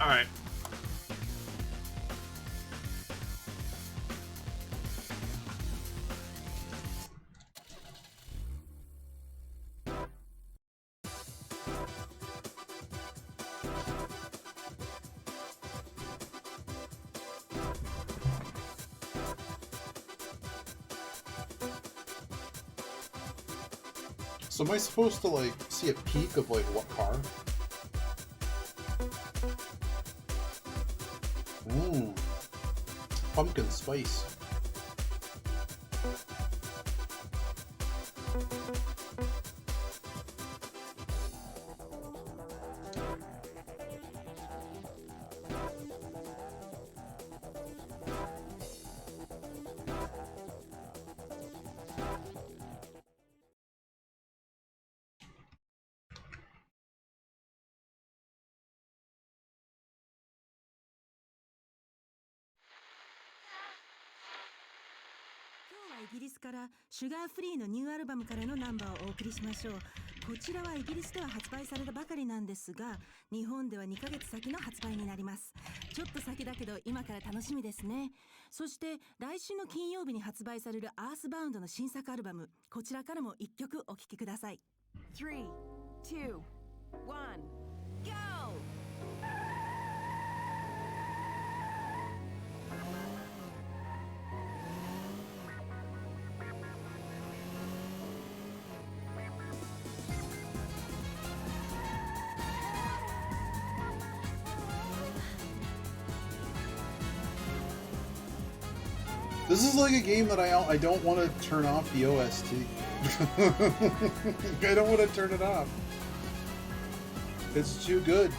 Alright. So am I supposed to, like, see a peek of, like, what car? Mmm. Pumpkin spice.イギリスからシュガーフリーのニューアルバムからのナンバーをお送りしましょう。こちらはイギリスでは発売されたばかりなんですが、日本では2ヶ月先の発売になります。ちょっと先だけど今から楽しみですね。そして来週の金曜日に発売されるアースバウンドの新作アルバム、こちらからも1曲お聴きください。3、2、1、GO! This is like a game that I don't want to turn off the OST. I don't want to turn it off. It's too good.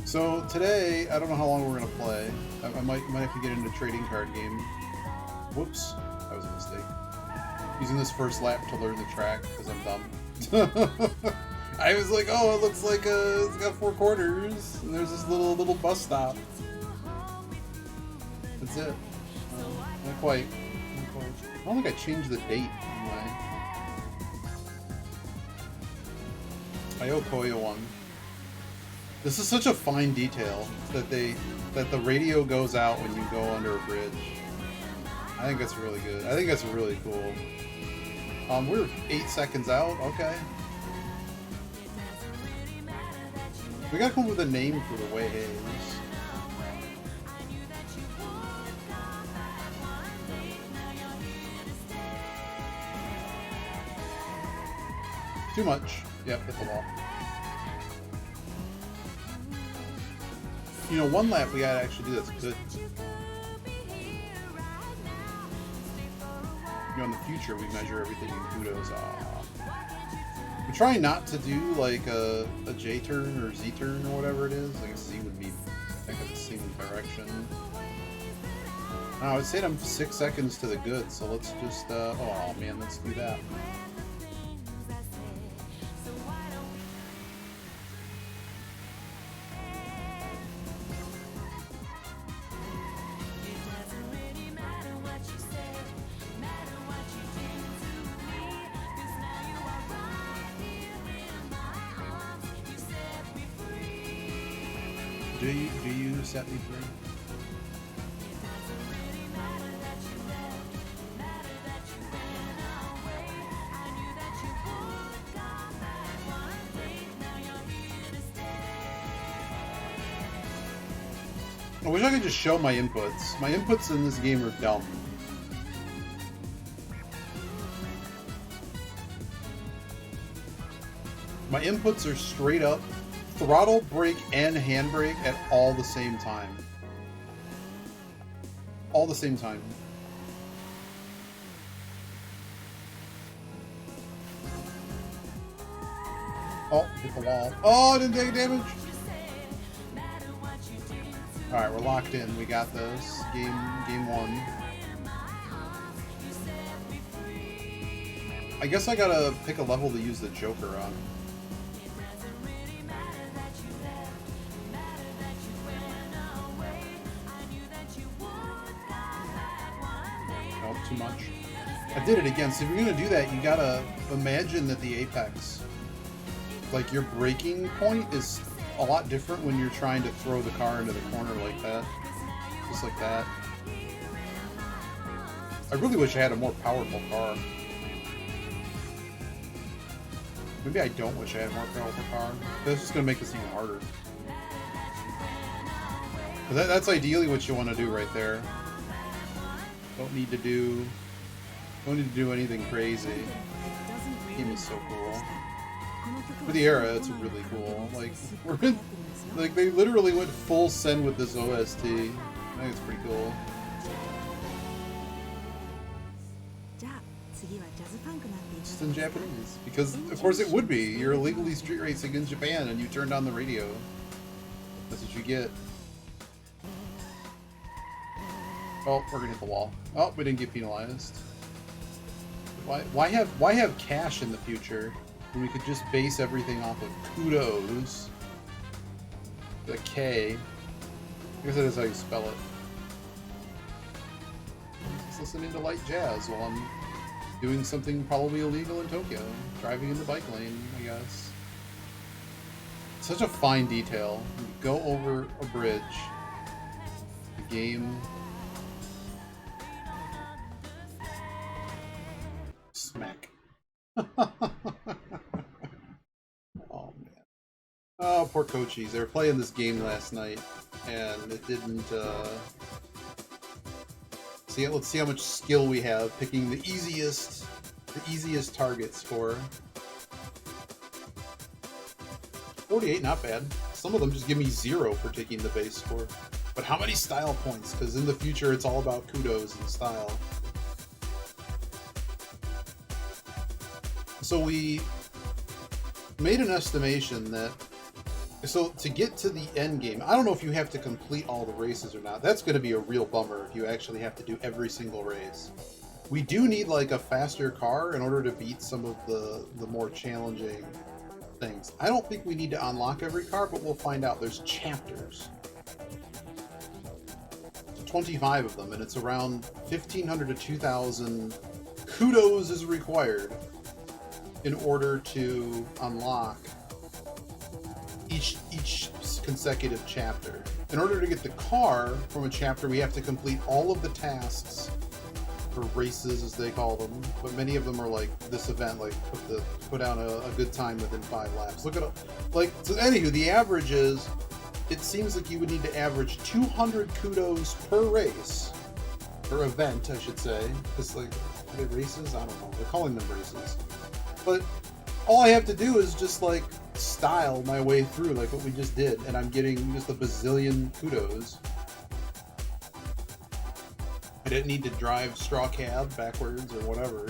So today, I don't know how long we're gonna play. I might have to get into a trading card game. Whoops, that was a mistake. Using this first lap to learn the track because I'm dumb. I was like, oh, it looks like it's got 4 quarters, and there's this little bus stop. That's it. Not quite. I don't think I changed the date on my Iokoyo one. This is such a fine detail that the radio goes out when you go under a bridge. I think that's really good. I think that's really cool. We're 8 seconds out. Okay. We gotta come up with a name for the waves. Too much. Yep, hit the wall. You know, one lap we gotta actually do that's good. You know, in the future we measure everything in kudos. I'm trying not to do like a J turn or Z turn or whatever it is. Like a Z would be like a single direction. I would say I'm 6 seconds to the good, so let's just oh man, let's do that. Do you set me free? I wish I could just show my inputs. My inputs in this game are dumb. My inputs are straight up throttle, brake, and handbrake at all the same time. All the same time. Oh, hit the wall. Oh, I didn't take damage! Alright, we're locked in. We got this. Game 1. I guess I gotta pick a level to use the Joker on. Nope, too much. I did it again. So if you're gonna do that, you gotta imagine that the apex, like your braking point, is a lot different when you're trying to throw the car into the corner like that. Just like that. I really wish I had a more powerful car. Maybe I don't wish I had a more powerful car. That's just gonna make this even harder. But that's ideally what you want to do right there. Don't need to do anything crazy. The game is so cool. For the era, it's really cool. Like they literally went full send with this OST. I think it's pretty cool. It's in Japanese because, of course, it would be. You're illegally street racing in Japan, and you turned on the radio. That's what you get. Oh, we're gonna hit the wall. Oh, we didn't get penalized. Why have cash in the future when we could just base everything off of kudos? The K. I guess that is how you spell it. Just listening to light jazz while I'm doing something probably illegal in Tokyo. Driving in the bike lane, I guess. Such a fine detail. You go over a bridge. The game... Smack. Oh, man. Oh, poor Coaches. They were playing this game last night, and it didn't, let's see how much skill we have picking the easiest targets for 48. Not bad. Some of them just give me 0 for taking the base score. But how many style points? Because in the future, it's all about kudos and style. So we made an estimation that, so to get to the end game, I don't know if you have to complete all the races or not. That's going to be a real bummer if you actually have to do every single race. We do need like a faster car in order to beat some of the more challenging things. I don't think we need to unlock every car, but we'll find out. There's chapters. 25 of them, and it's around 1,500 to 2,000 kudos is required in order to unlock each consecutive chapter. In order to get the car from a chapter, we have to complete all of the tasks, or races as they call them, but many of them are like this event, like put out a good time within 5 laps. Look at so anywho, the average is, it seems like you would need to average 200 kudos per race, or event, I should say. Because like, are they races? I don't know. They're calling them races. But all I have to do is just like style my way through like what we just did, and I'm getting just a bazillion kudos. I didn't need to drive straw cab backwards or whatever,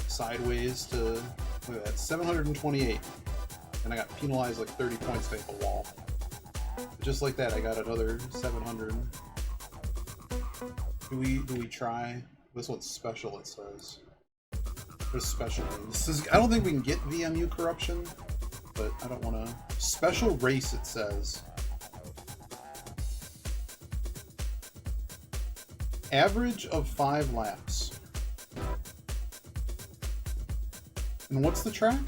sideways to, look at that, 728, and I got penalized like 30 points to hit the wall. But just like that, I got another 700. Do we try? This one's special, it says. There's special. I don't think we can get VMU corruption, but I don't want to. Special race, it says. Average of 5 laps. And what's the track?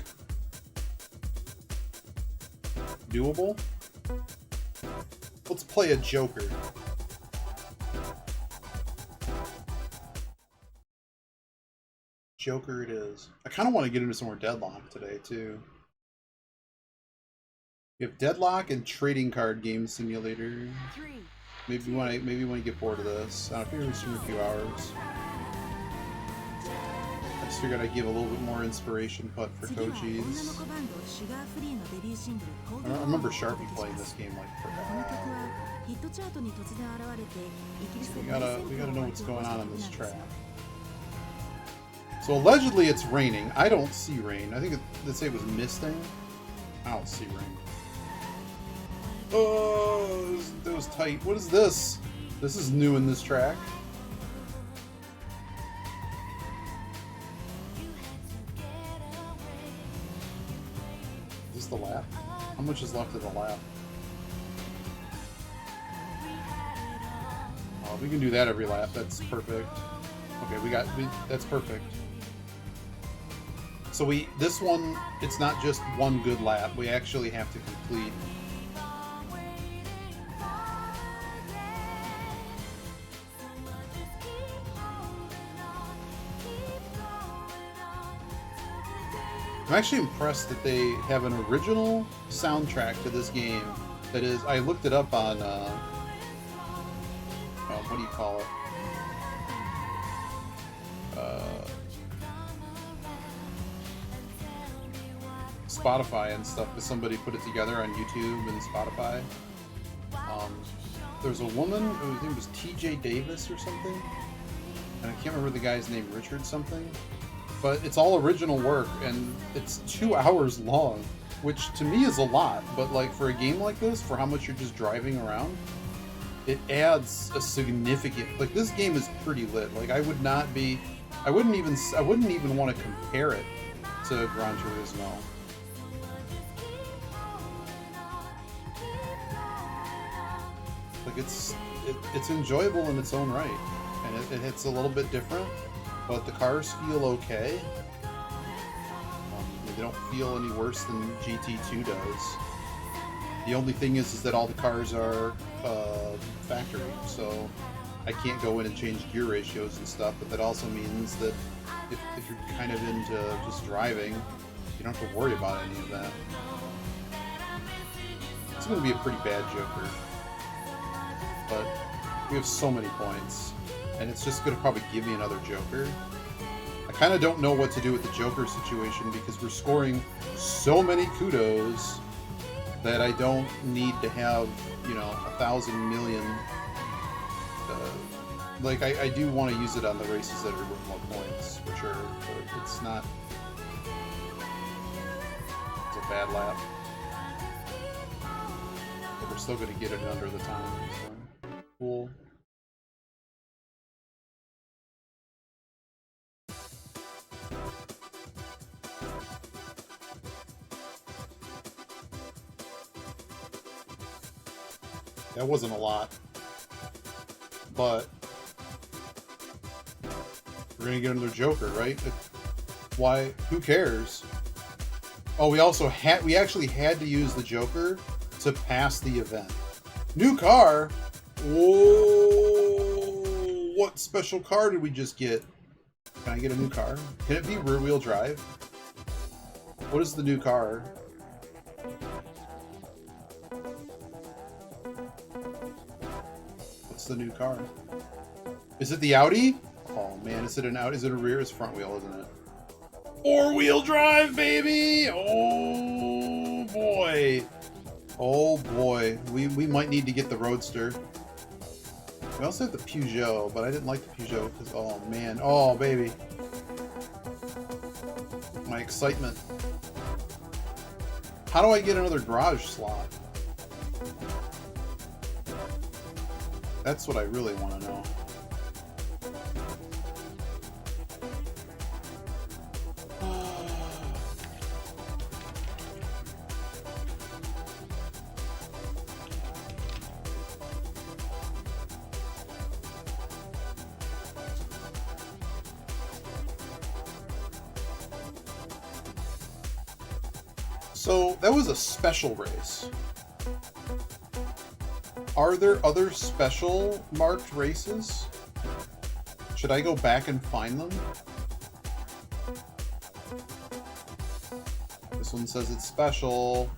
Doable? Let's play a Joker. Joker it is. I kind of want to get into some more Deadlock today too. We have Deadlock and Trading Card Game Simulator. Maybe when you get bored of this, I don't know, if you're stream a few hours. I just figured I'd give a little bit more inspiration putt for Coaches. I remember Sharpie playing this game like forever. So we gotta know what's going on this track. So allegedly it's raining. I don't see rain. I think they say it was misting. I don't see rain. Oh, that was tight. What is this? This is new in this track. Is this the lap? How much is left of the lap? Oh, we can do that every lap. That's perfect. Okay, that's perfect. So this one, it's not just one good lap. We actually have to complete. I'm actually impressed that they have an original soundtrack to this game. That is, I looked it up on, what do you call it? Spotify and stuff, because somebody put it together on YouTube and Spotify. There's a woman whose name was TJ Davis or something, and I can't remember the guy's name, Richard something, but it's all original work, and it's 2 hours long, which to me is a lot, but like for a game like this, for how much you're just driving around, it adds a significant, like this game is pretty lit. Like I wouldn't even want to compare it to Gran Turismo. Like it's enjoyable in its own right, and it hits a little bit different, but the cars feel okay. They don't feel any worse than GT2 does. The only thing is that all the cars are factory, so I can't go in and change gear ratios and stuff, but that also means that if you're kind of into just driving, you don't have to worry about any of that. It's going to be a pretty bad Joker, but we have so many points, and it's just going to probably give me another Joker. I kind of don't know what to do with the Joker situation because we're scoring so many kudos that I don't need to have, 1,000 million. Like, I do want to use it on the races that are worth more points, for sure, but it's not... It's a bad lap. But we're still going to get it under the time, so... Cool. That wasn't a lot, but we're gonna get another Joker, right? Why? Who cares? Oh, we actually had to use the Joker to pass the event. New car? Whoa! What special car did we just get? Can I get a new car? Can it be rear-wheel drive? What is the new car? The new car. Is it the Audi? Oh man, is it an Audi? Is it a rear? It's front wheel, isn't it? Four-wheel drive, baby! Oh boy. Oh boy. We might need to get the Roadster. We also have the Peugeot, but I didn't like the Peugeot because, oh man. Oh baby. My excitement. How do I get another garage slot? That's what I really want to know. So that was a special race. Are there other special marked races? Should I go back and find them? This one says it's special.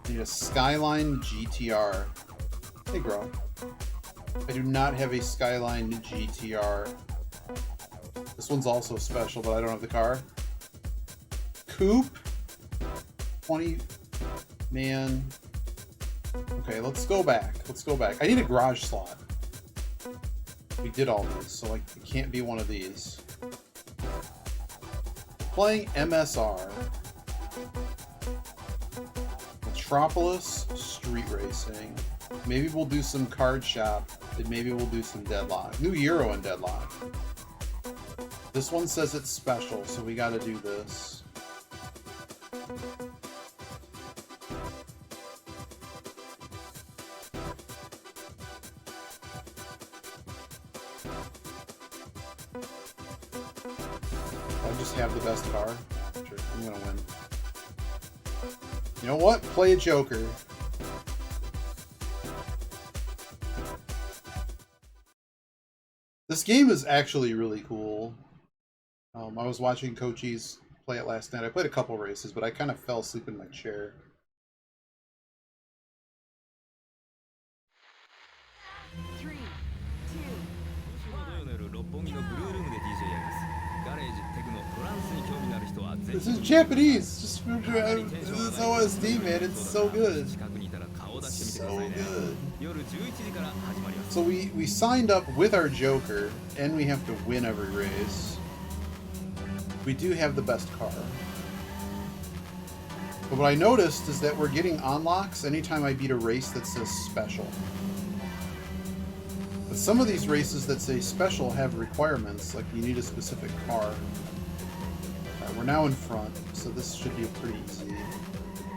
Need a Skyline GTR. Hey, bro. I do not have a Skyline GTR. This one's also special, but I don't have the car. Coupe? 20... Man. Okay, let's go back. Let's go back. I need a garage slot. We did all these, so like it can't be one of these. Playing MSR. Metropolis Street Racing. Maybe we'll do some Card Shop, and maybe we'll do some Deadlock. New Euro in Deadlock. This one says it's special, so we gotta do this. just have the best car. Sure, I'm gonna win. You know what? Play a Joker. This game is actually really cool. I was watching Kochi's play it last night. I played a couple races, but I kind of fell asleep in my chair. This is Japanese. Just this OSD, man. It's so good. So good. So we signed up with our Joker, and we have to win every race. We do have the best car. But what I noticed is that we're getting unlocks anytime I beat a race that says special. But some of these races that say special have requirements, like you need a specific car. We're now in front, so this should be a pretty easy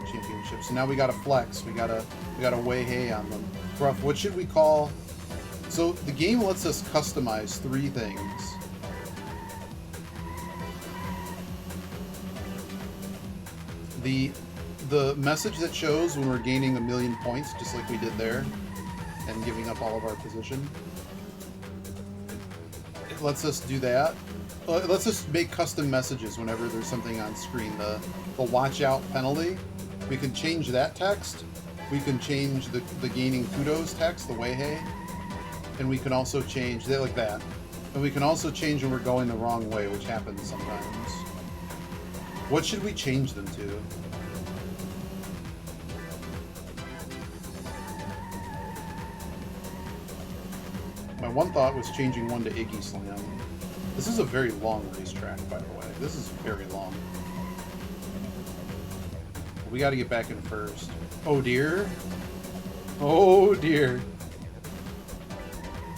championship. So now we got a flex. We got a way hey on them. Gruff, what should we call? So the game lets us customize 3 things. The message that shows when we're gaining 1,000,000 points, just like we did there, and giving up all of our position. It lets us do that. It lets us make custom messages whenever there's something on screen. The watch out penalty, we can change that text. We can change the gaining kudos text, the way hey, and we can also change that like that. And we can also change when we're going the wrong way, which happens sometimes. What should we change them to? My one thought was changing one to Iggy Slam. This is a very long racetrack, by the way. This is very long. We got to get back in first. Oh dear. Oh dear.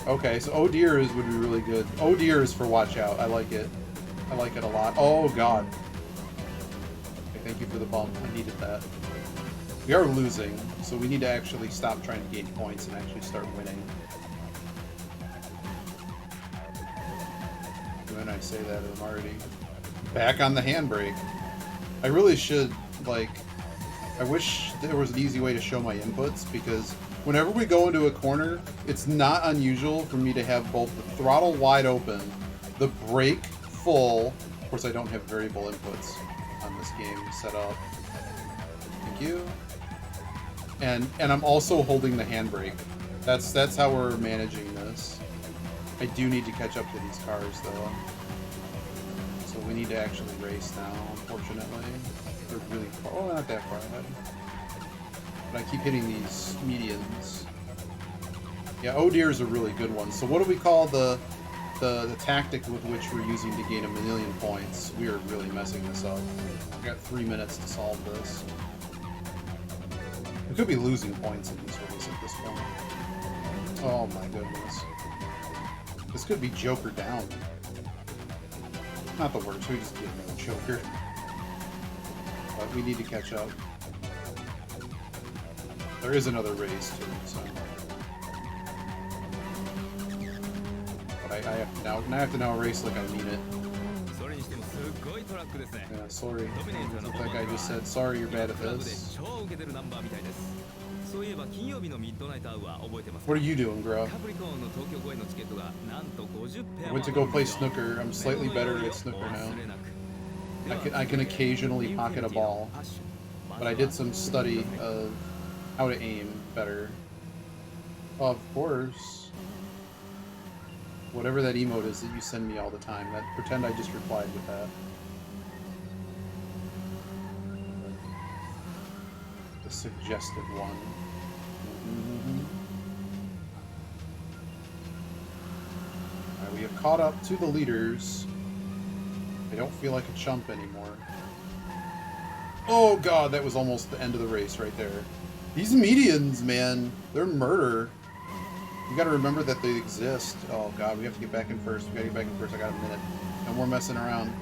Okay, so oh dear would be really good. Oh dear is for watch out. I like it. I like it a lot. Oh god. Okay, thank you for the bump. I needed that. We are losing, so we need to actually stop trying to gain points and actually start winning. When I say that, I'm already back on the handbrake. I really should, like, I wish there was an easy way to show my inputs, because whenever we go into a corner, it's not unusual for me to have both the throttle wide open, the brake full. Of course, I don't have variable inputs on this game set up. Thank you. And I'm also holding the handbrake. That's how we're managing this. I do need to catch up to these cars, though. So we need to actually race now, unfortunately. They're really far. Oh, not that far ahead. But I keep hitting these medians. Yeah, oh dear is a really good one. So what do we call the tactic with which we're using to gain 1,000,000 points? We are really messing this up. We got 3 minutes to solve this. We could be losing points in these races at this point. Oh my goodness. This could be Joker down. Not the worst, we just give him a Joker. But we need to catch up. There is another race too, so. But I have to now I have to now race like I mean it. Yeah, sorry. Like that guy just said, sorry you're bad at this. What are you doing, bro? I went to go play snooker. I'm slightly better at snooker now. I can occasionally pocket a ball, but I did some study of how to aim better. Of course. Whatever that emote is that you send me all the time, pretend I just replied with that. The suggested one. Alright, we have caught up to the leaders. I don't feel like a chump anymore. Oh god, that was almost the end of the race right there. These medians, man, they're murder. You gotta remember that they exist. Oh god, we have to get back in first. We gotta get back in first. I got a minute. No more messing around.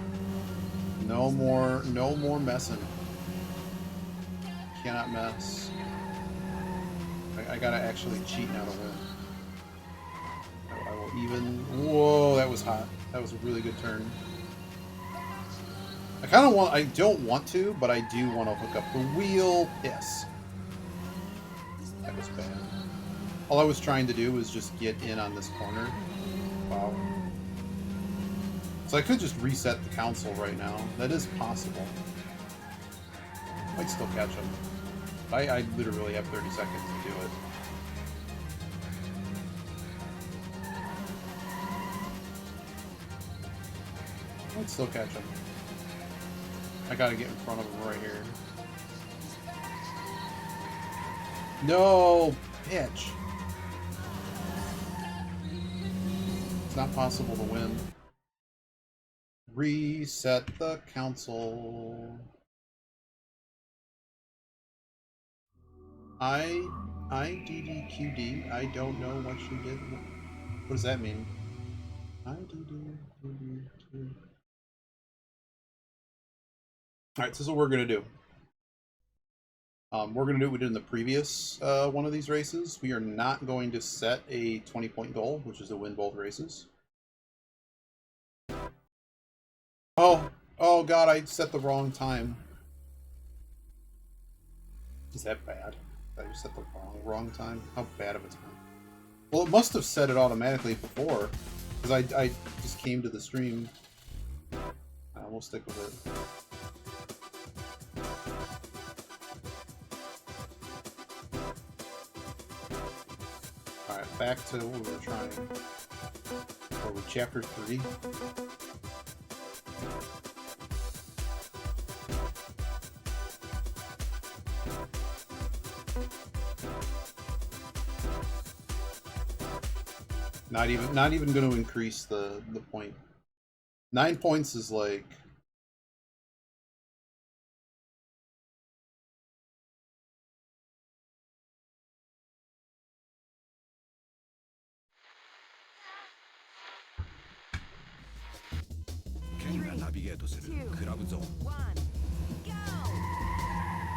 No more messing. Cannot mess. I gotta actually cheat now to win. I will even... Whoa, that was hot. That was a really good turn. I don't want to, but I do want to hook up the wheel. Yes. That was bad. All I was trying to do was just get in on this corner. Wow. So I could just reset the console right now. That is possible. Might still catch him. I literally have 30 seconds to do it. Might still catch him. I gotta get in front of him right here. No! Bitch! It's not possible to win. Reset the console. IDDQD. I don't know what you did. What does that mean? IDDQD. Alright, so this is what we're going to do. We're going to do what we did in the previous one of these races. We are not going to set a 20-point goal, which is to win both races. Oh god, I set the wrong time. Is that bad? Did I just set the wrong time? How bad of a time? Well, it must have set it automatically before, because I just came to the stream. We'll stick with it. Alright, back to what we were trying. Or with chapter 3. Not even going to increase the point. 9 points is like...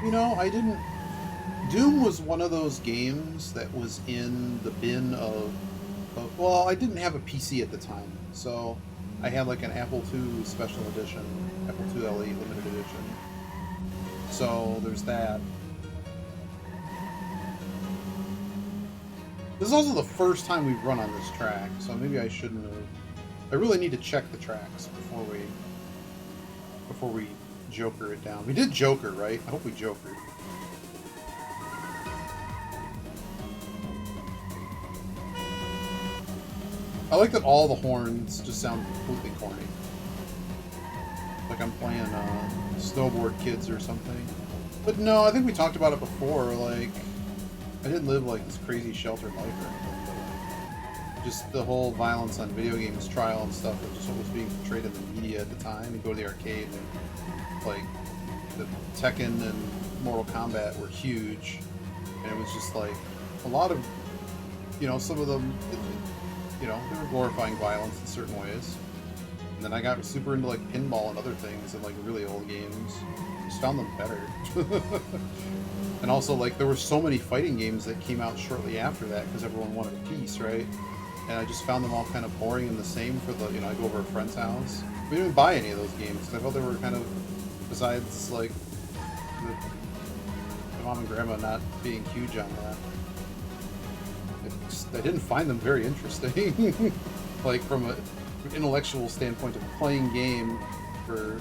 You know, I didn't... Doom was one of those games that was in the bin of... Well, I didn't have a PC at the time, so I had like an Apple II Special Edition, Apple II LE Limited Edition. So there's that. This is also the first time we've run on this track, so maybe I shouldn't have... I really need to check the tracks before we Joker it down. We did Joker, right? I hope we Jokered. I like that all the horns just sound completely corny. Like I'm playing Snowboard Kids or something. But no, I think we talked about it before, like, I didn't live like this crazy sheltered life or anything, but just the whole violence on video games trial and stuff was just what was being portrayed in the media at the time. You go to the arcade and like the Tekken and Mortal Kombat were huge, and it was just like a lot of, you know, some of them, you know, they were glorifying violence in certain ways. And then I got super into like pinball and other things and like really old games. Just found them better. And also, like, there were so many fighting games that came out shortly after that because everyone wanted a piece, right? And I just found them all kind of boring and the same for the, you know, I go over a friend's house. We didn't buy any of those games because I felt they were kind of, besides, like, the mom and grandma not being huge on that. I didn't find them very interesting. Like, from an intellectual standpoint of playing game for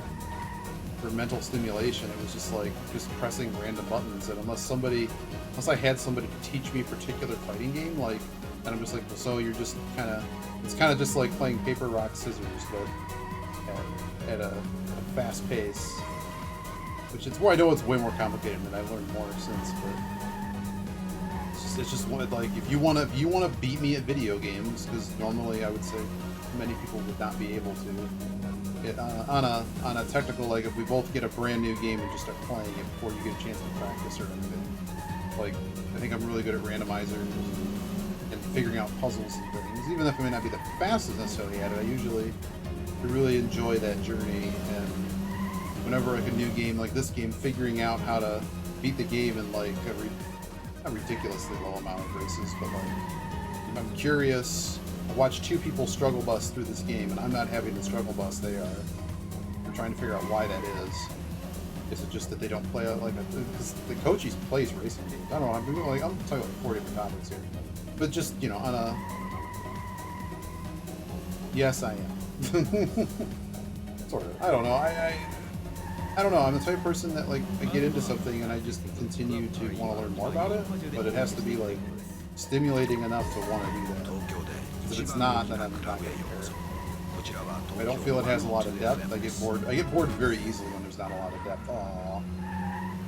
mental stimulation, it was just like just pressing random buttons, and unless I had somebody to teach me a particular fighting game, like, and I'm just like, well, so you're just it's kind of just like playing paper, rock, scissors, but at a fast pace, which it's where I know it's way more complicated, and I've learned more since, but it's just like, if you want to beat me at video games, because normally I would say many people would not be able to. On a technical, like, if we both get a brand new game and just start playing it before you get a chance to practice or anything, like, I think I'm really good at randomizers and figuring out puzzles and things. Even if I may not be the fastest necessarily at it, I really enjoy that journey. And whenever like a new game like this game, figuring out how to beat the game in like a ridiculously low amount of races, but like, I'm curious. I watched two people struggle bus through this game, and I'm not having to struggle bus, they are. for trying to figure out why that is. Is it just that they don't play like a... Because the Kochi plays racing games. I don't know, I'm talking like 4 different topics here. But just, you know, on a... Yes, I am. Sort of. I don't know. I don't know. I'm the type of person that, like, I get into something and I just continue to want to learn more about it, but it has to be, like, stimulating enough to want to do that. Because if it's not, then I'm not going to care. If I don't feel it has a lot of depth, I get bored. I get bored very easily when there's not a lot of depth. Aww.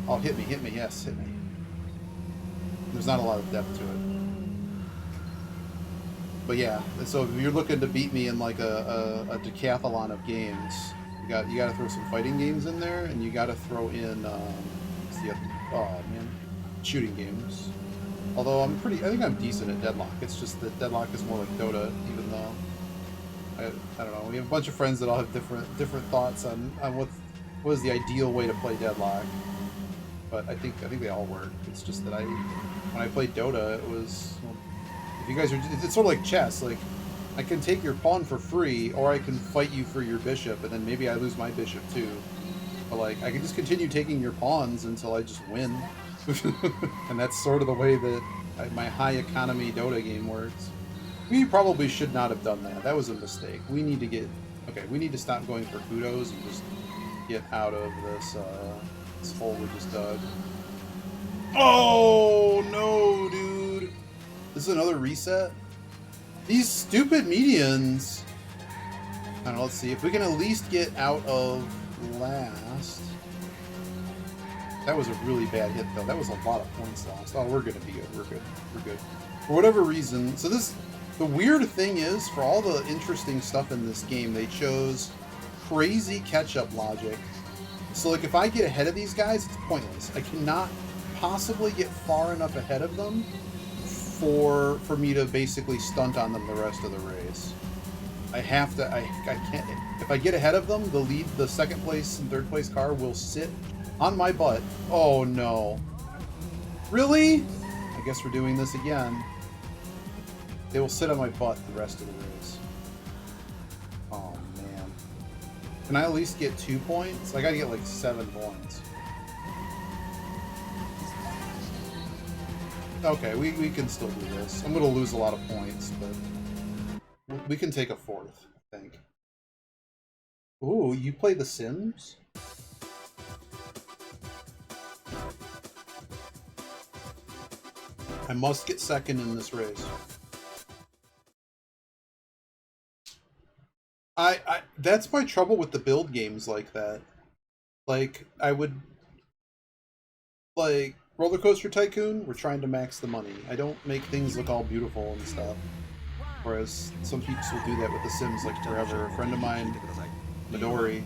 Oh, hit me, yes, hit me. There's not a lot of depth to it. But yeah, so if you're looking to beat me in like a decathlon of games, you got to throw some fighting games in there, and you got to throw in shooting games. Although I think I'm decent at Deadlock. It's just that Deadlock is more like Dota, even though I don't know. We have a bunch of friends that all have different thoughts on what is the ideal way to play Deadlock. But I think they all work. It's just that when I played Dota, it was, well, if you guys are, it's sort of like chess. Like, I can take your pawn for free, or I can fight you for your bishop, and then maybe I lose my bishop too. But like, I can just continue taking your pawns until I just win. And that's sort of the way that my high economy Dota game works. We probably should not have done that. That was a mistake. We need to stop going for kudos and just get out of this hole we just dug. Oh no, dude! This is another reset? These stupid medians! I don't know, let's see. If we can at least get out of last... That was a really bad hit, though. That was a lot of points lost. Oh, we're gonna be good. We're good. We're good. For whatever reason... So this... The weird thing is, for all the interesting stuff in this game, they chose crazy catch-up logic. So, like, if I get ahead of these guys, it's pointless. I cannot possibly get far enough ahead of them for me to basically stunt on them the rest of the race. I have to... I can't... If I get ahead of them, the second place and third place car will sit on my butt. Oh, no. Really? I guess we're doing this again. They will sit on my butt the rest of the race. Oh, man. Can I at least get 2 points? I gotta get like 7 points. Okay, we can still do this. I'm gonna lose a lot of points, but we can take a 4th, I think. Ooh, you play The Sims? I must get second in this race. That's my trouble with the build games like that. Like, I would... Like, Roller Coaster Tycoon, we're trying to max the money. I don't make things look all beautiful and stuff. Whereas some people will do that with The Sims, like, forever. A friend of mine, Midori,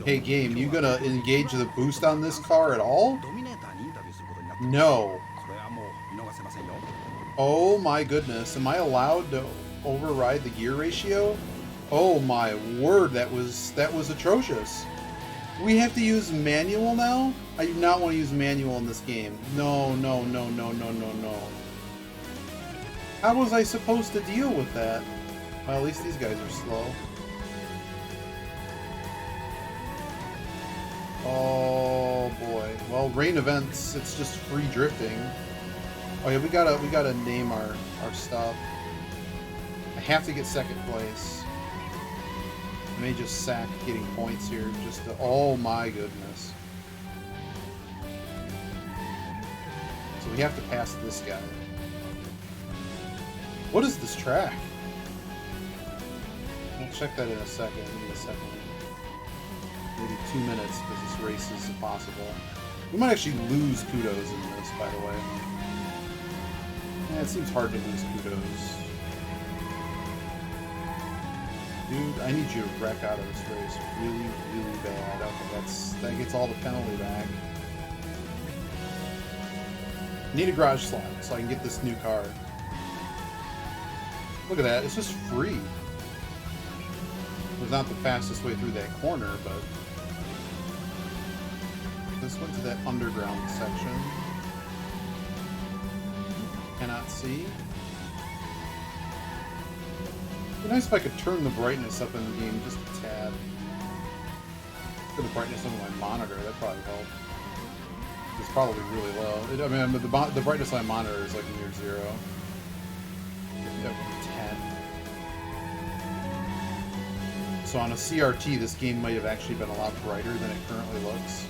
hey, game, you gonna engage the boost on this car at all? No. Oh my goodness, am I allowed to override the gear ratio? Oh my word, that was atrocious. We have to use manual now? I do not want to use manual in this game. No, no, no, no, no, no, no. How was I supposed to deal with that? Well, at least these guys are slow. Oh boy. Well, rain events, it's just free drifting. Oh yeah, we gotta name our stuff. I have to get second place. I may just sack getting points here just to... Oh my goodness. So we have to pass this guy. What is this track? I'll check that in a second. Give me a second. Maybe 2 minutes because this race is impossible. We might actually lose kudos in this, by the way. Yeah, it seems hard to lose kudos. Dude, I need you to wreck out of this race really, really bad. Okay, that gets all the penalty back. I need a garage slot so I can get this new car. Look at that, it's just free. It was not the fastest way through that corner, but... This went to that underground section. Cannot see. It'd be nice if I could turn the brightness up in the game just a tad. For the brightness of my monitor, that probably helped. It's probably really low. I mean, the brightness of my monitor is like near 0. Yeah, 10. So on a CRT, this game might have actually been a lot brighter than it currently looks.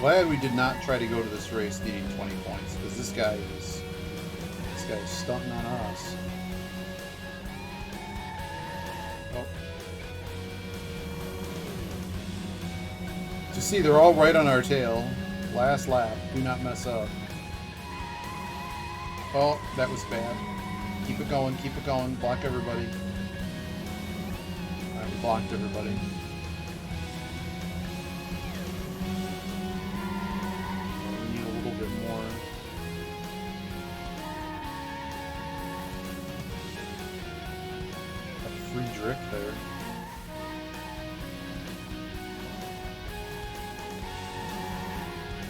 Glad we did not try to go to this race needing 20 points, because this guy is stunting on us. Oh. So see, they're all right on our tail. Last lap. Do not mess up. Oh, that was bad. Keep it going, keep it going. Block everybody. Alright, we blocked everybody. We need a little bit more. A free drift there.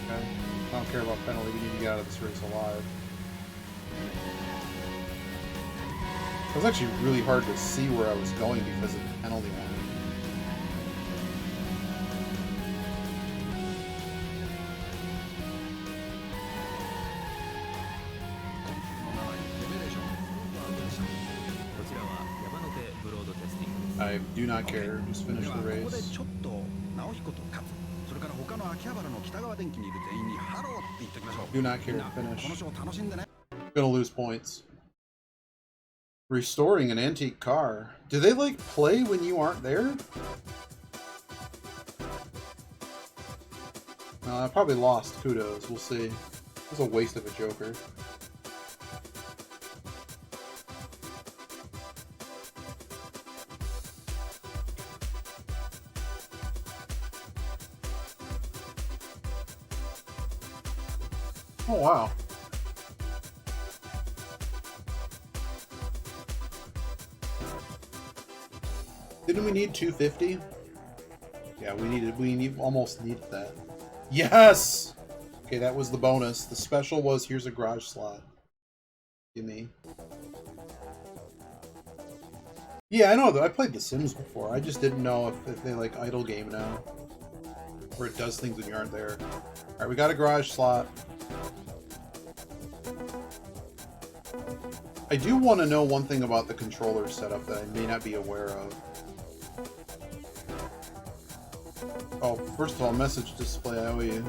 Okay. I don't care about penalty, we need to get out of this race alive. It was actually really hard to see where I was going because of the penalty warning. I do not care, just finish the race. Do not care, finish. Gonna lose points. Restoring an antique car. Do they, like, play when you aren't there? I probably lost kudos. We'll see. It was a waste of a Joker. Oh, wow. Didn't we need 250? Yeah, we almost needed that. Yes! Okay, that was the bonus. The special was, here's a garage slot. Give me. Yeah, I know that. I played The Sims before. I just didn't know if they like idle game now. Where it does things when you aren't there. Alright, we got a garage slot. I do want to know one thing about the controller setup that I may not be aware of. Oh, first of all, message display, I owe you.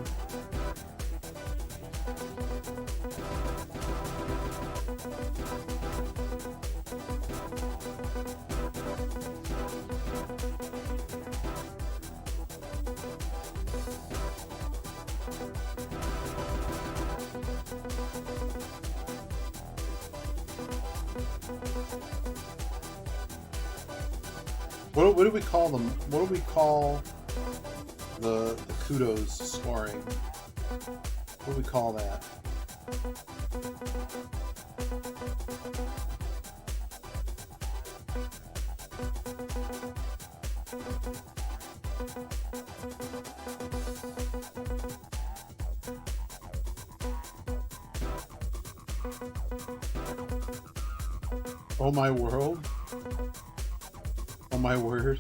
What do we call them? What do we call the kudos scoring? What do we call that? Oh my world. Oh my word.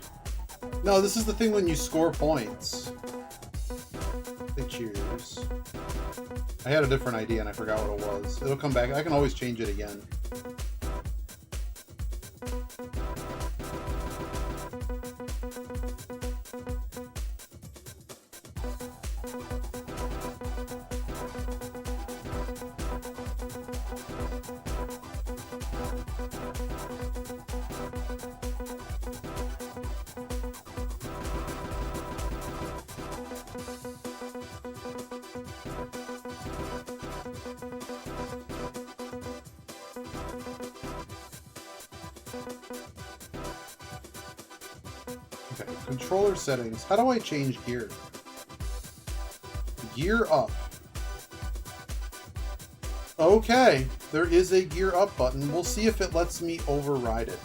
No, this is the thing when you score points. Say cheers. I had a different idea and I forgot what it was. It'll come back. I can always change it again. Okay, controller settings. How do I change gear? Gear up. Okay, there is a gear up button. We'll see if it lets me override it.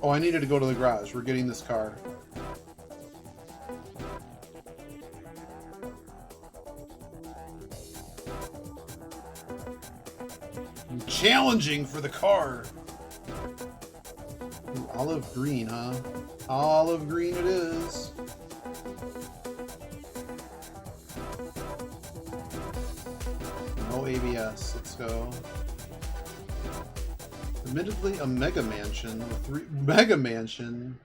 Oh, I needed to go to the garage. We're getting this car. Challenging for the car. Ooh, olive green, huh? Olive green it is. No ABS. Let's go. Admittedly, a mega mansion with mega mansion.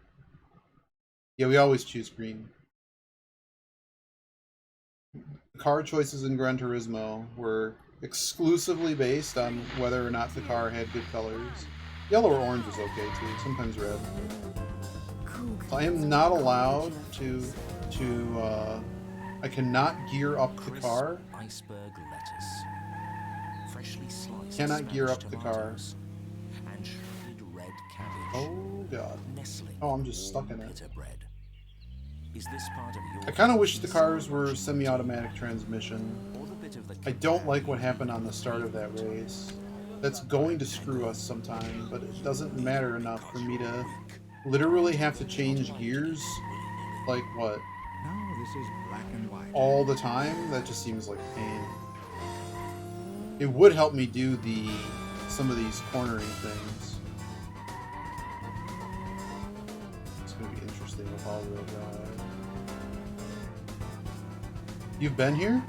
Yeah, we always choose green. The car choices in Gran Turismo were exclusively based on whether or not the car had good colors. Yellow or orange was okay too, sometimes red. So I am not allowed to I cannot gear up the car. Iceberg lettuce, freshly sliced Cannot gear up Spanish the car. tomatoes, and shredded red cabbage. Oh god. Nestling Oh, I'm just stuck in it. pita bread. Is this part of your I kind of wish the cars were semi-automatic transmission. or the bit of the I don't like what happened on the start of that race. That's going to screw us sometime, but it doesn't matter enough for me to literally have to change gears, like what, Now this is black and white. all the time? That just seems like pain. It would help me do some of these cornering things. It's going to be interesting with all-wheel drive. You've been here?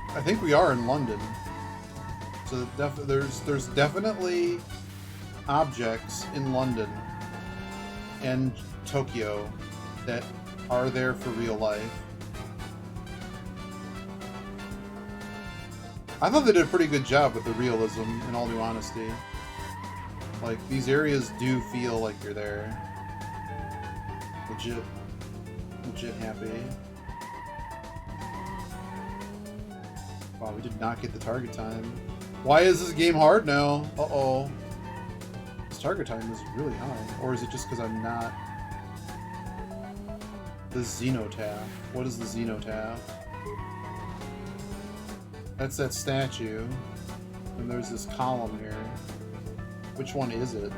I think we are in London. So there's definitely objects in London and Tokyo that are there for real life. I thought they did a pretty good job with the realism, in all due honesty. Like, these areas do feel like you're there. Legit happy. Wow, we did not get the target time. Why is this game hard now? Uh-oh. This target time is really high. Or is it just because I'm not... The Xenotaph. What is the Xenotaph? That's that statue. And there's this column here. Which one is it?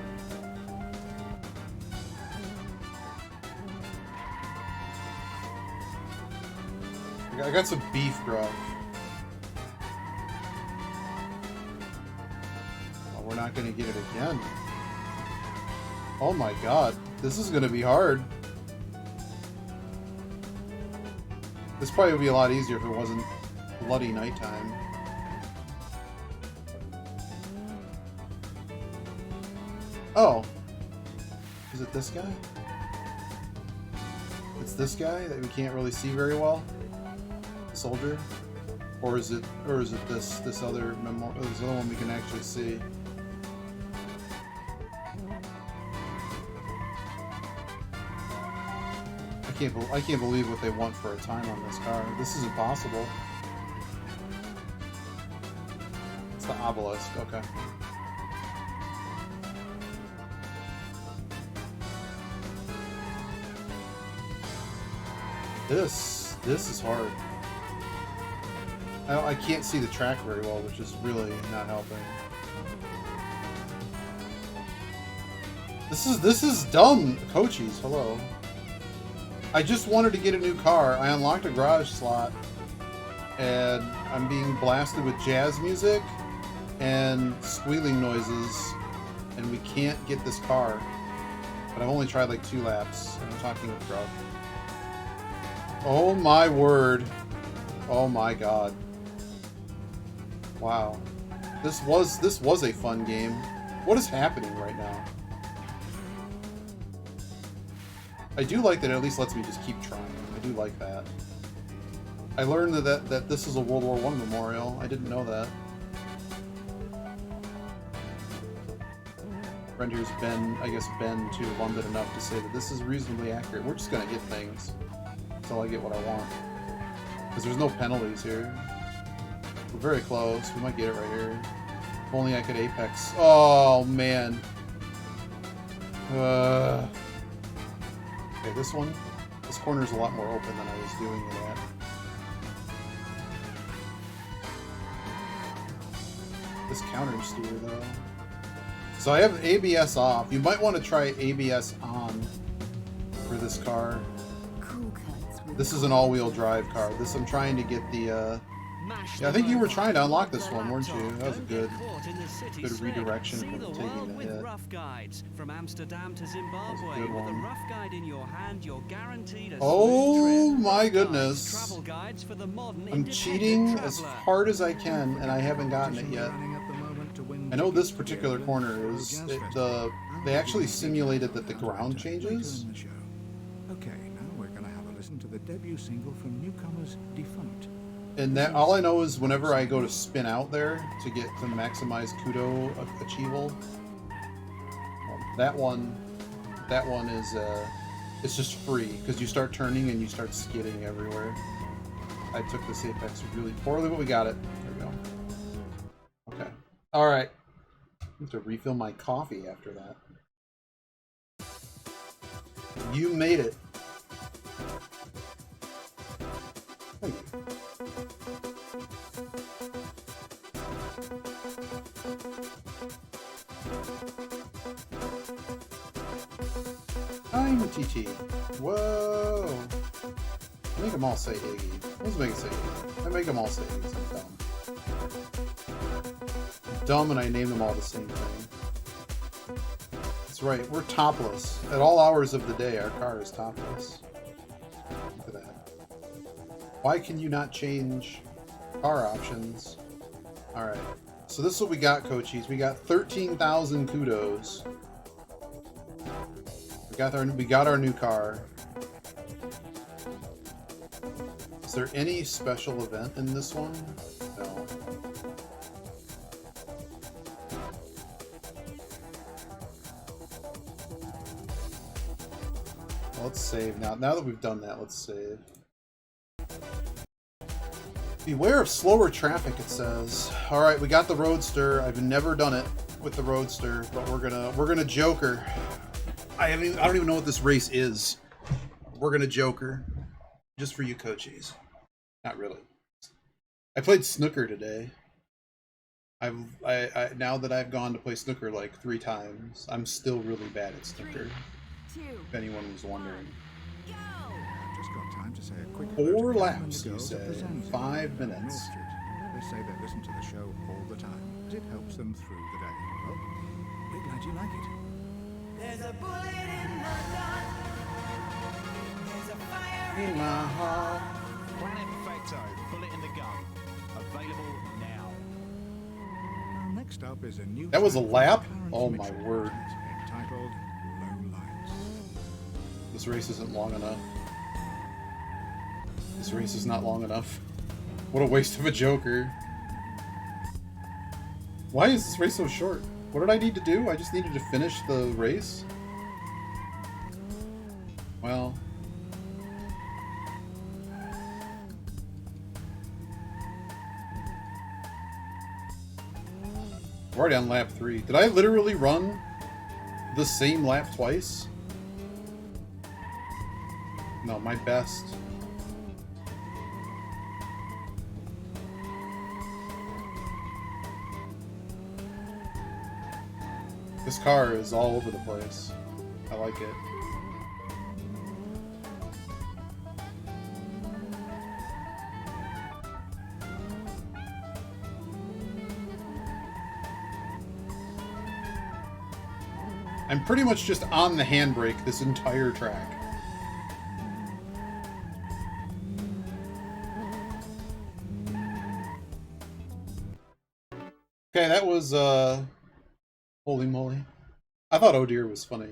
I got some beef gruff. Oh, we're not gonna get it again. Oh my god. This is gonna be hard. This probably would be a lot easier if it wasn't bloody nighttime. Oh. Is it this guy? It's this guy that we can't really see very well? The soldier? Or is it this other one we can actually see? I can't believe what they want for a time on this car. This is impossible. It's the obelisk, okay. This is hard. I can't see the track very well, which is really not helping. This is dumb, Coaches. Hello. I just wanted to get a new car. I unlocked a garage slot, and I'm being blasted with jazz music and squealing noises, and we can't get this car. But I've only tried like 2 laps, and I'm talking with Grub. Oh my word. Oh my god. Wow. This was a fun game. What is happening right now? I do like that it at least lets me just keep trying. I do like that. I learned that this is a World War I memorial. I didn't know that. Friend here's been to London enough to say that this is reasonably accurate. We're just gonna get things until I get what I want. Because there's no penalties here. We're very close. We might get it right here. If only I could apex. Oh man. Okay, this corner is a lot more open than I was doing it at. This counter steer though. So I have ABS off. You might want to try ABS on for this car. This is an all-wheel drive car. I'm trying to get the yeah, I think you were trying to unlock this one, weren't you? That was a good redirection from taking the hit. Rough guides from Amsterdam to Zimbabwe. With a rough guide in your hand, you're guaranteed a Oh smooth trip. my Rough goodness. guides, travel guides for the modern I'm independent cheating as traveler. hard as I can, and I haven't gotten it yet. Running at the moment to win I know this tickets to particular the corner is Jazz Festival. they actually simulated that the ground Later changes. in the show. Okay, now we're going to have a listen to the debut single from newcomers Defunct. And that all I know is whenever I go to spin out there to get to maximize Kudo Achieval, that one is it's just free because you start turning and you start skidding everywhere. I took this Apex really poorly, but we got it. There we go. Okay. All right. I have to refill my coffee after that. You made it. Thank you. I'm TT. Whoa. Make them all say Iggy. Let's make it say Iggy. I make them all say Iggy. I'm dumb. I'm dumb and I name them all the same thing. That's right. We're topless. At all hours of the day, our car is topless. Look at that. Why can you not change car options? Alright. So this is what we got, Coachies. We got 13,000 kudos. We got our new car. Is there any special event in this one? No. Well, let's save now. Now that we've done that, let's save. Beware of slower traffic, it says. Alright, we got the Roadster. I've never done it with the Roadster, but we're gonna Joker. I don't even know what this race is. We're gonna Joker. Just for you coaches. Not really. I played snooker today. I now that I've gone to play snooker like 3 times, I'm still really bad at snooker. If anyone was wondering. Just got time to say a quick 4 hello to Cam and laps, the you girls say, at the in Zen 5 Zone on minutes. North Street. They say they listen to the show all the time, as it helps them through the day. Well, we're glad you like it. There's a bullet in the gun. There's a fire In my heart. Planet Perfecto, Bullet in the Gun. Available now. Well, next up is a new That was a track from lap? Clarence Oh my Mitchell, word. entitled Lone Lights. This race isn't long enough. This race is not long enough. What a waste of a Joker. Why is this race so short? What did I need to do? I just needed to finish the race? Well... we're already on lap 3. Did I literally run the same lap twice? No, my best. This car is all over the place. I like it. I'm pretty much just on the handbrake this entire track. Okay, that was, holy moly. I thought Oh Dear was funny.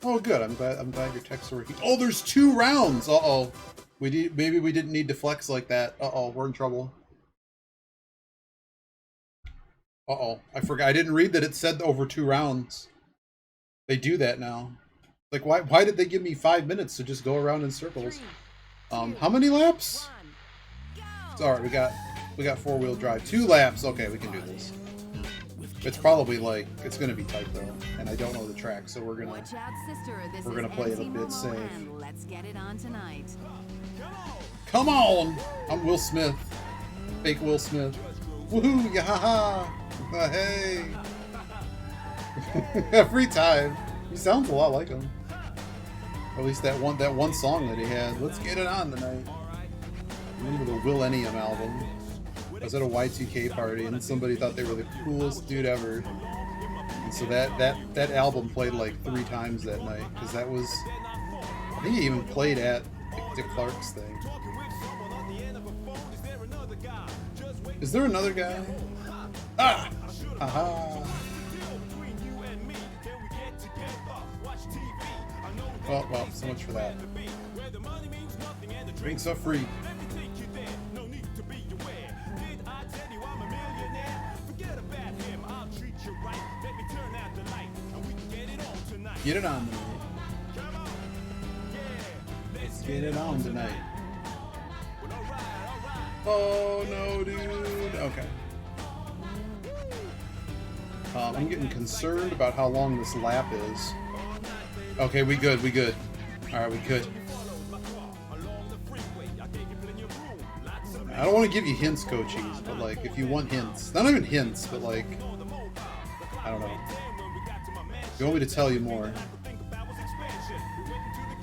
Oh good, I'm glad your texts are working. Oh, there's 2 rounds! Uh-oh. Maybe we didn't need to flex like that. Uh-oh, we're in trouble. Uh-oh, I forgot. I didn't read that it said over 2 rounds. They do that now. Like, why did they give me 5 minutes to just go around in circles? How many laps? Sorry, we got 4-wheel drive. 2 laps. Okay, we can do this. It's probably like, it's gonna be tight though, and I don't know the track, so we're gonna play it a bit safe. Let's get it on tonight. Come on! I'm Will Smith. Fake Will Smith. Woohoo! Yahaha! Hey! Every time. He sounds a lot like him. Or at least that one song that he had. Let's get it on tonight. Remember the Will Ennium album? I was at a Y2K party and somebody thought they were the coolest dude ever. And so that album played like 3 times that night, because that was, I think he even played at Dick Clark's thing. Is there another guy? Ah! Aha! Well, so much for that. Drinks are free. Get it on tonight. Let's get it on tonight. Oh no, dude. Okay. I'm getting concerned about how long this lap is. Okay, we good. Alright, we good. I don't want to give you hints, coachies, but like, if you want hints. Not even hints, but like, I don't know. You want me to tell you more.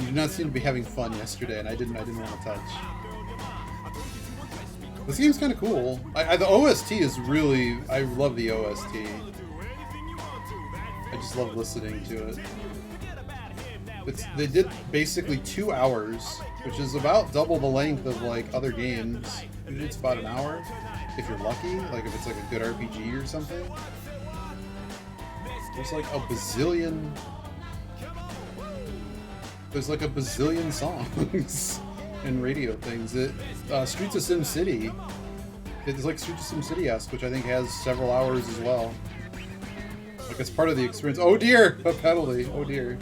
You did not seem to be having fun yesterday, and I didn't want to touch. This game's kind of cool. The OST is really... I love the OST. I just love listening to it. They did basically 2 hours, which is about double the length of like other games. Usually it's about an hour, if you're lucky. Like if it's like a good RPG or something. There's like a bazillion... There's like a bazillion songs and radio things. Streets of Sim City, it's like Streets of Sim City-esque, which I think has several hours as well. Like it's part of the experience. Oh dear! A penalty. Oh dear.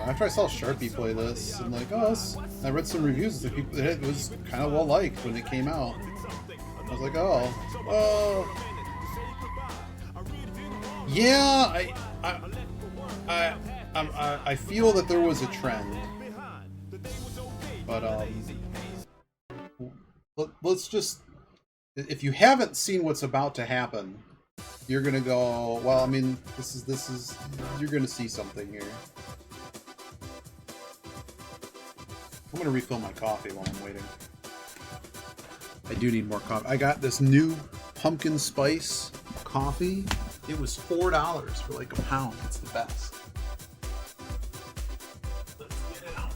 After I saw Sharpie play this, I'm like, oh, I read some reviews that people, it was kind of well liked when it came out. I was like, oh. Yeah, I feel that there was a trend, but let's just, if you haven't seen what's about to happen, you're gonna go, well, I mean, this is you're gonna see something here. I'm gonna refill my coffee while I'm waiting. I do need more coffee. I got this new pumpkin spice coffee. It was $4 for like a pound. It's the best. Let's get it out.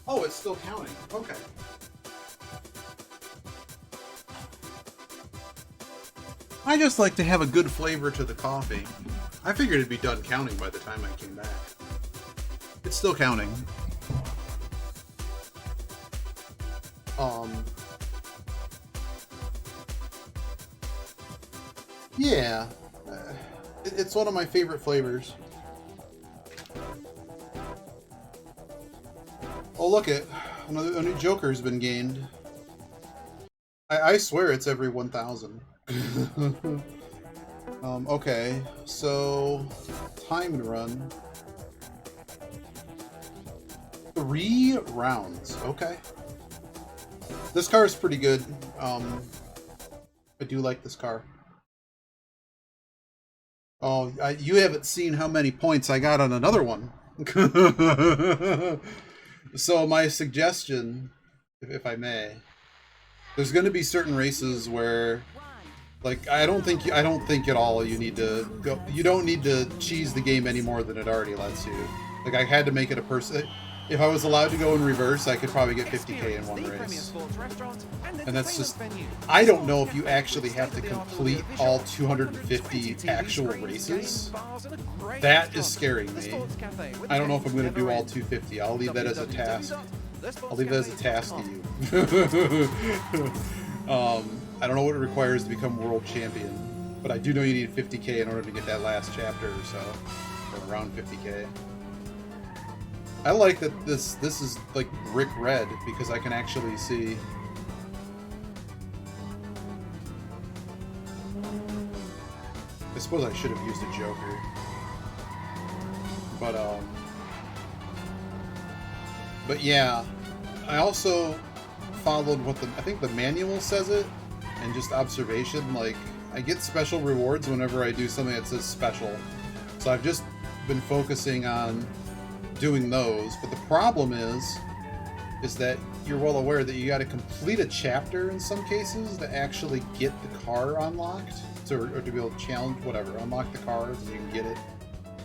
Oh, it's still counting. Okay. I just like to have a good flavor to the coffee. I figured it'd be done counting by the time I came back. It's still counting. Yeah. It's one of my favorite flavors. Oh, look it. A new Joker's been gained. I swear it's every 1,000. Okay, so timed run. 3 rounds. Okay. This car is pretty good. I do like this car. Oh, you haven't seen how many points I got on another one. So my suggestion, if I may, there's going to be certain races where, like, I don't think at all you need to go. You don't need to cheese the game any more than it already lets you. Like, I had to make it a person. If I was allowed to go in reverse, I could probably get 50k in one race. And that's just, I don't know if you actually have to complete all 250 actual races. That is scaring me. I don't know if I'm going to do all 250. I'll leave that as a task. I'll leave that as a task to you. I don't know what it requires to become world champion, but I do know you need 50k in order to get that last chapter or so, or around 50k. I like that this is like brick red because I can actually see. I suppose I should have used a Joker, but yeah, I also followed what I think the manual says it, and just observation. Like, I get special rewards whenever I do something that says special, so I've just been focusing on doing those. But the problem is that you're well aware that you got to complete a chapter in some cases to actually get the car unlocked, or to be able to challenge whatever, unlock the car so you can get it,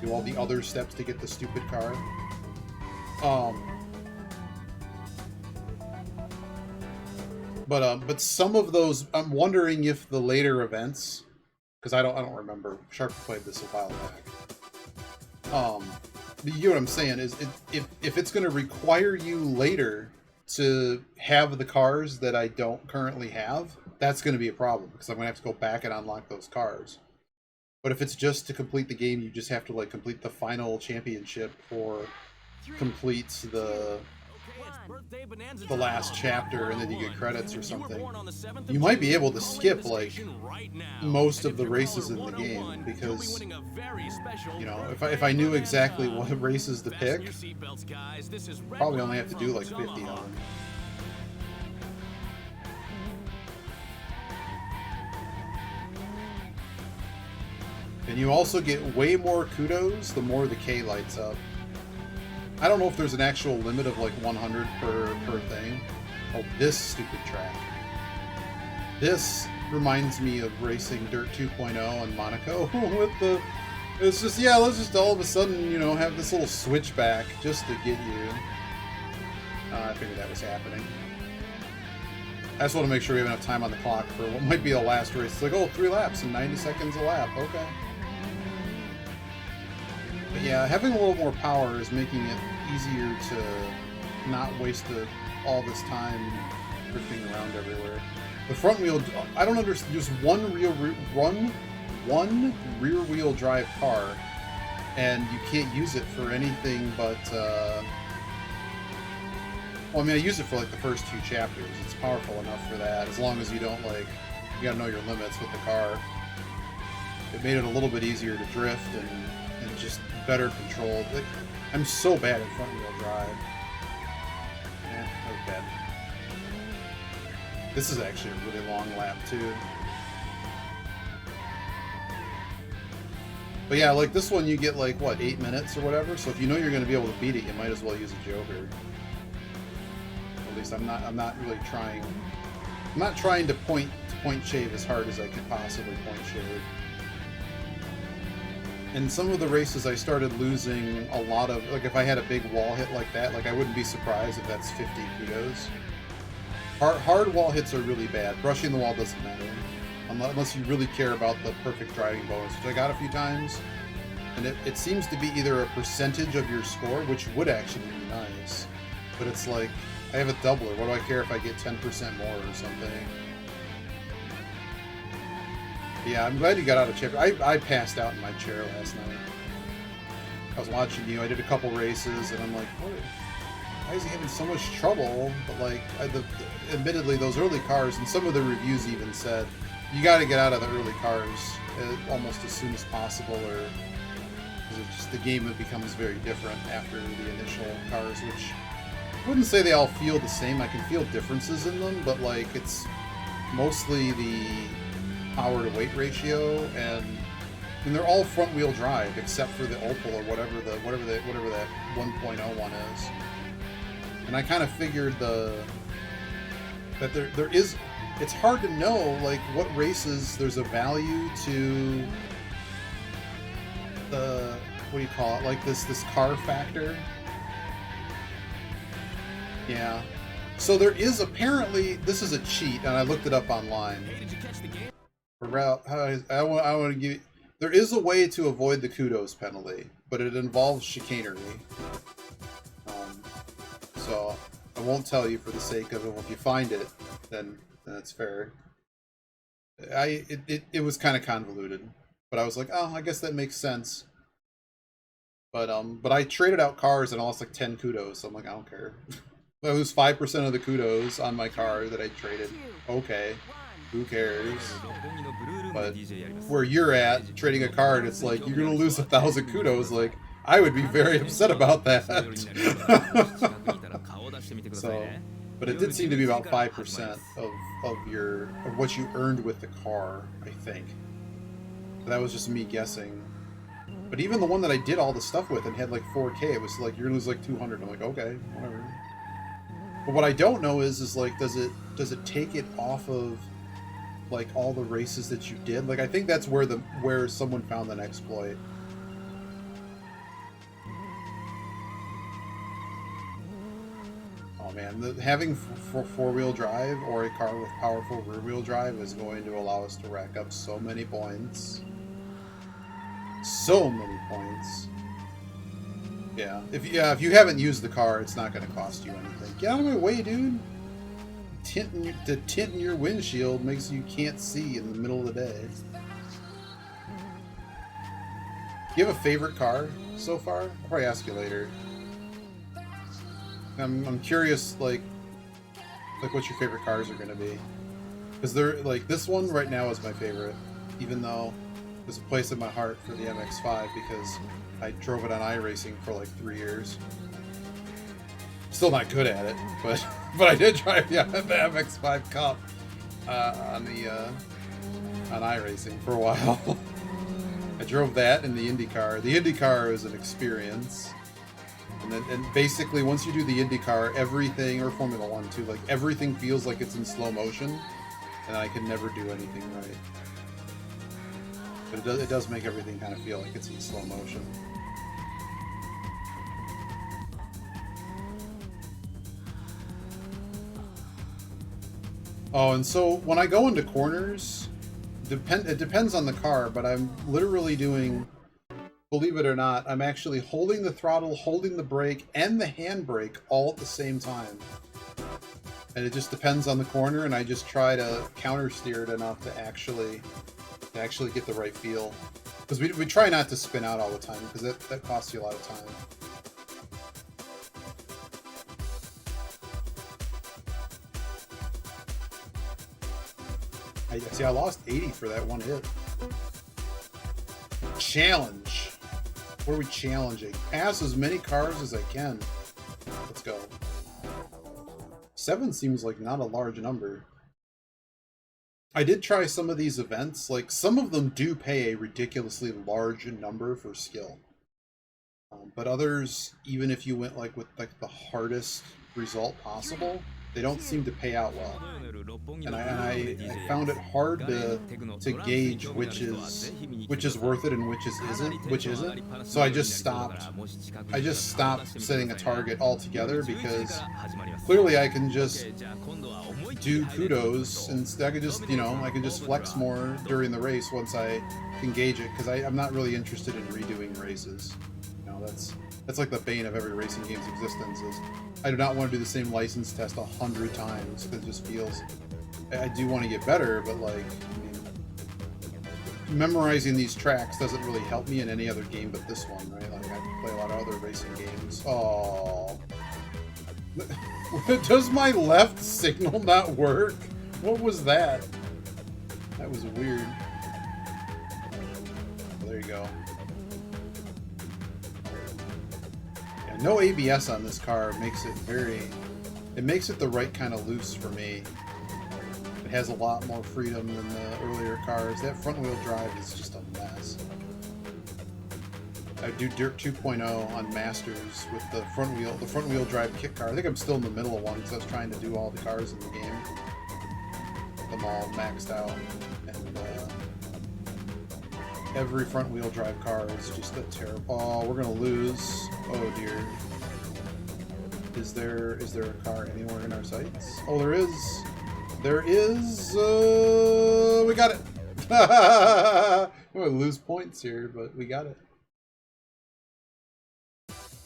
do all the other steps to get the stupid car. But some of those, I'm wondering if the later events, because I don't remember. Sharp played this a while back. You know what I'm saying is, if it's going to require you later to have the cars that I don't currently have, that's going to be a problem because I'm going to have to go back and unlock those cars. But if it's just to complete the game, you just have to like complete the final championship or complete the last chapter and then you get credits or something. You might be able to skip like most of the races in the game because, you know, if I knew exactly what races to pick, probably only have to do like 50 of them. And you also get way more kudos the more the K lights up. I don't know if there's an actual limit of like 100 per thing. Oh, this stupid track. This reminds me of racing Dirt 2.0 in Monaco with the... It's just, yeah, let's just all of a sudden, you know, have this little switchback just to get you. I figured that was happening. I just want to make sure we have enough time on the clock for what might be the last race. It's like, oh, 3 laps and 90 seconds a lap. Okay. But yeah, having a little more power is making it easier to not waste all this time drifting around everywhere. The front wheel, I don't understand. Just one rear wheel drive car, and you can't use it for anything but. Well, I mean, I use it for like the first 2 chapters. It's powerful enough for that, as long as you don't like. You gotta know your limits with the car. It made it a little bit easier to drift and just better controlled. Like, I'm so bad at front wheel drive. That was bad. This is actually a really long lap too. But yeah, like this one you get like what, 8 minutes or whatever. So if you know you're going to be able to beat it, you might as well use a Joker. At least I'm not really trying. I'm not trying to point shave as hard as I can possibly point shave. in some of the races I started losing a lot of, like if I had a big wall hit like that, like I wouldn't be surprised if that's 50 kudos. Hard wall hits are really bad. Brushing the wall doesn't matter. Unless you really care about the perfect driving bonus, which I got a few times. And it seems to be either a percentage of your score, which would actually be nice. But it's like, I have a doubler. What do I care if I get 10% more or something? Yeah, I'm glad you got out of chair. I passed out in my chair last night. I was watching you. I did a couple races, and I'm like, why is he having so much trouble? But like, admittedly, those early cars, and some of the reviews even said, you got to get out of the early cars almost as soon as possible, or it's just the game becomes very different after the initial cars, which I wouldn't say they all feel the same. I can feel differences in them, but like it's mostly the power to weight ratio, and they're all front wheel drive except for the Opel or whatever that 1.0 one is. And I kind of figured that there is. It's hard to know like what races there's a value to the, what do you call it, like this car factor. Yeah. So there is apparently, this is a cheat, and I looked it up online. I want to give. There is a way to avoid the kudos penalty, but it involves chicanery. So I won't tell you for the sake of it. If you find it, then that's fair. It was kind of convoluted, but I was like, oh, I guess that makes sense. But I traded out cars and I lost like 10 kudos, so I'm like, I don't care. I lose 5% of the kudos on my car that I traded. Okay, who cares? But where you're at, trading a card, it's like, you're gonna lose 1,000 kudos, like, I would be very upset about that. So, but it did seem to be about 5% of what you earned with the car, I think. But that was just me guessing. But even the one that I did all the stuff with and had like 4K, it was like, you're gonna lose like 200. I'm like, okay, whatever. But what I don't know is like, does it take it off of like all the races that you did? Like, I think that's where someone found an exploit. Oh man, having four-wheel drive or a car with powerful rear-wheel drive is going to allow us to rack up so many points. So many points. Yeah, if you haven't used the car, it's not going to cost you anything. Get out of my way, dude. The tint in your windshield makes you can't see in the middle of the day. Do you have a favorite car so far? I'll probably ask you later. I'm curious, like what your favorite cars are going to be. Because they're, like, this one right now is my favorite. Even though there's a place in my heart for the MX-5 because I drove it on iRacing for like 3 years. Still not good at it, but I did drive the MX-5 Cup on iRacing for a while. I drove that in the IndyCar. The IndyCar is an experience. And basically, once you do the IndyCar, everything, or Formula 1 too, like everything feels like it's in slow motion, and I can never do anything right. But it does make everything kind of feel like it's in slow motion. Oh, and so when I go into corners, it depends on the car, but I'm literally doing, believe it or not, I'm actually holding the throttle, holding the brake, and the handbrake all at the same time. And it just depends on the corner, and I just try to counter steer it enough to actually get the right feel. Because we try not to spin out all the time, because that costs you a lot of time. I lost 80 for that one hit. Challenge. What are we challenging? Pass as many cars as I can. Let's go. 7 seems like not a large number. I did try some of these events. Like, some of them do pay a ridiculously large number for skill. But others, even if you went like with like the hardest result possible, they don't seem to pay out well. And I found it hard to gauge which is worth it and which isn't. So I just stopped setting a target altogether, because clearly I can just do kudos, and I could just, I can just flex more during the race once I can gauge it, because I'm not really interested in redoing races. That's like the bane of every racing game's existence, is I do not want to do the same license test 100 times, because it just feels, I do want to get better, but like, memorizing these tracks doesn't really help me in any other game but this one, right? Like, I play a lot of other racing games. Oh, does my left signal not work? What was that? That was weird. Well, there you go. Yeah, no ABS on this car makes it makes it the right kind of loose for me. It has a lot more freedom than the earlier cars. That front wheel drive is just a mess. I do Dirt 2.0 on Masters with the front wheel drive kit car. I think I'm still in the middle of one, because I was trying to do all the cars in the game. Get them all maxed out, and every front wheel drive car is just a terrible. Oh, we're gonna lose. Oh dear. Is there a car anywhere in our sights? Oh, there is. There is. We got it. We're gonna lose points here, but we got it.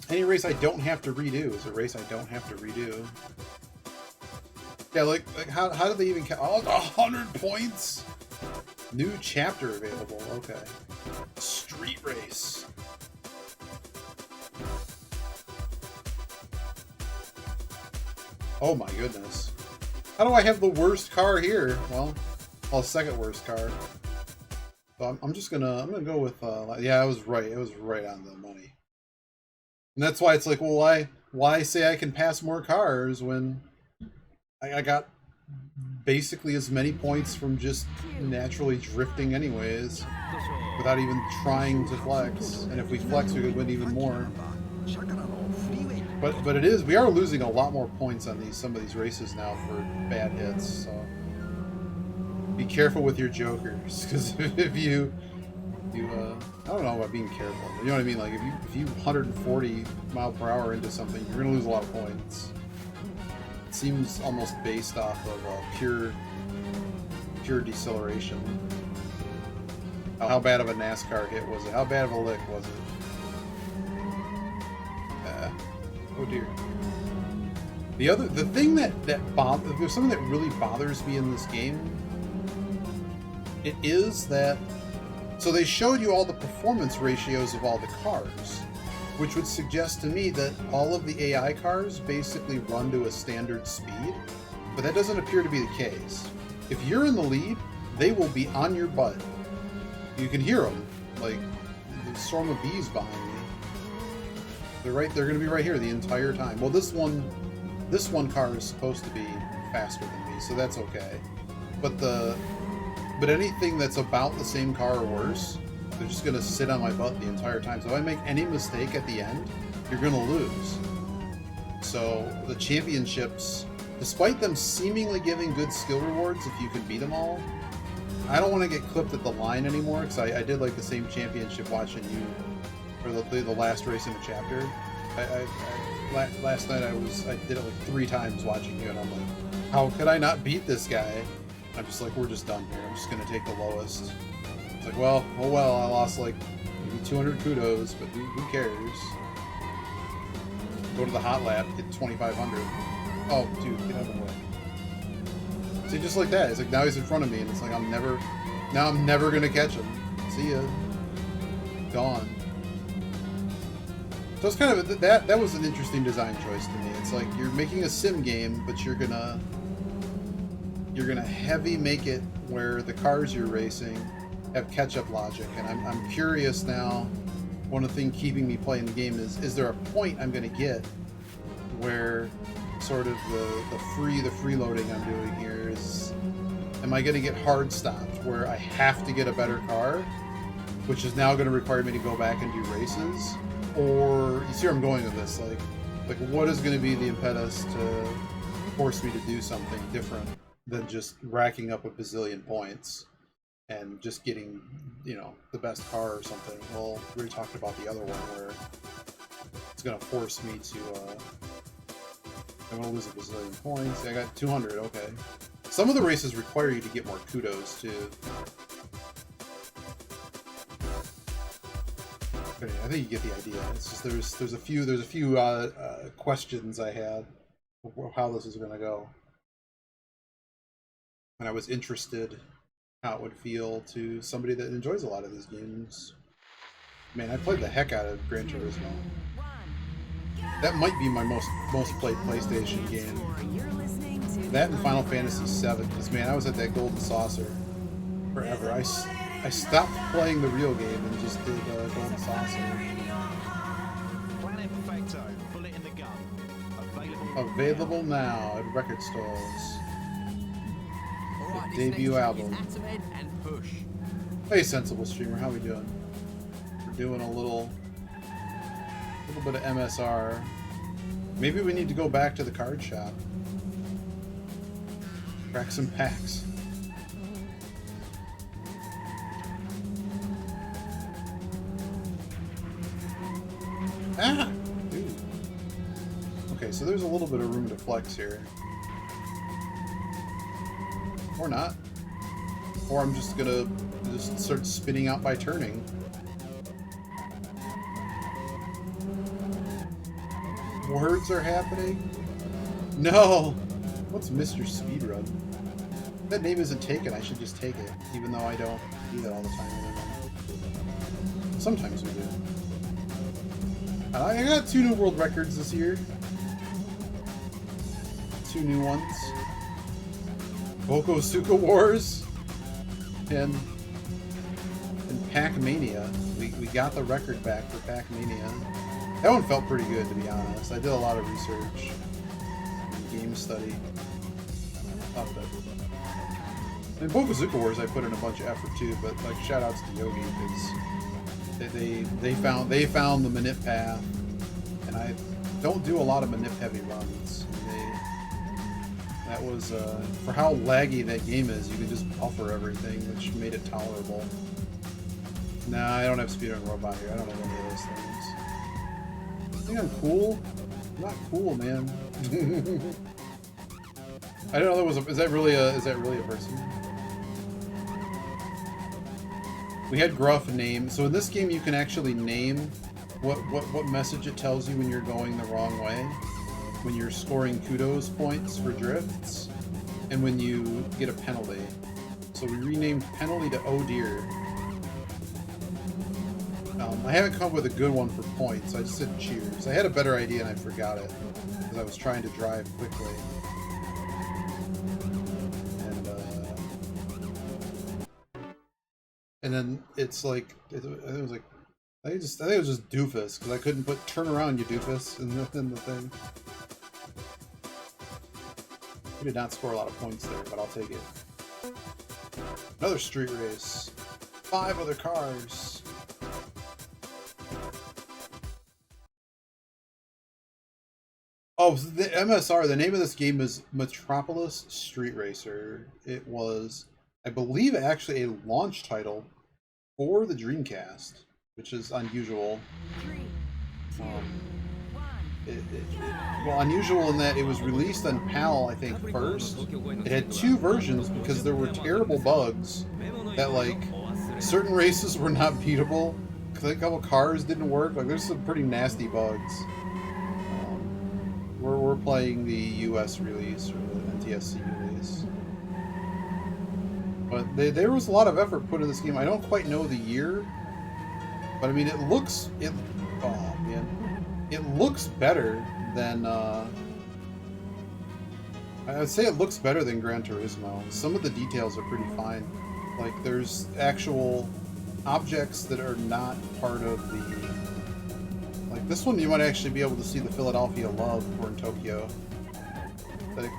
Any race I don't have to redo is a race I don't have to redo. Yeah, like how did they even count? Oh, 100 points. New chapter available. Okay. Street race. Oh my goodness. How do I have the worst car here? Well, second worst car. So I'm gonna go with yeah, I was right. It was right on the money. And that's why it's like, well, why say I can pass more cars when I got basically as many points from just naturally drifting anyways, without even trying to flex. And if we flex, we could win even more. But it is, we are losing a lot more points on some of these races now for bad hits. So be careful with your jokers, because if you I don't know about being careful, but you know what I mean? Like if you 140 mile per hour into something, you're gonna lose a lot of points. It seems almost based off of pure deceleration. How bad of a NASCAR hit was it? How bad of a lick was it? Oh dear. The thing there's something that really bothers me in this game. It is that, so they showed you all the performance ratios of all the cars, which would suggest to me that all of the AI cars basically run to a standard speed, but that doesn't appear to be the case. If you're in the lead, they will be on your butt. You can hear them, like the swarm of bees behind me. They're going to be right here the entire time. Well, this one car is supposed to be faster than me, so that's okay. But anything that's about the same car or worse, they're just going to sit on my butt the entire time. So if I make any mistake at the end, you're going to lose. So the championships, despite them seemingly giving good skill rewards if you can beat them all, I don't want to get clipped at the line anymore, because I did like the same championship watching you for the last race in the chapter. Last night I did it like 3 times watching you, and I'm like, how could I not beat this guy? I'm just like, we're just done here. I'm just gonna take the lowest. It's like, well, oh well, I lost like maybe 200 kudos, but who cares? Go to the hot lap, get 2,500. Oh, dude, get out of the way. See, just like that. It's like now he's in front of me, and it's like I'm never gonna catch him. See ya. Gone. So it's kind of that was an interesting design choice to me. It's like you're making a sim game, but you're gonna heavy make it where the cars you're racing have catch-up logic, and I'm curious now. One of the things keeping me playing the game is there a point I'm going to get where sort of the freeloading I'm doing here is, am I going to get hard stopped where I have to get a better car, which is now going to require me to go back and do races? Or you see where I'm going with this, like what is going to be the impetus to, force me to do something different than just racking up a bazillion points and just getting, you know, the best car or something. Well, we already talked about the other one where it's going to force me to, I'm going to lose a bazillion points. I got 200, okay. Some of the races require you to get more kudos, too. Okay, I think you get the idea. It's just there's a few questions I had of how this is going to go. And I was interested how it would feel to somebody that enjoys a lot of these games. Man, I played the heck out of Gran Turismo. That might be my most played PlayStation game. That and Final Fantasy VII, because man, I was at that golden saucer forever. I stopped playing the real game and just did golden saucer. Planet Perfecto, bullet in the gun. Available now at record stores. The debut album. Hey, Sensible Streamer, how we doing? We're doing a little bit of MSR. Maybe we need to go back to the card shop. Crack some packs. Ah! Dude. Okay, so there's a little bit of room to flex here. Or not. Or I'm just gonna start spinning out by turning. Words are happening? No! What's Mr. Speedrun? That name isn't taken, I should just take it, even though I don't do that all the time anymore. Sometimes we do. I got 2 new world records this year. 2 new ones. Bokosuka Wars and Pac-Mania. We got the record back for Pac-Mania. That one felt pretty good, to be honest. I did a lot of research and game study of it. In Bokosuka Wars, I put in a bunch of effort too, but like shout outs to Yogi because they found the manip path, and I don't do a lot of manip heavy runs. That was for how laggy that game is. You can just buffer everything, which made it tolerable. Nah, I don't have speedrun robot here. I don't have any of those things. I think I'm cool. I'm not cool, man. I don't know. Is that really a person? We had Gruff name. So in this game, you can actually name what message it tells you when you're going the wrong way, when you're scoring kudos points for drifts, and when you get a penalty. So we renamed penalty to oh dear. I haven't come up with a good one for points. I just said cheers. I had a better idea and I forgot it because I was trying to drive quickly. And then it's like I think it was just doofus because I couldn't put turn around you doofus in the thing. We did not score a lot of points there, but I'll take it. Another street race. 5 other cars. Oh, the MSR, the name of this game is Metropolis Street Racer. It was, I believe, actually a launch title for the Dreamcast, which is unusual. Well, unusual in that it was released on PAL, I think, first. It had 2 versions because there were terrible bugs that, like, certain races were not beatable. A couple cars didn't work. Like, there's some pretty nasty bugs. We're playing the US release, or the NTSC release. But there was a lot of effort put in this game. I don't quite know the year, but I mean, it looks better than, I'd say it looks better than Gran Turismo. Some of the details are pretty fine. Like, there's actual objects that are not part of the... Like, this one you might actually be able to see the Philadelphia Love for in Tokyo.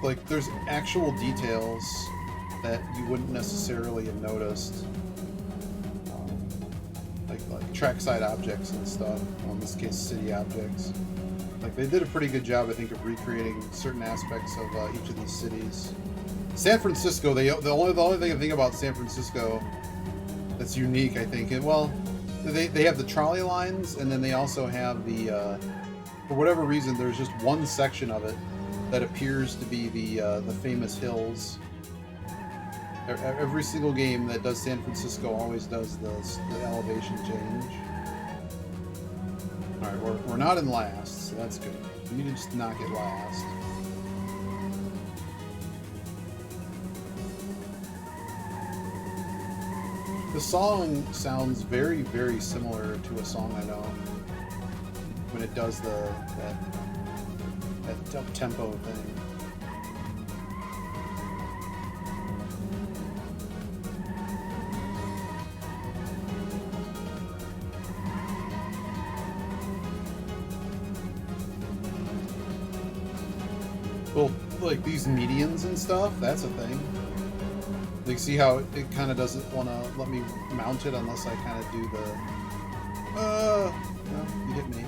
Like, there's actual details that you wouldn't necessarily have noticed. Like trackside objects and stuff. Well, in this case, city objects. Like, they did a pretty good job, I think, of recreating certain aspects of each of these cities. San Francisco, the only thing I think about San Francisco that's unique, I think, and well, they have the trolley lines, and then they also have the, for whatever reason, there's just one section of it that appears to be the famous hills. Every single game that does San Francisco always does the elevation change. Alright, we're not in last, so that's good. We need to just not get last. The song sounds very, very similar to a song I know when it does that up-tempo thing. Well, like these medians and stuff, that's a thing. Like, see how it kind of doesn't want to let me mount it unless I kind of do the... no, you hit me.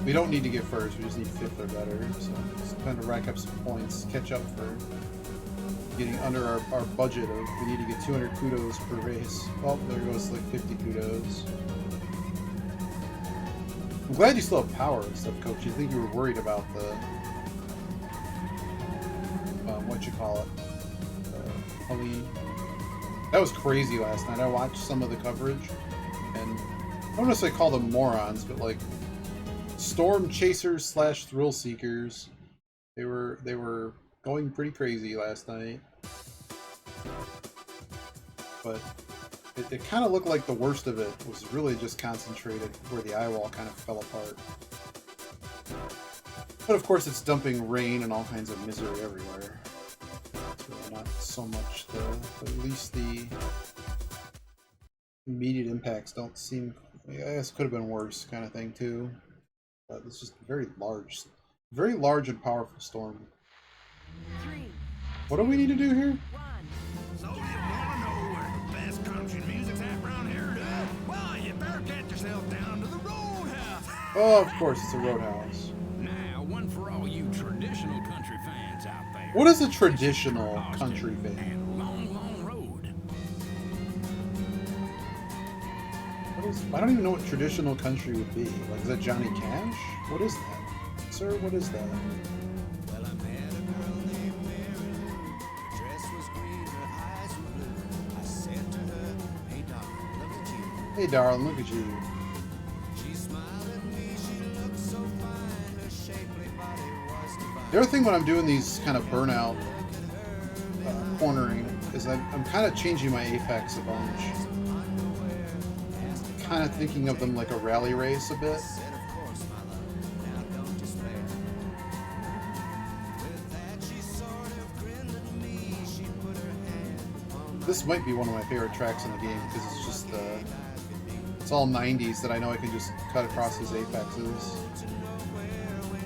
We don't need to get first, we just need 5th or better. So just kind of rack up some points, catch up for getting under our budget of, we need to get 200 kudos per race. Oh, there goes like 50 kudos. I'm glad you still have power and stuff, Coach. You think you were worried about the... what you call it? Helene. That was crazy last night. I watched some of the coverage, and I don't necessarily call them morons, but like storm chasers / thrill seekers. They were going pretty crazy last night, but it kind of looked like the worst of it was really just concentrated where the eye wall kind of fell apart. But of course, it's dumping rain and all kinds of misery everywhere. It's really not so much at least the immediate impacts don't seem, I guess it could have been worse kind of thing too. But it's just very large and powerful storm. 3, What do we need to do here? 1. So you wanna know where the best country music's at around here, dude? Well, you better get yourself down to the Roadhouse. Oh, of course, it's a roadhouse. Now, one for all you traditional country fans out there. What is a traditional country fan? And long, long road. I don't even know what traditional country would be. Like, is that Johnny Cash? What is that? Sir, what is that? Well, I met a girl named Mary. Her dress was green, her eyes were blue. I said to her, hey, darling, look at you. Hey, darling, look at you. She smiled at me, she looked so fine. Her shapely body was divine. The other thing when I'm doing these kind of burnout cornering is I'm kind of changing my apex a bunch. Kind of thinking of them like a rally race a bit. Said, of course, my love, now don't despair. With that, she sort of grinned at me. She put her hand on my This might be one of my favorite tracks in the game because it's just it's all 90s that I know I can just cut across these apexes.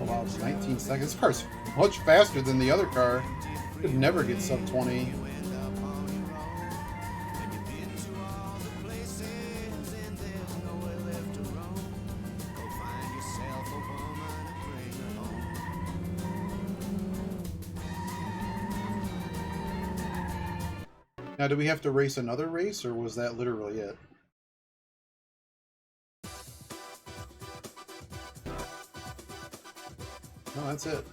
Oh wow, it's 19 seconds. This car's much faster than the other car. It could never get sub 20. Now, do we have to race another race, or was that literally it? No, that's it.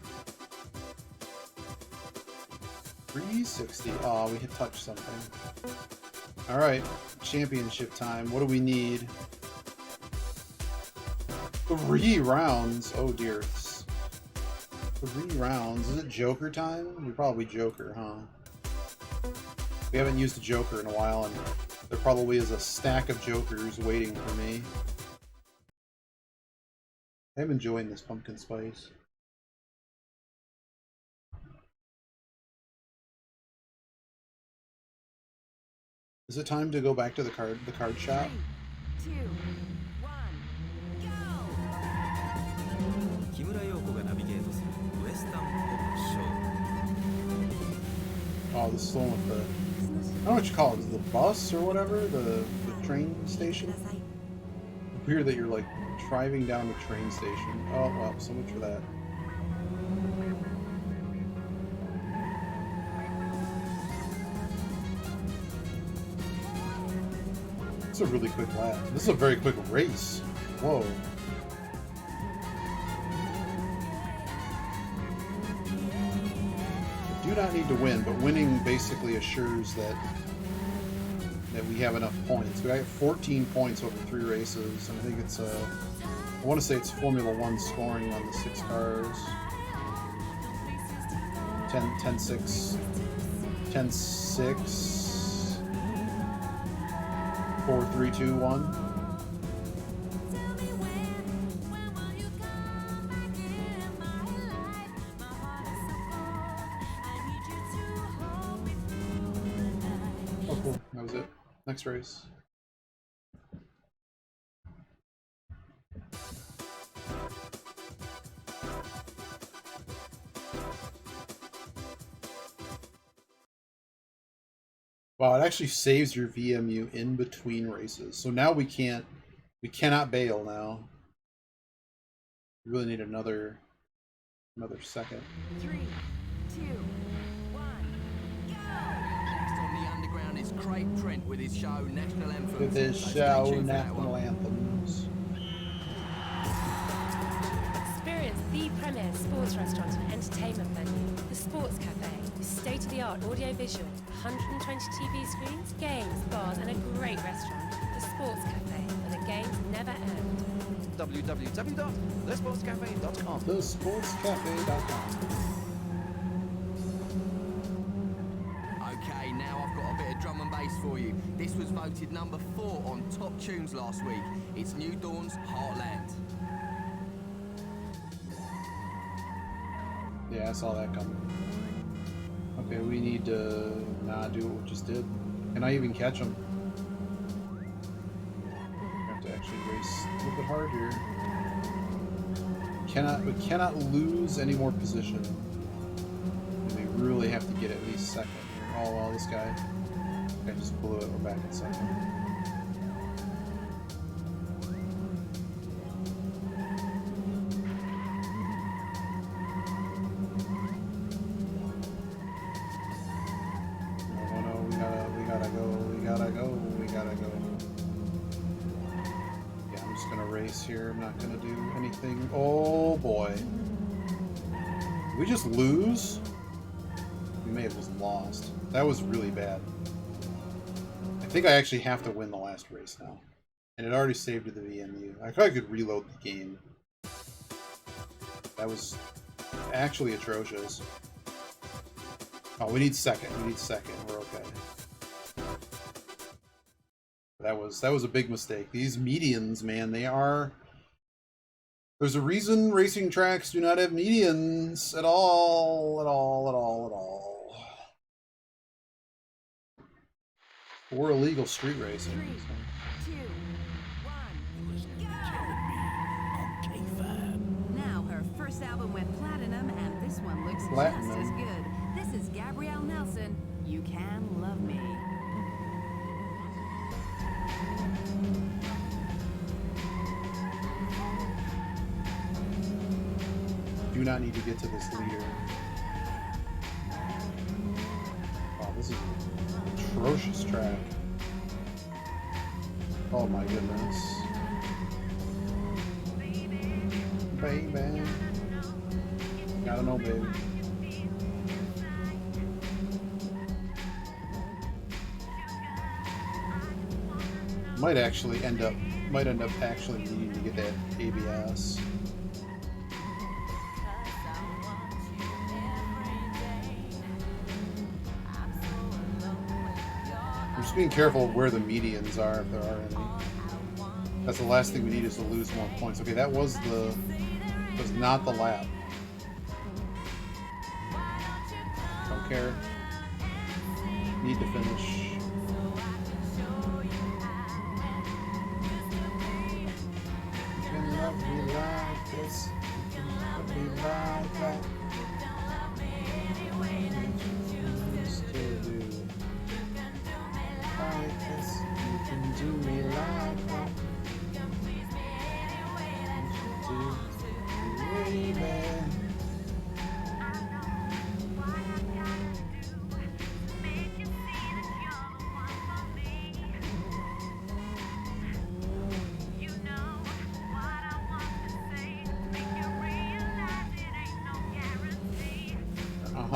360. Oh, we had touched something. Alright, championship time. What do we need? 3 rounds. Oh dear. 3 rounds. Is it Joker time? We're probably Joker, huh? We haven't used a Joker in a while, and there probably is a stack of Jokers waiting for me. I'm enjoying this pumpkin spice. Is it time to go back to the card shop? 3, 2, 1, go! 木村陽子がナビゲートするウエスタンポップショー Oh, this is the one with the... I don't know what you call it. Is it the bus or whatever? The train station? Weird that you're like driving down the train station. Oh well, so much for that. It's a really quick lap. This is a very quick race. Whoa. Do not need to win, but winning basically assures that we have enough points. We got 14 points over 3 races, and I think it's I want to say it's Formula 1 scoring on the 6 cars. 10-6, 10-6, 4, 3, 2, 1. Oh, cool. That was it. Next race. Wow, it actually saves your VMU in between races. So now we cannot bail now. We really need another second. 3, 2, 1, go! Next on the underground is Craig Trent with his show National Anthems. With his show National Anthems. Experience the premier sports restaurant and entertainment venue, the Sports Cafe, with state-of-the-art audio-visual, 120 TV screens, games, bars, and a great restaurant. The Sports Cafe, where the games never end. www.thesportscafe.com. Thesportscafe.com. Okay, now I've got a bit of drum and bass for you. This was voted number 4 on Top Tunes last week. It's New Dawn's Heartland. Yeah, I saw that coming. Okay, we need to not do what we just did. Can I even catch him? I have to actually race a little bit hard here. We cannot lose any more position. And we really have to get at least second here. Oh well, this guy just blew it. We're back in second. Here, I'm not gonna do anything. Oh boy. Did we just lose? We may have just lost. That was really bad. I think I actually have to win the last race now. And it already saved to the VMU. I thought I could reload the game. That was actually atrocious. Oh, we need second. We need second. We're okay. That was a big mistake. These medians, man, they are... There's a reason racing tracks do not have medians at all, at all. Or illegal street racing. 3, 2, 1, go! Now her first album went platinum, and this one looks just as good. This is Gabrielle Nelson. You Can Love Me. Do not need to get to this leader. Wow, this is an atrocious track. Oh my goodness. Baby. Gotta know, baby. Might end up actually needing to get that ABS. I'm just being careful of where the medians are, if there are any. That's the last thing we need, is to lose more points. Okay, that was not the lap. Don't care. Need to finish.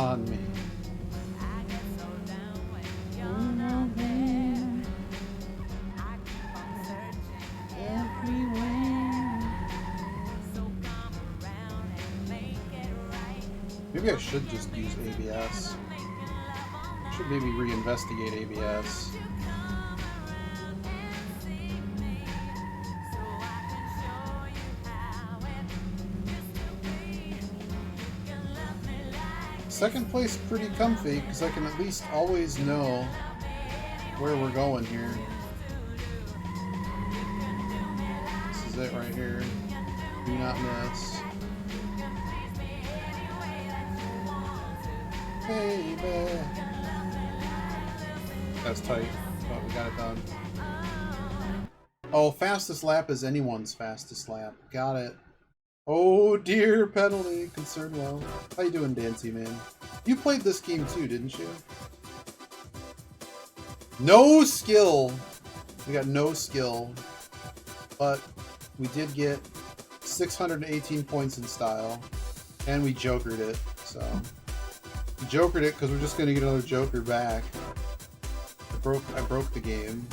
on me. Maybe I should just use ABS. Should maybe reinvestigate ABS. Second place pretty comfy because I can at least always know where we're going here. This is it right here. Do not miss. Baby. That's tight, but we got it done. Oh, fastest lap is anyone's fastest lap. Got it. Oh dear, penalty. Concerned well. How you doing, Dancy man? You played this game too, didn't you? No skill. We got no skill. But we did get 618 points in style. And we jokered it, so. We jokered it because we're just gonna get another joker back. I broke the game.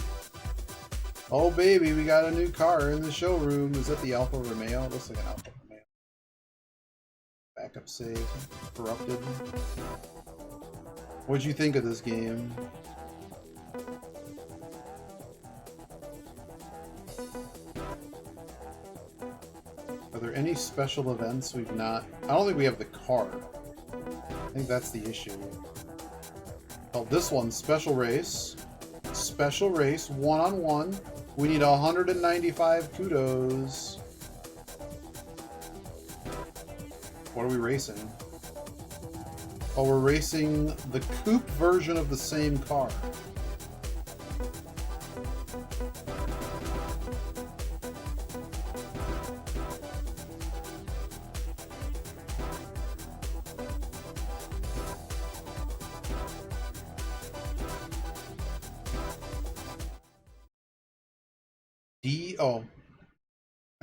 Oh baby, we got a new car in the showroom. Is that the Alfa Romeo? It looks like an Alfa Romeo. Backup save. Corrupted. What'd you think of this game? Are there any special events we've not... I don't think we have the car. I think that's the issue. Oh, this one, special race. Special race, one-on-one. We need 195 kudos. What are we racing? Oh, we're racing the coupe version of the same car. Oh.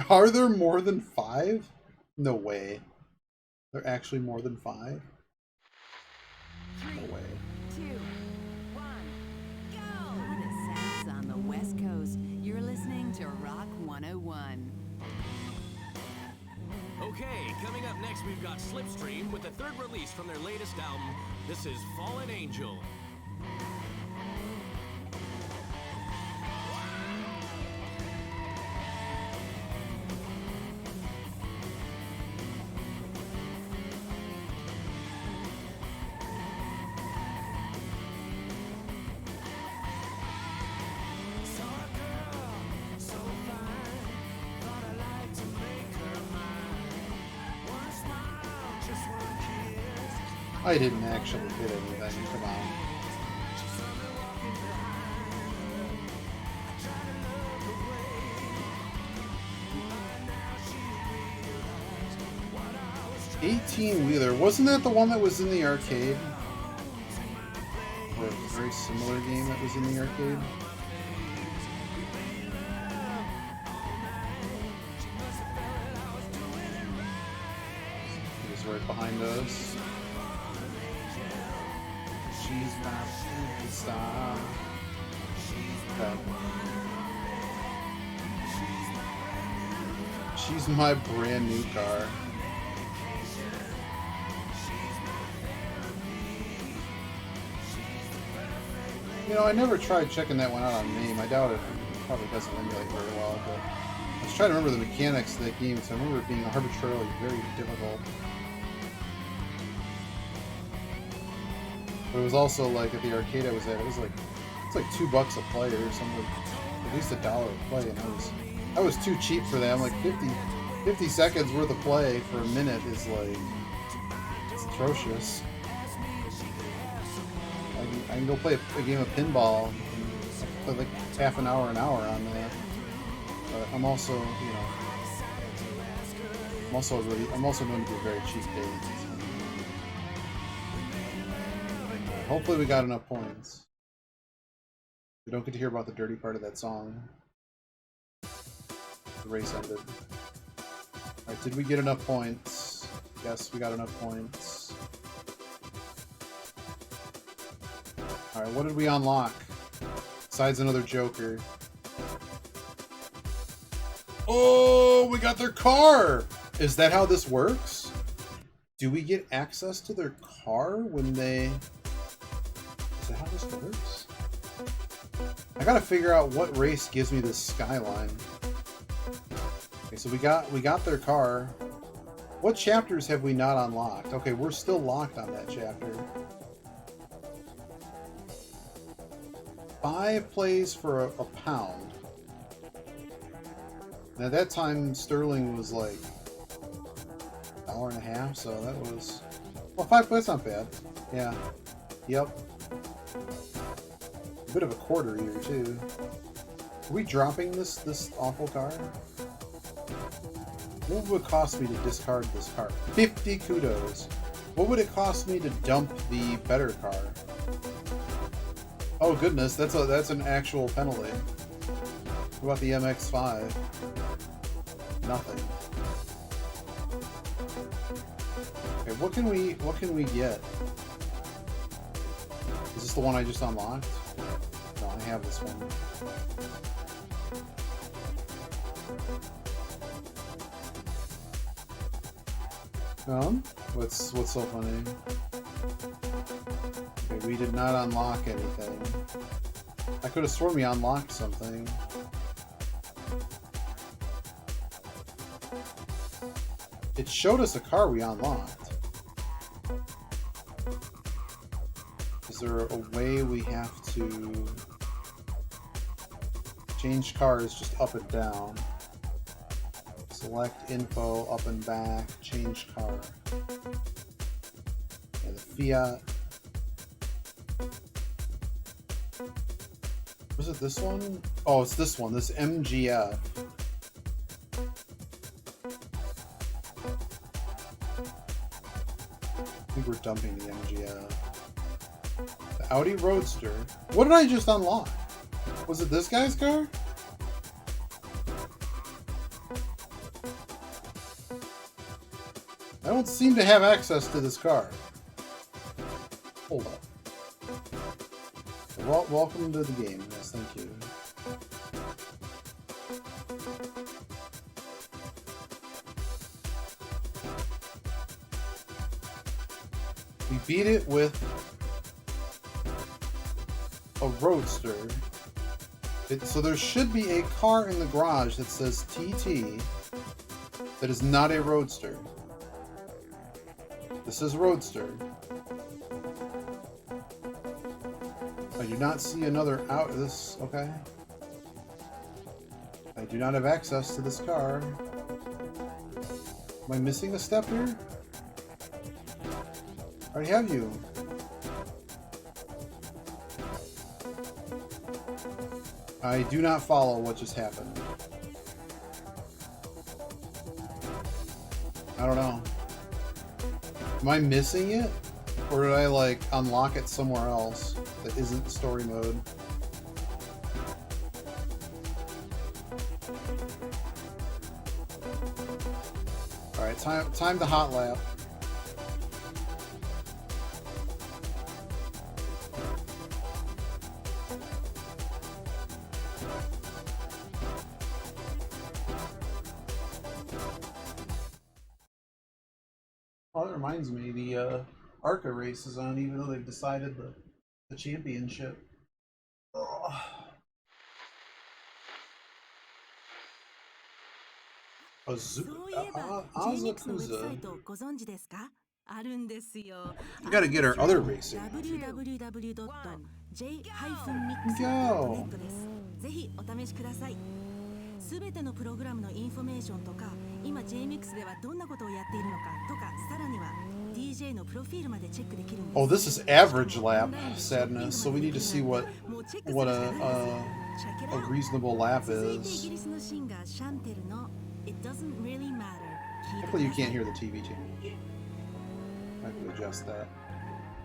Are there more than 5? No way. They're actually more than 5? 3, no way. 2, 1, go! The sounds on the West Coast. You're listening to Rock 101. Okay, coming up next we've got Slipstream with the third release from their latest album. This is Fallen Angel. I didn't actually hit anything, come on. Wheeler, wasn't that the one that was in the arcade? Or a very similar game that was in the arcade? He was right behind us. She's my superstar. Okay. She's my brand new car. You know, I never tried checking that one out on MAME. I doubt it. It probably doesn't emulate very well, but I was trying to remember the mechanics of that game, so I remember it being arbitrarily very difficult. But it was also like at the arcade I was at, it's like $2 a play or something, at least $1 a play, and I was too cheap for that. I'm like 50 seconds worth of play for a minute is like, it's atrocious. I can go play a game of pinball and play like half an hour on that. But I'm also, you know, I'm also known to be a very cheap date. Hopefully we got enough points. We don't get to hear about the dirty part of that song. The race ended. Alright, did we get enough points? Yes, we got enough points. Alright, what did we unlock? Besides another Joker. Oh, we got their car! Is that how this works? Do we get access to their car when they... Is that how this works? I gotta figure out what race gives me this skyline. Okay, so we got their car. What chapters have we not unlocked? Okay, we're still locked on that chapter. 5 plays for a pound. And at that time, sterling was like $1.50, so that was... Well, 5 plays not bad. Yeah. Yep. A bit of a quarter here, too. Are we dropping this awful car? What would it cost me to discard this car? 50 kudos. What would it cost me to dump the better car? Oh goodness, that's an actual penalty. What about the MX-5? Nothing. Okay, what can we get? Is this the one I just unlocked? No, I have this one. What's so funny? Okay, we did not unlock anything. I could have sworn we unlocked something. It showed us a car we unlocked. Is there a way we have to change cars just up and down? Select info, up and back, change car. Yeah, the Fiat. Was it this one? Oh, it's this one, this MGF. I think we're dumping the MGF. The Audi Roadster. What did I just unlock? Was it this guy's car? I don't seem to have access to this car. Hold up. Well, welcome to the game. Yes, thank you. We beat it with a Roadster. So there should be a car in the garage that says TT that is not a Roadster. This is Roadster. I do not see another out. This okay. I do not have access to this car. Am I missing a step here? I already have you. I do not follow what just happened. I don't know. Am I missing it? Or did I, like, unlock it somewhere else that isn't story mode? Alright, time to hot lap. Oh, that reminds me, the ARCA race is on, even though they've decided the championship. Ugh. そういえば JMX のウェブサイトご存知ですか？あるんですよ。 We gotta get our other racer. www.j-mix.net です。ぜひお試しください。すべてのプログラムのインフォメーションとか、今 JMX ではどんなことをやっているのかとか、さらには DJ のプロフィールまでチェックできるんです。 Oh, this is average lap sadness, so we need to see what a reasonable lap is. Hopefully you can't hear the TV too much. I can adjust that.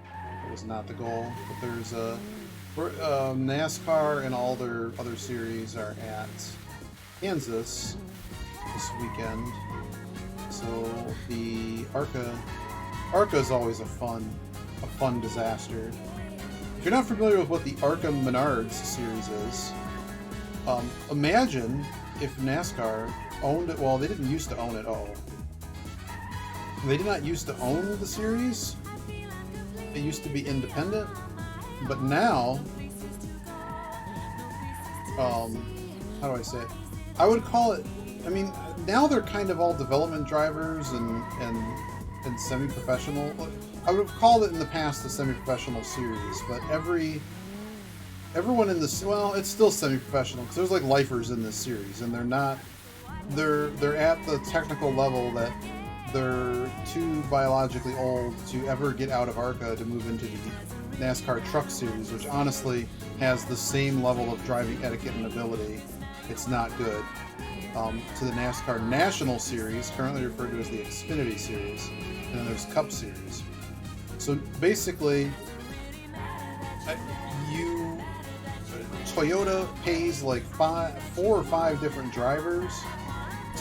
That was not the goal, but there's NASCAR and all their other series are at Kansas this weekend. So the ARCA is always a fun disaster. If you're not familiar with what the ARCA Menards series is, imagine if NASCAR owned it. Well, they didn't used to own it. They did not used to own the series. It used to be independent, but now, how do I say it? I would call it. I mean, now they're kind of all development drivers and semi-professional. I would have called it in the past a semi-professional series, but everyone in this, well, it's still semi-professional because there's like lifers in this series, and they're not. They're at the technical level that they're too biologically old to ever get out of ARCA to move into the NASCAR Truck Series, which honestly has the same level of driving etiquette and ability. It's not good. To the NASCAR National Series, currently referred to as the Xfinity Series, and then there's Cup Series. So basically, Toyota pays like 4 or 5 different drivers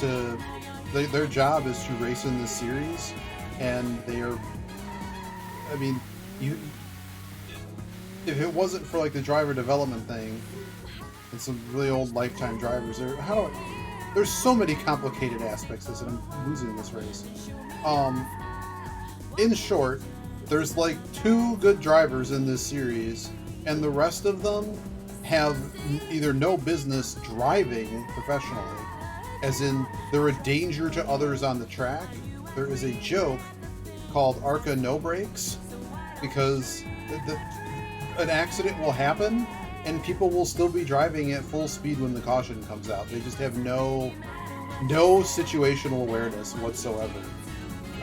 to. Their job is to race in this series, and they are. I mean, if it wasn't for like the driver development thing and some really old lifetime drivers, there's so many complicated aspects to this, and I'm losing this race. In short, there's like 2 good drivers in this series, and the rest of them have either no business driving professionally, as in they're a danger to others on the track. There is a joke called ARCA No Brakes, because an accident will happen and people will still be driving at full speed when the caution comes out. They just have no situational awareness whatsoever.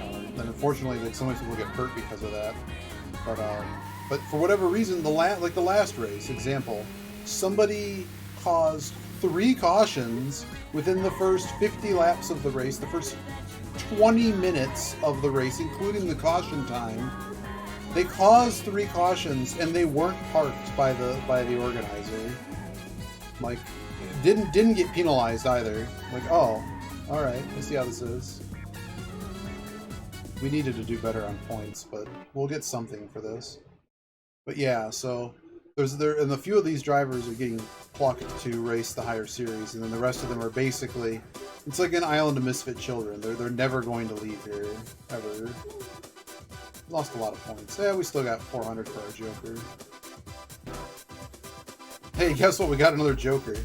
And unfortunately, like, so many people get hurt because of that. But for whatever reason, the last race example, somebody caused 3 cautions within the first 50 laps of the race, the first 20 minutes of the race, including the caution time. They caused 3 cautions, and they weren't parked by the organizer. Like, didn't get penalized either. Like, oh, all right, let's see how this is. We needed to do better on points, but we'll get something for this. But yeah, so and a few of these drivers are getting plucked to race the higher series, and then the rest of them are basically, it's like an island of misfit children. They're never going to leave here, ever. Lost a lot of points. Yeah, we still got 400 for our Joker. Hey, guess what? We got another Joker.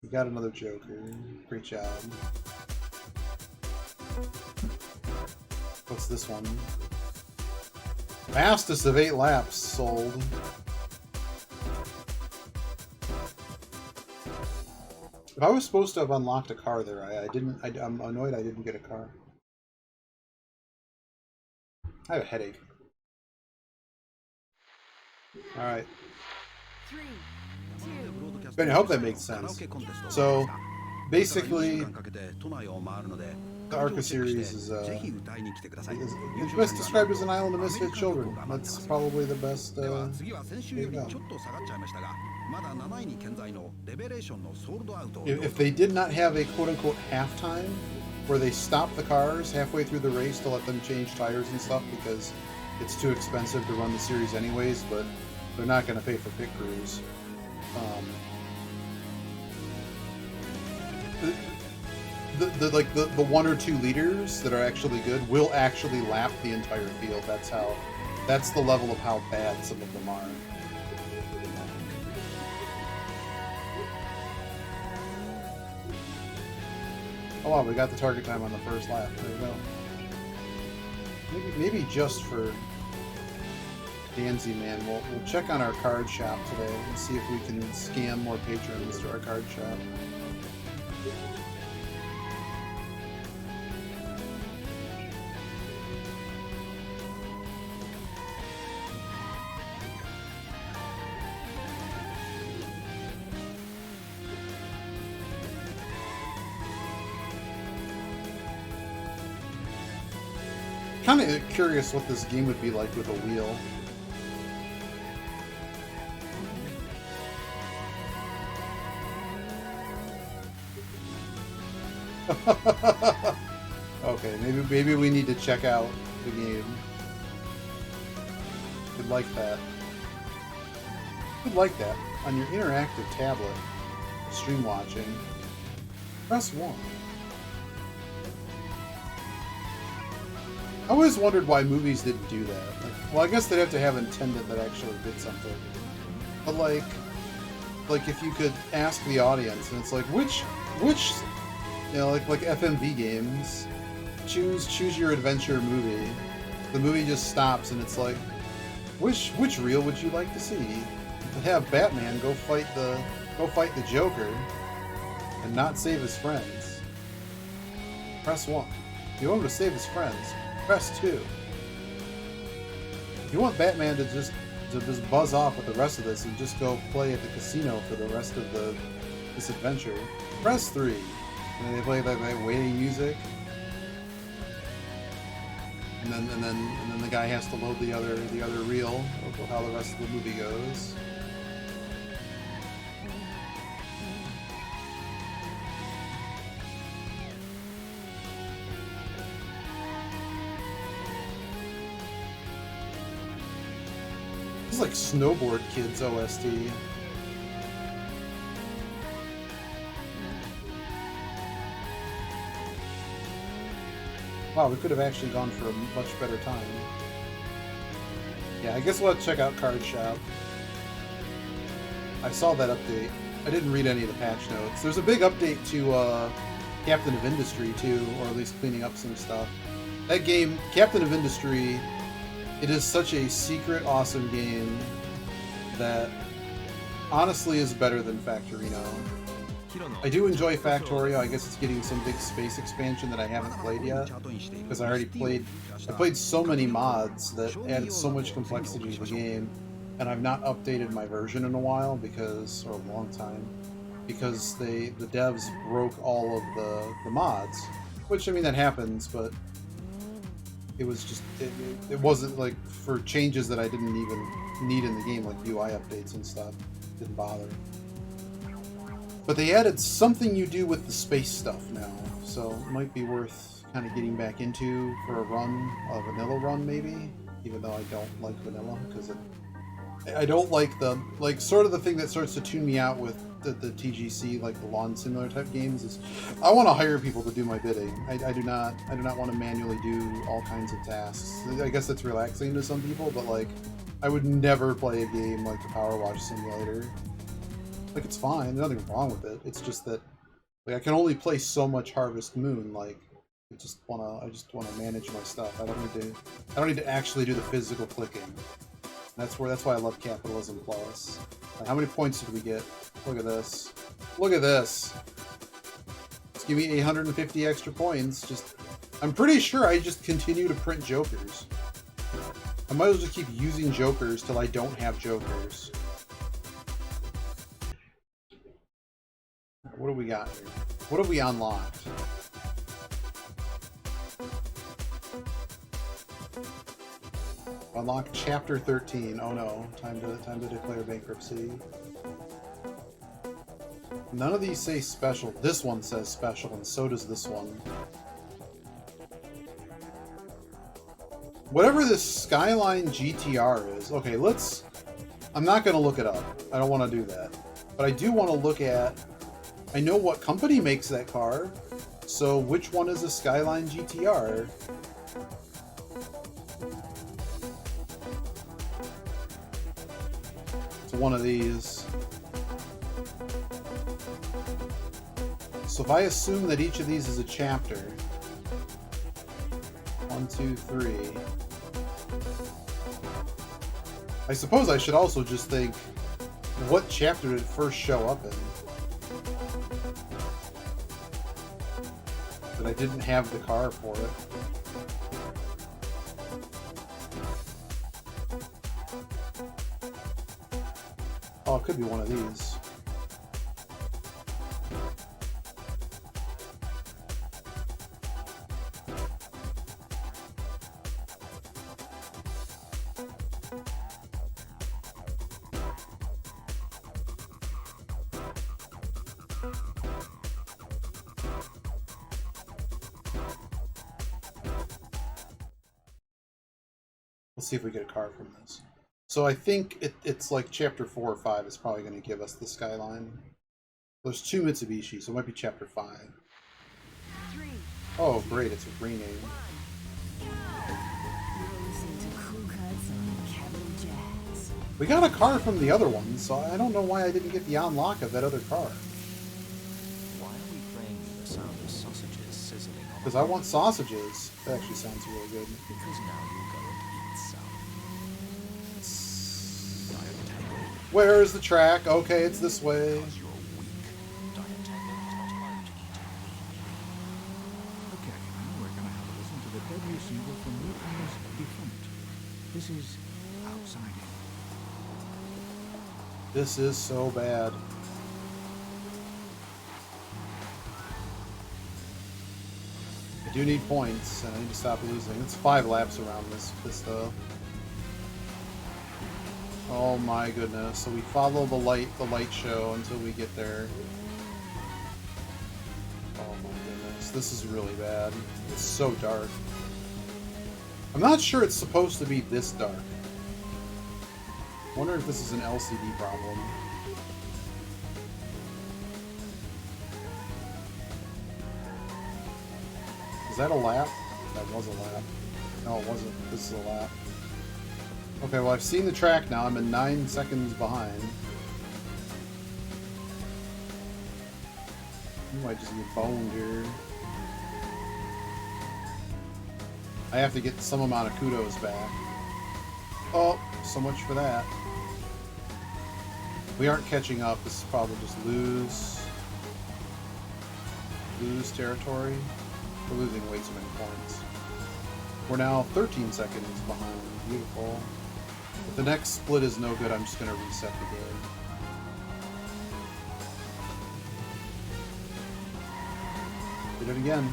We got another Joker. Great job. What's this one? Fastest of 8 laps sold. If I was supposed to have unlocked a car there, I didn't. I'm annoyed I didn't get a car. I have a headache. Alright. 3, 2, Ben, I hope that makes sense. So, basically, the ARCA series is it's best described as an island of misfit children. That's probably the best. There you go. If they did not have a quote-unquote halftime, where they stop the cars halfway through the race to let them change tires and stuff because it's too expensive to run the series anyways, but they're not going to pay for pit crews. The 1 or 2 leaders that are actually good will actually lap the entire field. That's the level of how bad some of them are. Oh wow, we got the target time on the first lap. There we go. Maybe just for Danzy Man, we'll check on our card shop today and see if we can scam more patrons to our card shop. Kind of curious what this game would be like with a wheel. Okay, maybe we need to check out the game. Would like that. would like that. On your interactive tablet, stream watching, press 1. I always wondered why movies didn't do that. Like, well, I guess they'd have to have an attendant that actually did something. But like if you could ask the audience, and it's like, which, you know, like FMV games, choose your adventure movie. The movie just stops, and it's like, which reel would you like to see? To have Batman go fight the Joker and not save his friends. Press 1. If you want him to save his friends, press 2. If you want Batman to just buzz off with the rest of this and just go play at the casino for the rest of this adventure, press 3. And then they play that waiting music, and then the guy has to load the other reel of how the rest of the movie goes. It's like Snowboard Kids OST. Wow, we could have actually gone for a much better time. Yeah, I guess we'll have to check out Card Shop. I saw that update. I didn't read any of the patch notes. There's a big update to Captain of Industry too, or at least cleaning up some stuff. That game, Captain of Industry, it is such a secret, awesome game that honestly is better than Factorino. I do enjoy Factorio. I guess it's getting some big space expansion that I haven't played yet, because I played so many mods that added so much complexity to the game, and I've not updated my version in a while, or a long time, because the devs broke all of the mods, which, I mean, that happens, but it was just, it wasn't like for changes that I didn't even need in the game, like UI updates and stuff. Didn't bother. But they added something you do with the space stuff now, so it might be worth kind of getting back into for a vanilla run maybe, even though I don't like vanilla, because I don't like sort of the thing that starts to tune me out with the TGC, like the lawn simulator type games, is I want to hire people to do my bidding. I do not want to manually do all kinds of tasks. I guess that's relaxing to some people, but like I would never play a game like the Power Wash Simulator. Like, it's fine, there's nothing wrong with it. It's just that like I can only play so much Harvest Moon. Like I just wanna manage my stuff. I don't need to actually do the physical clicking. That's why I love Capitalism Plus. How many points did we get? Look at this. Look at this. Just give me 850 extra points. I'm pretty sure I just continue to print Jokers. I might as well just keep using Jokers till I don't have Jokers. What do we got here? What have we unlocked? Unlock Chapter 13. Oh no, time to declare bankruptcy. None of these say special. This one says special, and so does this one. Whatever this Skyline GTR is. Okay, I'm not going to look it up. I don't want to do that. But I do want to look at... I know what company makes that car, so which one is a Skyline GTR? It's one of these. So if I assume that each of these is a chapter, 1, 2, 3. I suppose I should also just think, what chapter did it first show up in? That I didn't have the car for it. Oh, it could be one of these. Let's see if we get a car from this. So I think it's like chapter 4 or 5 is probably going to give us the skyline. There's 2 Mitsubishi, so it might be chapter 5. Oh, great, it's a rename. We got a car from the other one, so I don't know why I didn't get the unlock of that other car. Why are we playing the sound of sausages sizzling on? Because I want sausages. That actually sounds really good. Because now you'll go and eat some. Where is the track? Okay, it's this way. Because you're weak. Diet Tango is not allowed to eat. Okay, now we're going to have a listen to the debut single from Newcomers Defunct. This is Outside In. This is so bad. I do need points, and I need to stop losing. It's 5 laps around this stuff. Oh my goodness. So we follow the light show until we get there. Oh my goodness. This is really bad. It's so dark. I'm not sure it's supposed to be this dark. I wonder if this is an LCD problem. Is that a lap? That was a lap. No, it wasn't. This is a lap. Okay, well, I've seen the track now. I'm in 9 seconds behind. I might just get boned here. I have to get some amount of kudos back. Oh, so much for that. We aren't catching up. This is probably just lose territory. We're losing way too many points. We're now 13 seconds behind. Beautiful. If the next split is no good, I'm just going to reset the game. Did it again.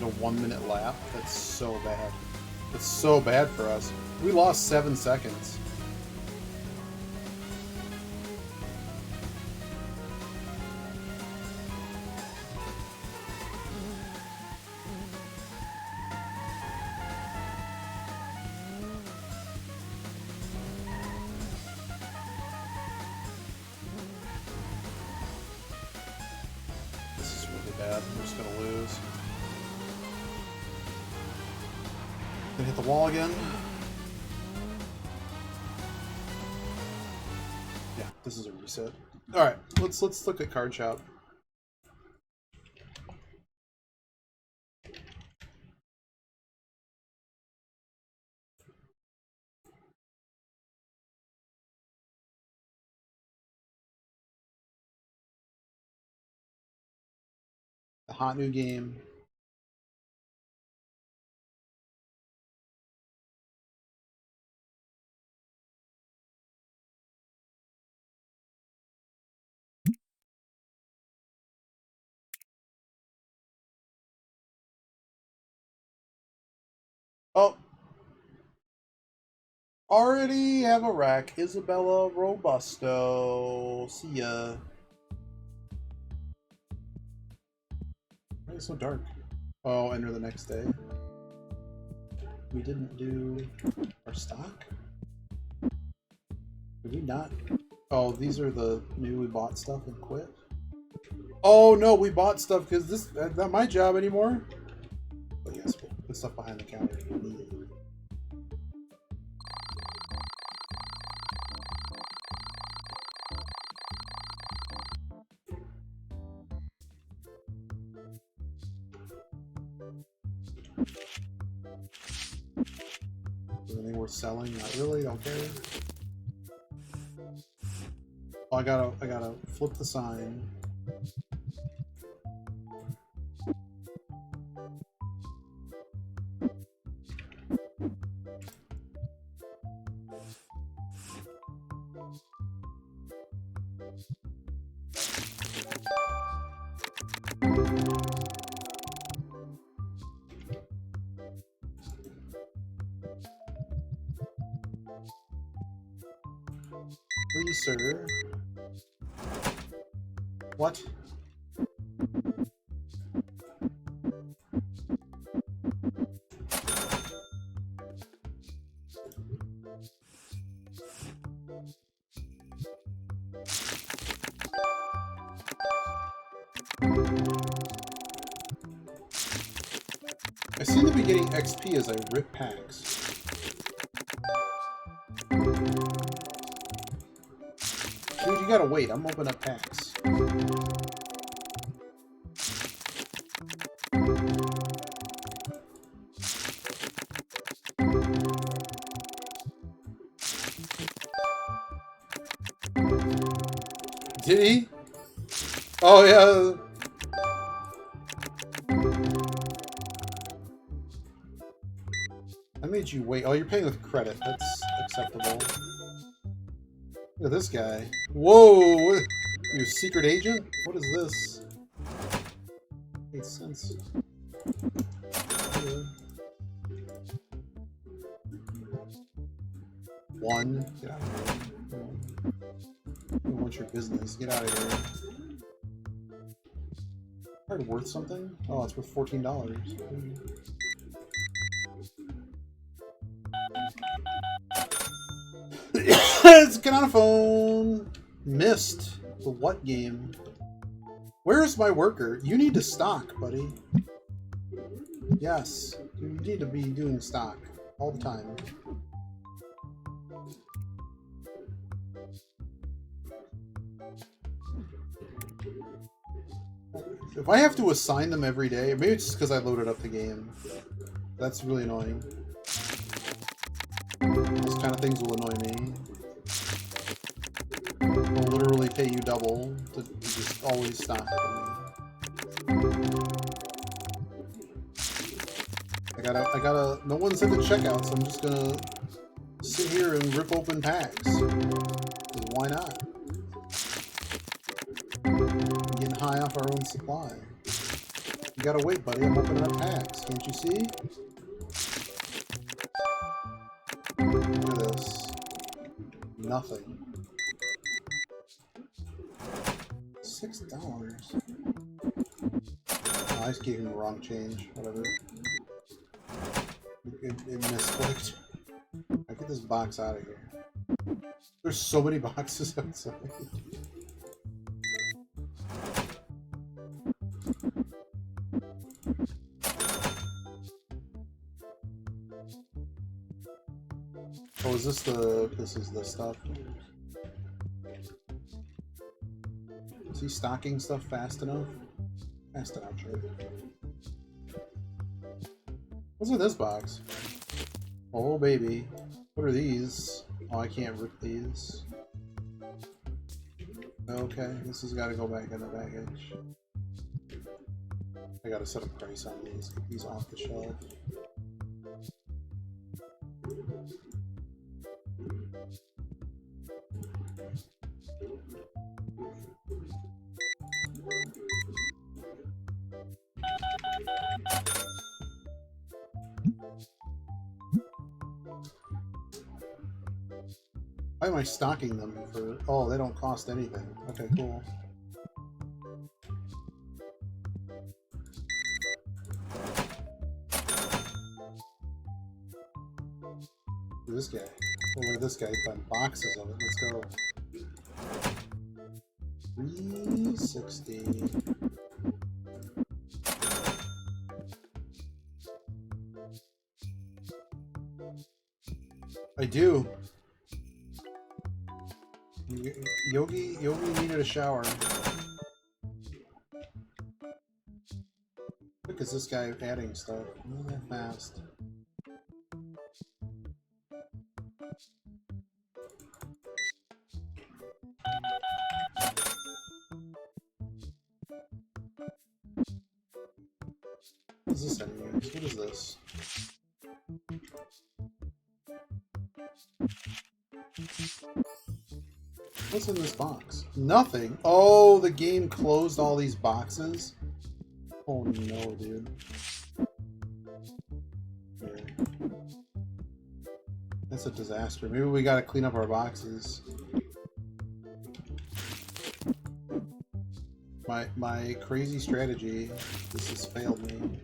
A 1-minute lap. That's so bad. That's so bad for us. We lost 7 seconds. This is really bad. We're just gonna lose. Gonna hit the wall again. Yeah, this is a reset. All right, let's look at Card Shop. A hot new game. Oh, already have a rack. Isabella Robusto. See ya. Why is it so dark? Oh, enter the next day. We didn't do our stock? Did we not? Oh, these are the maybe we bought stuff and quit. Oh no, we bought stuff because that's not my job anymore. But yes, we'll put stuff behind the counter if we need it. Is there anything worth selling? Not really, don't care. Oh, I gotta flip the sign. Please, sir. What? I seem to be getting XP as I rip packs. Dude, you gotta wait. I'm opening up packs. Did he? Oh, yeah. I made you wait. Oh, you're paying with credit. That's acceptable. Look at this guy. Whoa! What? You a secret agent? What is this? Makes sense. One. Get out of here. What's your business? Get out of here. Card worth something? Oh, it's worth $14. It's Canophone! Missed. The what game? Where's my worker? You need to stock, buddy. Yes. You need to be doing stock. All the time. If I have to assign them every day, maybe it's just because I loaded up the game. That's really annoying. Those kind of things will annoy me. They'll literally pay you double to just always stock me. I gotta, no one's at the checkout, so I'm just gonna sit here and rip open packs. 'Cause why not? Getting high off our own supply. You gotta wait, buddy. I'm opening up packs. Can't you see? Look at this. Nothing. $6. Oh, I just gave him the wrong change. Whatever. It misclicked. I get this box out of here. There's so many boxes outside. Oh, is this the... this is the stuff? Is he stocking stuff fast enough? Fast enough, sure. What's in this box? Oh, baby. What are these? Oh, I can't rip these. Okay, this has got to go back in the baggage. I gotta set a price on these. Get these off the shelf. Why am I stocking them for... oh, they don't cost anything. Okay, cool. Look at this guy. Oh, look at this guy. He's buying boxes of it. Let's go. 360. I do. Yogi needed a shower. Look at this guy adding stuff. Not that fast. What is this anyways? What is this? What's in this box? Nothing. Oh, the game closed all these boxes? Oh no, dude. Here. That's a disaster. Maybe we gotta clean up our boxes. My crazy strategy. This has failed me.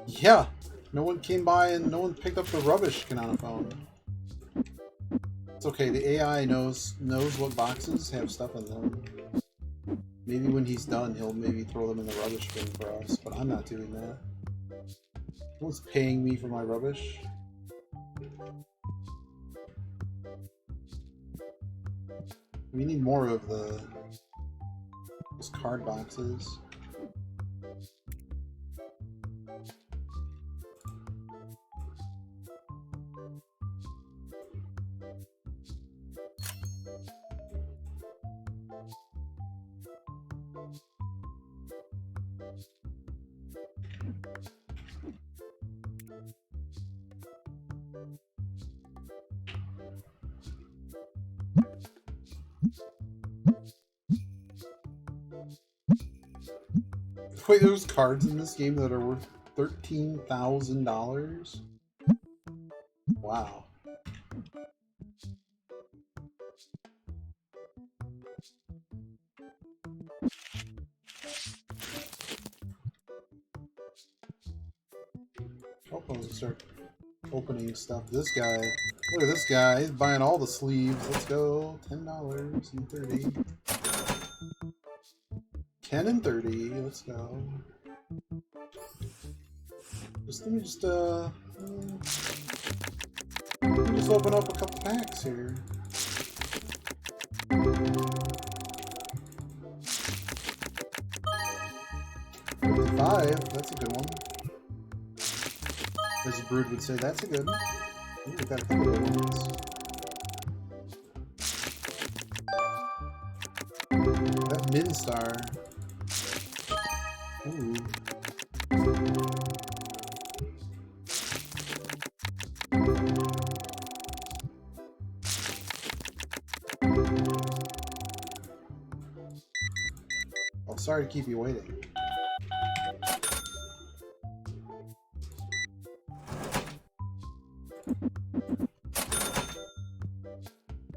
Yeah, no one came by and no one picked up the rubbish Kanana phone. It's okay. The AI knows what boxes have stuff in them. Maybe when he's done, he'll maybe throw them in the rubbish bin for us. But I'm not doing that. No one's paying me for my rubbish. We need more of those card boxes. Wait, there's cards in this game that are worth $13,000? Wow. Oh, I was gonna start opening stuff. This guy, look at this guy, he's buying all the sleeves. Let's go. $10 and 30. 10 and 30, let's go. Let me just open up a couple packs here. 55, that's a good one. As Brood would say, that's a good one. Ooh, we got a couple good ones. That Minstar. Ooh. Oh, sorry to keep you waiting.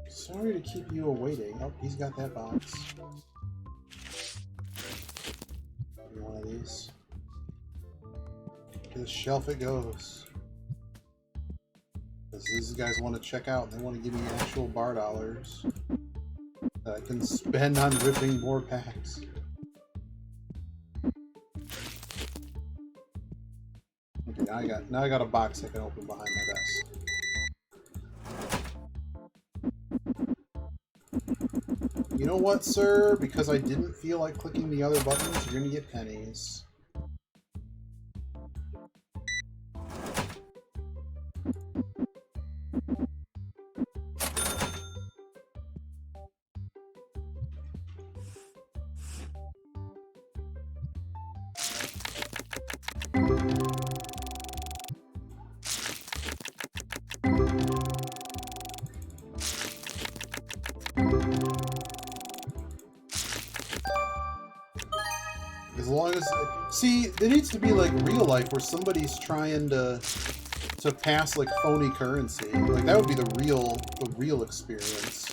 Sorry to keep you awaiting. Oh, he's got that box. One of these. To the shelf it goes. Because these guys want to check out and they want to give me actual bar dollars that I can spend on ripping more packs. Okay, now I got a box I can open behind my desk. You know what, sir? Because I didn't feel like clicking the other buttons, you're gonna get pennies. As long as... See, there needs to be like real life where somebody's trying to pass like phony currency. Like that would be the real experience.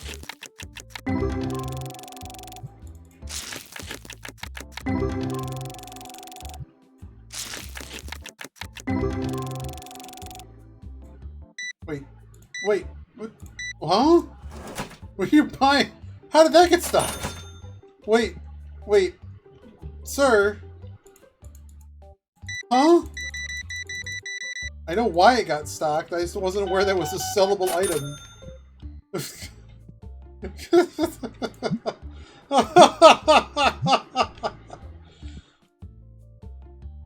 Wait, what? Huh? What are you buying? How did that get stopped? Wait, sir? Huh? I know why it got stocked, I just wasn't aware that was a sellable item.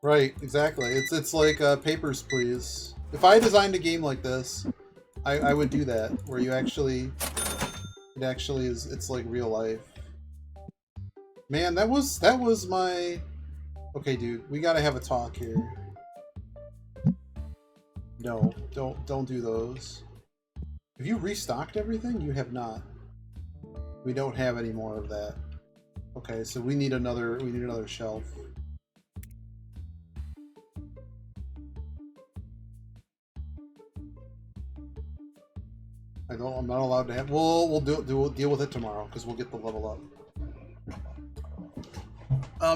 Right, exactly. It's like Papers, Please. If I designed a game like this, I would do that, where you actually... It actually is... It's like real life. Man, that was my... Okay, dude, we gotta have a talk here. No, don't do those. Have you restocked everything? You have not. We don't have any more of that. Okay, so we need another shelf. I'm not allowed to have. We'll deal with it tomorrow because we'll get the level up.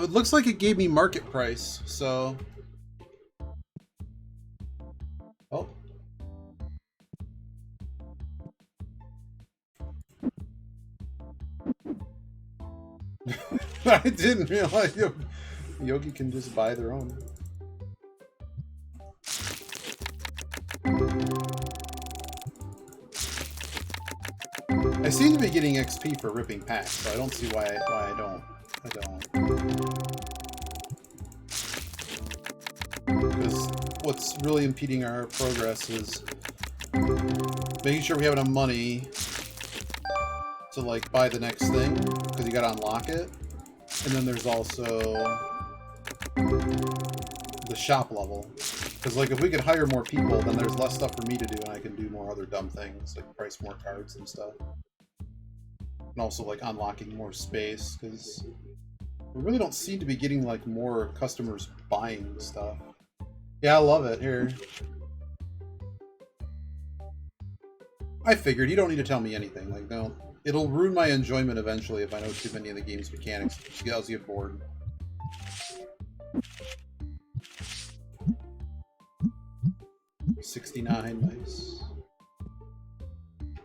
It looks like it gave me market price, so. Oh. I didn't realize Yogi can just buy their own. I seem to be getting XP for ripping packs, so I don't see why I don't. Because what's really impeding our progress is making sure we have enough money to like buy the next thing, because you gotta unlock it. And then there's also the shop level. Because like if we could hire more people, then there's less stuff for me to do and I can do more other dumb things, like price more cards and stuff. And also like unlocking more space, because we really don't seem to be getting like more customers buying stuff. Yeah, I love it. Here. I figured you don't need to tell me anything. Like, no. It'll ruin my enjoyment eventually if I know too many of the game's mechanics. I'll get bored. $69, nice.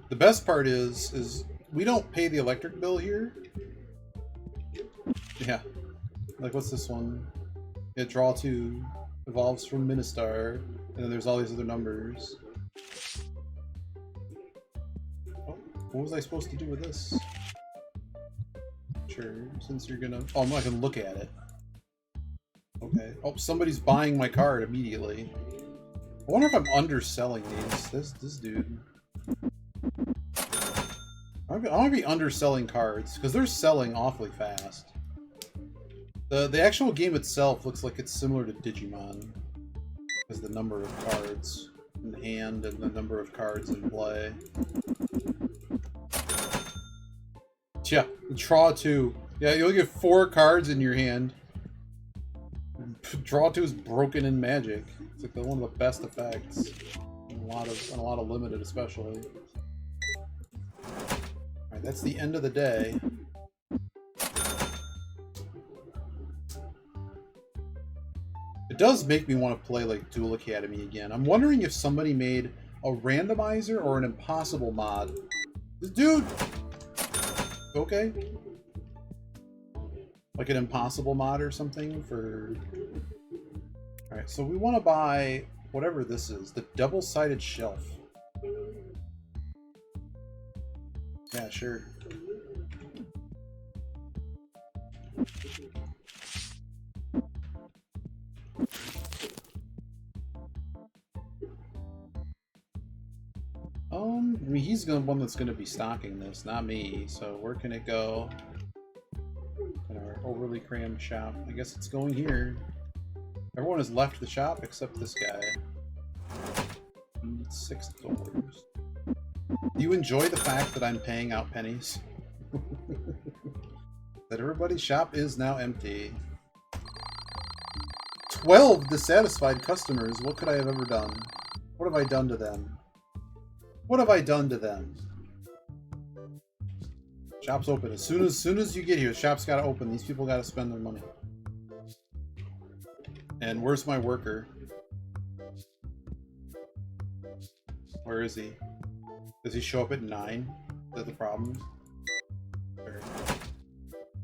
The best part is we don't pay the electric bill here. Yeah. Like, what's this one? Yeah, draw 2 evolves from Ministar, and then there's all these other numbers. Oh, what was I supposed to do with this? Sure, since you're gonna... Oh, I'm not gonna look at it. Okay. Oh, somebody's buying my card immediately. I wonder if I'm underselling these. This dude. I'm gonna be underselling cards, because they're selling awfully fast. The actual game itself looks like it's similar to Digimon, because the number of cards in hand and the number of cards in play. Yeah, draw 2. Yeah, you'll get 4 cards in your hand. Draw 2 is broken in Magic. It's like one of the best effects. And a lot of limited, especially. Alright, that's the end of the day. It does make me want to play like Duel Academy again. I'm wondering if somebody made a randomizer or an impossible mod. Dude! Okay. Like an impossible mod or something for... Alright, so we want to buy whatever this is. The double-sided shelf. Yeah, sure. I mean, he's the one that's going to be stocking this, not me. So where can it go? In our overly crammed shop. I guess it's going here. Everyone has left the shop except this guy. $6. Do you enjoy the fact that I'm paying out pennies? That everybody's shop is now empty. 12 dissatisfied customers. What could I have ever done? What have I done to them? What have I done to them? Shop's open. As soon as you get here, the shop's got to open. These people got to spend their money. And where's my worker? Where is he? Does he show up at 9? Is that the problem?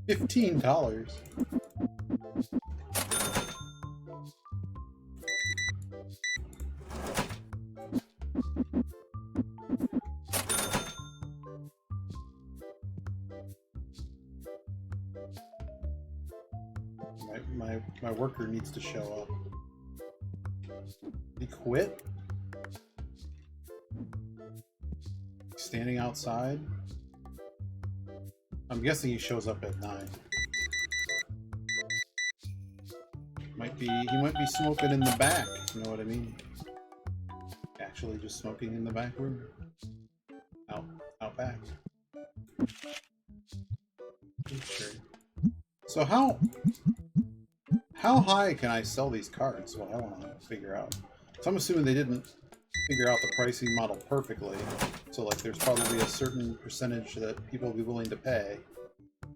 $15. My worker needs to show up. He quit? Standing outside? I'm guessing he shows up at 9. He might be smoking in the back, you know what I mean? Actually just smoking in the back room. Out back. Sure. So how high can I sell these cards? Well, I want to figure out. So I'm assuming they didn't figure out the pricing model perfectly. So like there's probably a certain percentage that people will be willing to pay. I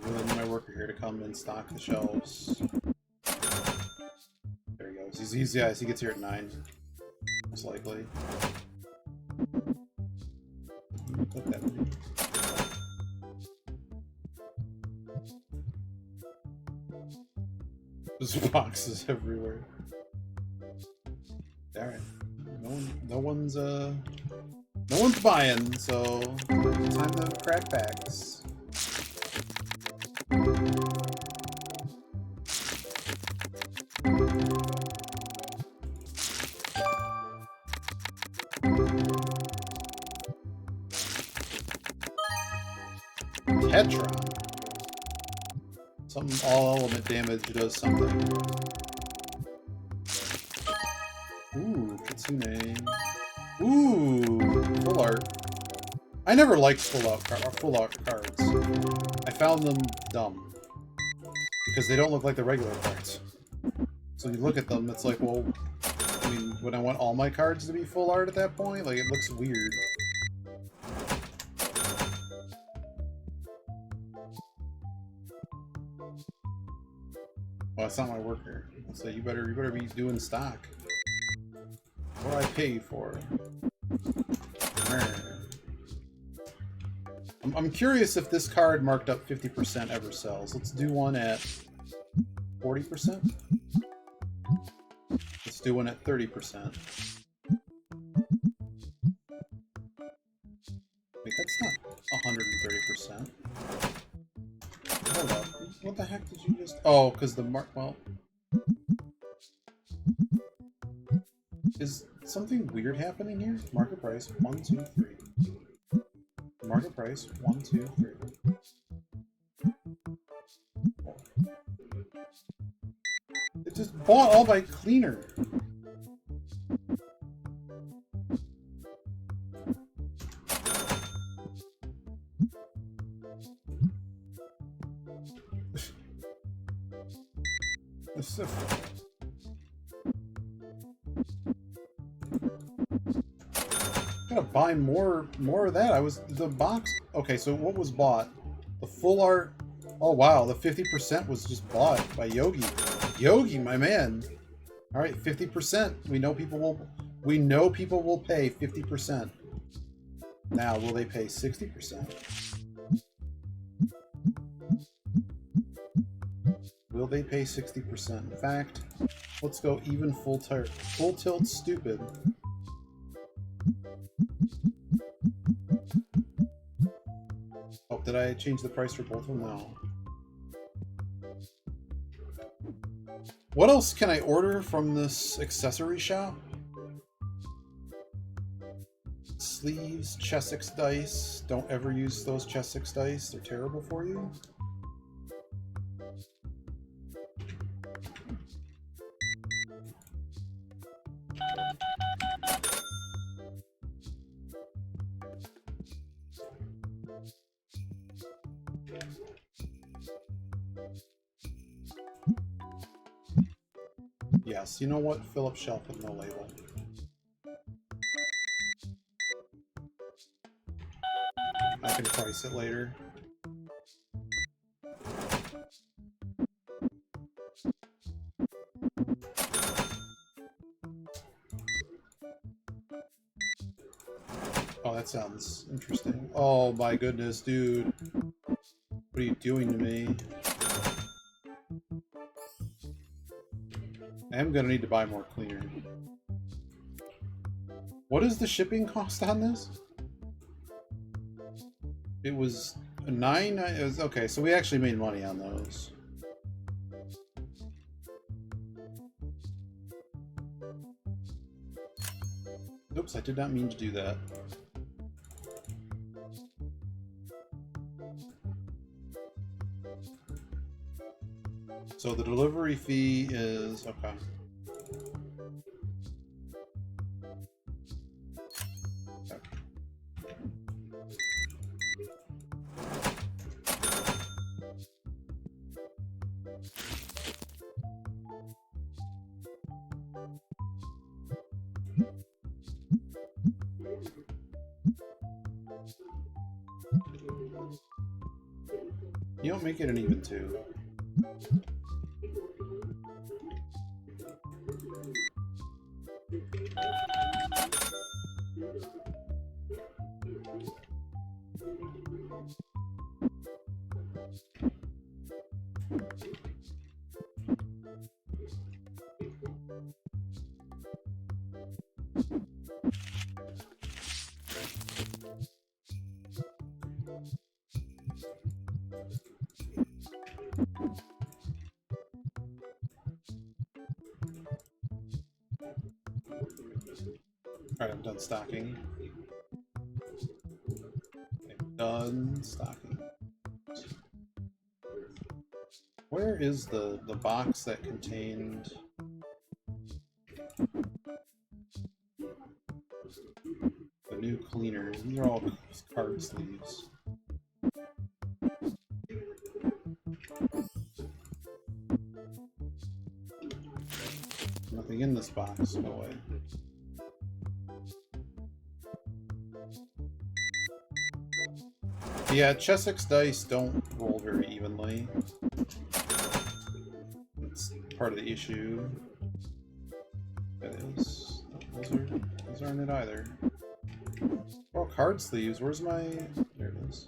really need my worker here to come and stock the shelves. There he goes. He gets here at 9. Most likely. Click that menu. There's boxes everywhere. Alright. No one's buying, so time to crack packs. Tetron. Some all-element damage does something. Ooh, Kitsune. Ooh, full art. I never liked full art cards. I found them dumb. Because they don't look like the regular cards. So you look at them, it's like, well, I mean, would I want all my cards to be full art at that point? Like, it looks weird. Well, it's not my worker. So you better be doing stock. What do I pay you for? I'm curious if this card marked up 50% ever sells. Let's do one at 40%. Let's do one at 30%. Wait, that's not 130%. Hold up. What the heck did you just... Oh, because the well... Is something weird happening here? Market price, 1, 2, 3. Market price, 1, 2, 3. It just bought all my cleaner. Gotta buy more of that. The box. Okay, so what was bought? The full art. Oh wow, the 50% was just bought by Yogi. Yogi, my man. All right, 50%. We know people will pay 50%. Now, will they pay 60%? Will they pay 60%? In fact, let's go even full tilt stupid. Oh, did I change the price for both of them? No. What else can I order from this accessory shop? Sleeves, Chessex dice. Don't ever use those Chessex dice. They're terrible for you. Yes, you know what? Fill up shelf with no label. I can price it later. Oh, that sounds interesting. Oh my goodness, dude. What are you doing to me? I am gonna need to buy more cleaner. What is the shipping cost on this? It was a 9. It was okay. So we actually made money on those. Oops, I did not mean to do that. So the delivery fee is okay. You don't make it an even 2. Alright, I'm done stocking. I'm done stocking. Where is the box that contained the new cleaners? These are all card sleeves. Nothing in this box, no way. Yeah, Chessex dice don't roll very evenly. That's part of the issue. That is. Those aren't it either. Oh, card sleeves. Where's my... There it is.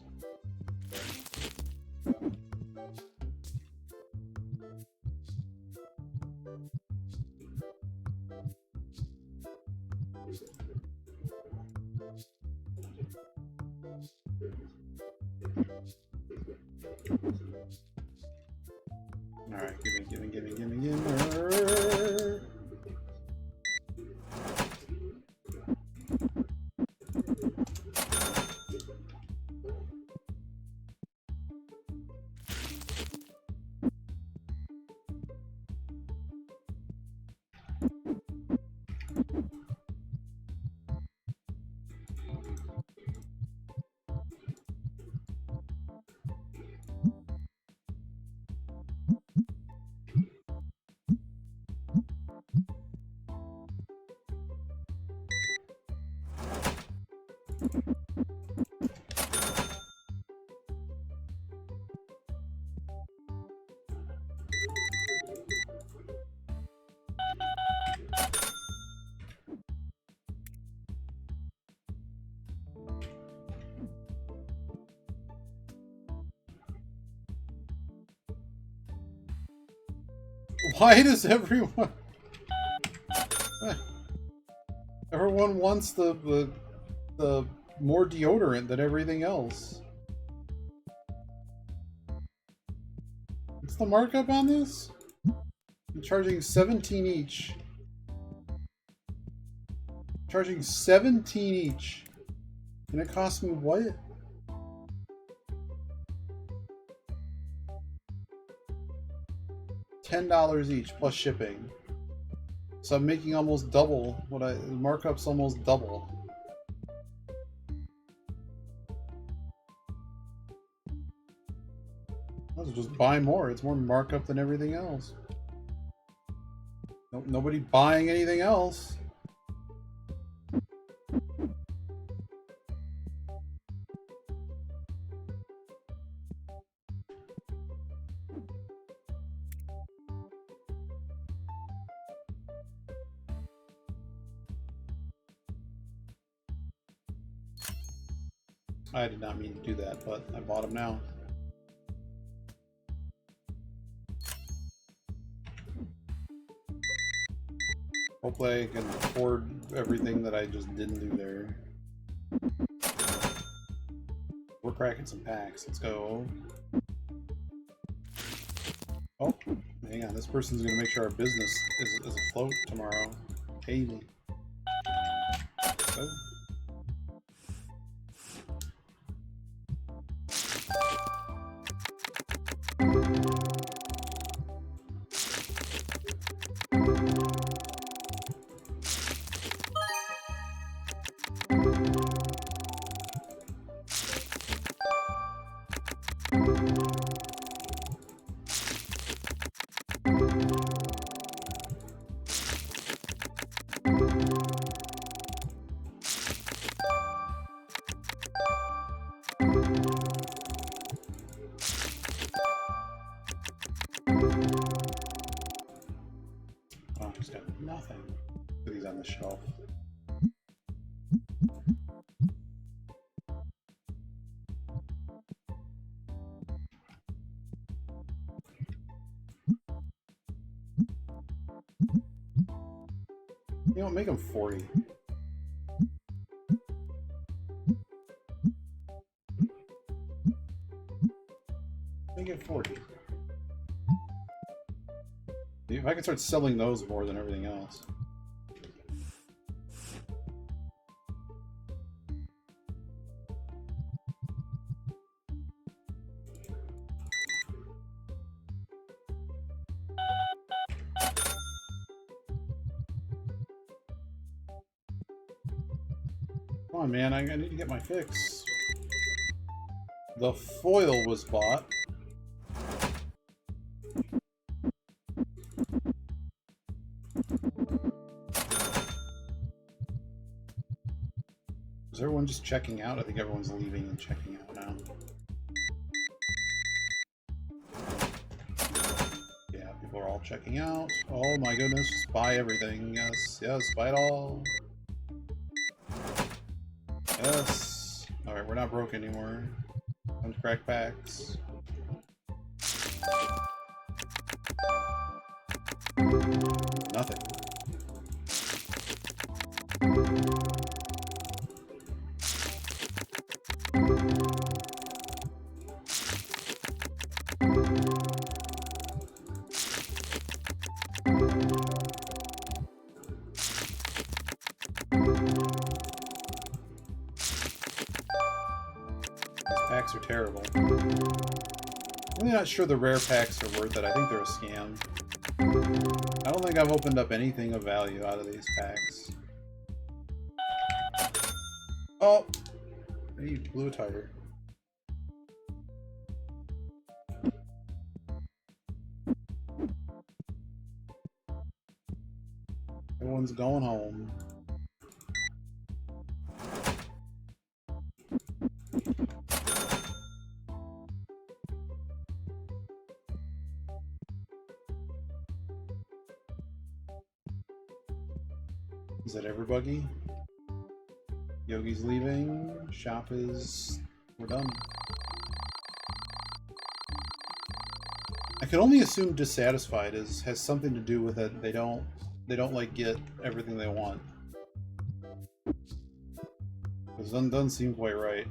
Alright, gimme. Why does everyone... Everyone wants the more deodorant than everything else. What's the markup on this? I'm charging 17 each. Charging 17 each. And it costs me what? $10 each plus shipping. So I'm making almost double what the markup's almost double. I'll just buy more. It's more markup than everything else. Nope, nobody buying anything else. I did not mean to do that, but I bought them now. Hopefully I can afford everything that I just didn't do there. We're cracking some packs. Let's go. Oh, hang on. This person's going to make sure our business is afloat tomorrow. Haley. Oh. Just got nothing. Put these on the shelf. You know, make them 40. Make it 40. If I can start selling those more than everything else. Come on, man, I need to get my fix. The foil was bought. Is everyone just checking out? I think everyone's leaving and checking out now. Yeah, people are all checking out. Oh my goodness, just buy everything. Yes, yes, buy it all. Yes. Alright, we're not broke anymore. Time to crack packs. Nothing. Packs are terrible. I'm really not sure the rare packs are worth it. I think they're a scam. I don't think I've opened up anything of value out of these packs. Oh! He blew a tire. Everyone's going home. Is that everybody? Yogi's leaving. Shop is... we're done. I can only assume dissatisfied has something to do with it. They don't like get everything they want. Because it doesn't seem quite right.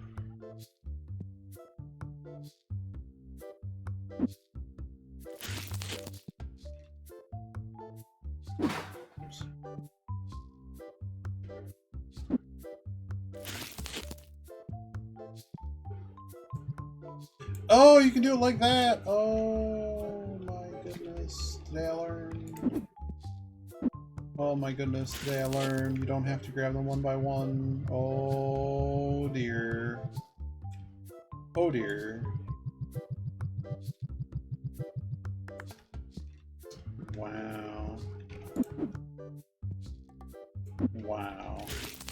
Oh, you can do it like that! Oh my goodness, today I learned. Oh my goodness, today I learned you don't have to grab them one by one. Oh dear. Oh dear. Wow. Wow.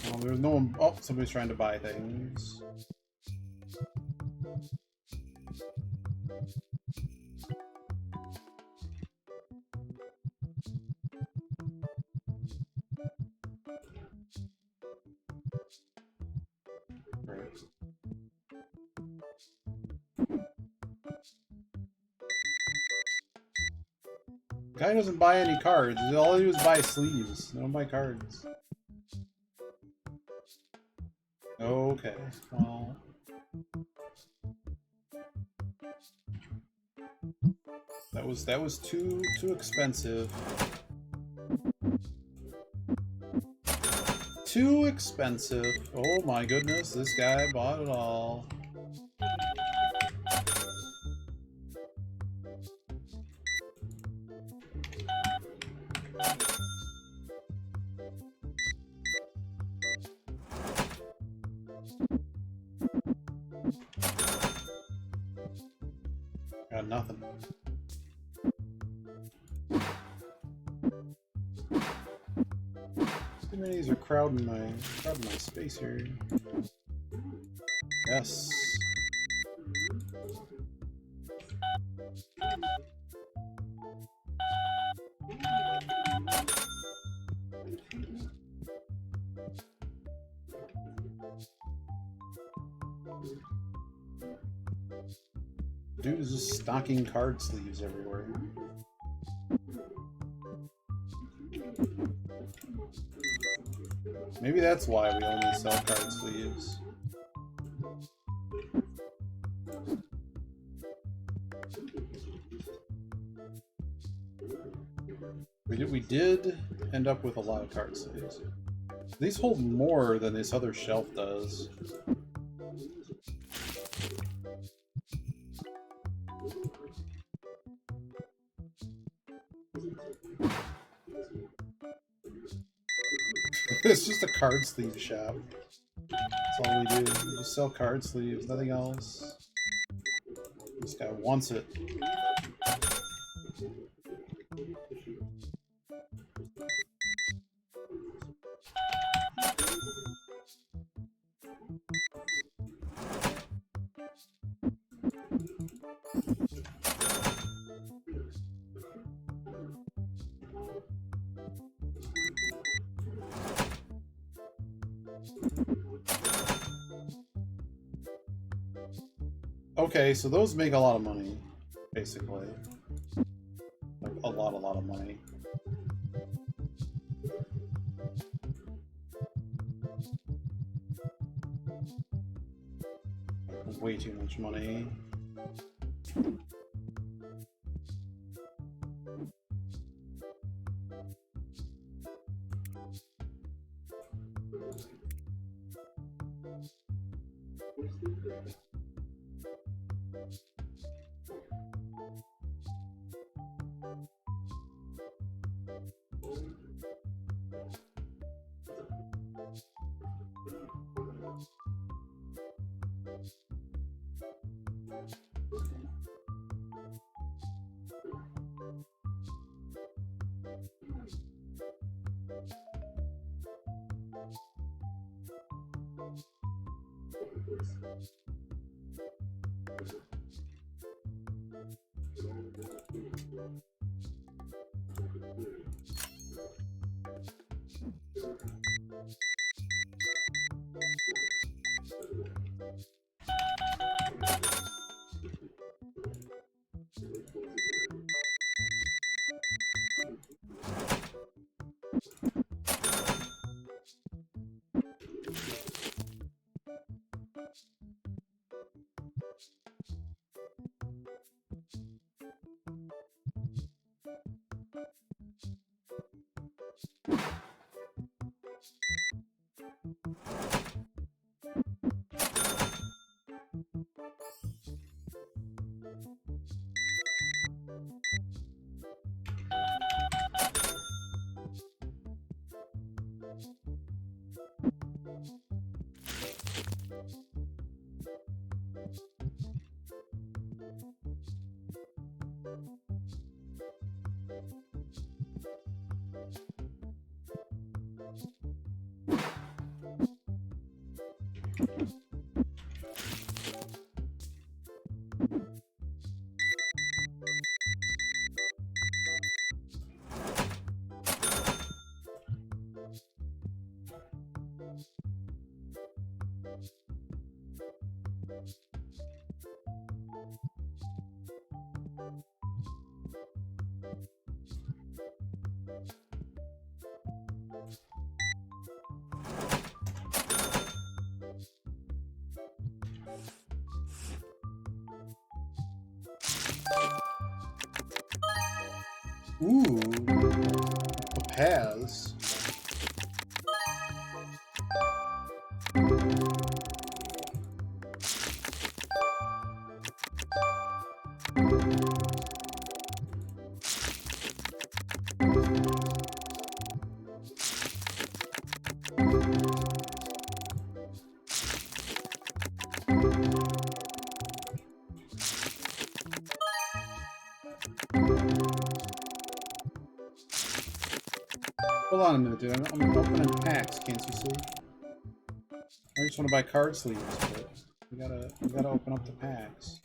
Well, there's no one. Oh, somebody's trying to buy things. Guy doesn't buy any cards. All he do is buy sleeves. They don't buy cards. Okay, well. That was too expensive. Too expensive. Oh my goodness, this guy bought it all. Got nothing. Too many of these are crowding my space here. Yes. dude is just stocking card sleeves everywhere. Maybe that's why we only sell card sleeves. We did end up with a lot of card sleeves. These hold more than this other shelf does. It's just a card sleeve shop. That's all we do. We just sell card sleeves, nothing else. This guy wants it. Okay, so those make a lot of money, basically. Like, a lot of money. Way too much money. Ooh, a Paz. Hold on a minute, dude. I'm opening packs, can't you see? I just want to buy card sleeves, but we gotta open up the packs.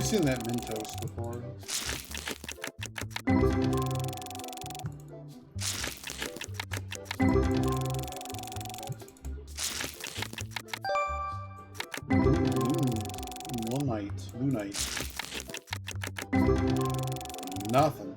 seen that Mentos before. Moonite. Nothing.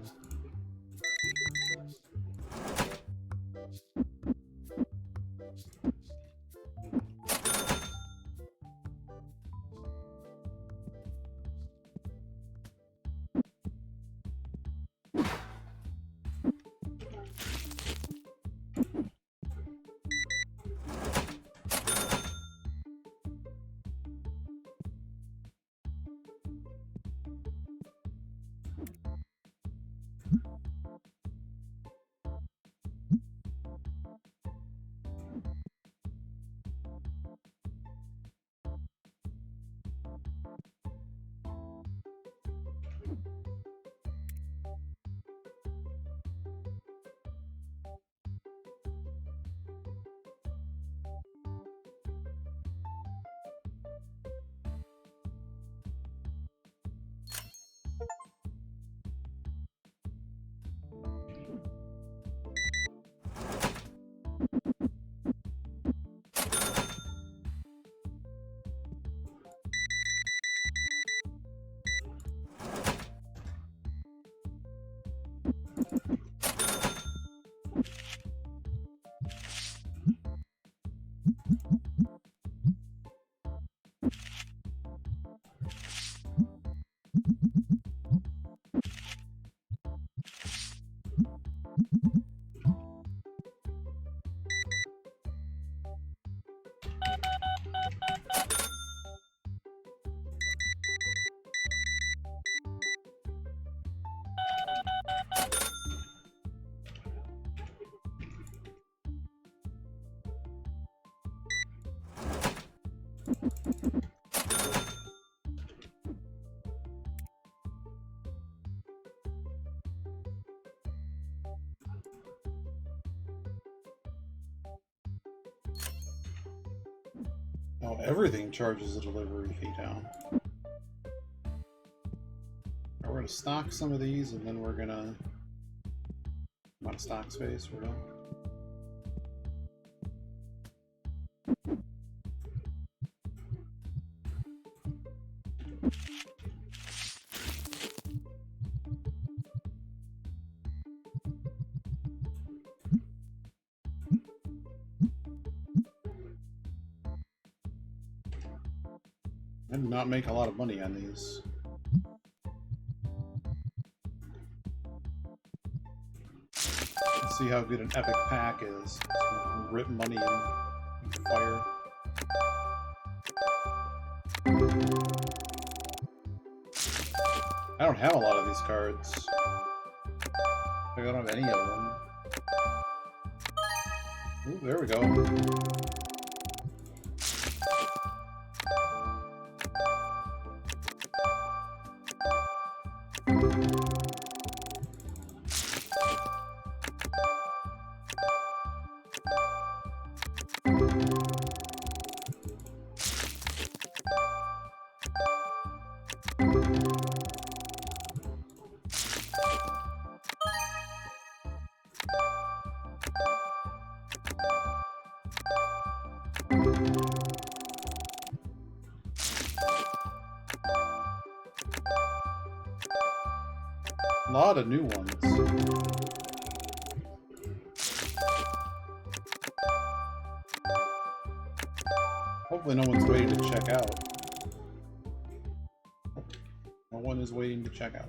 Oh, everything charges a delivery fee now. We're gonna stock some of these, and then we're gonna... amount of stock space, we're done. I did not make a lot of money on these. Let's see how good an epic pack is. Just rip money in fire. I don't have a lot of these cards. I don't have any of them. Ooh, there we go. A lot of new ones. Hopefully no one's waiting to check out. No one is waiting to check out.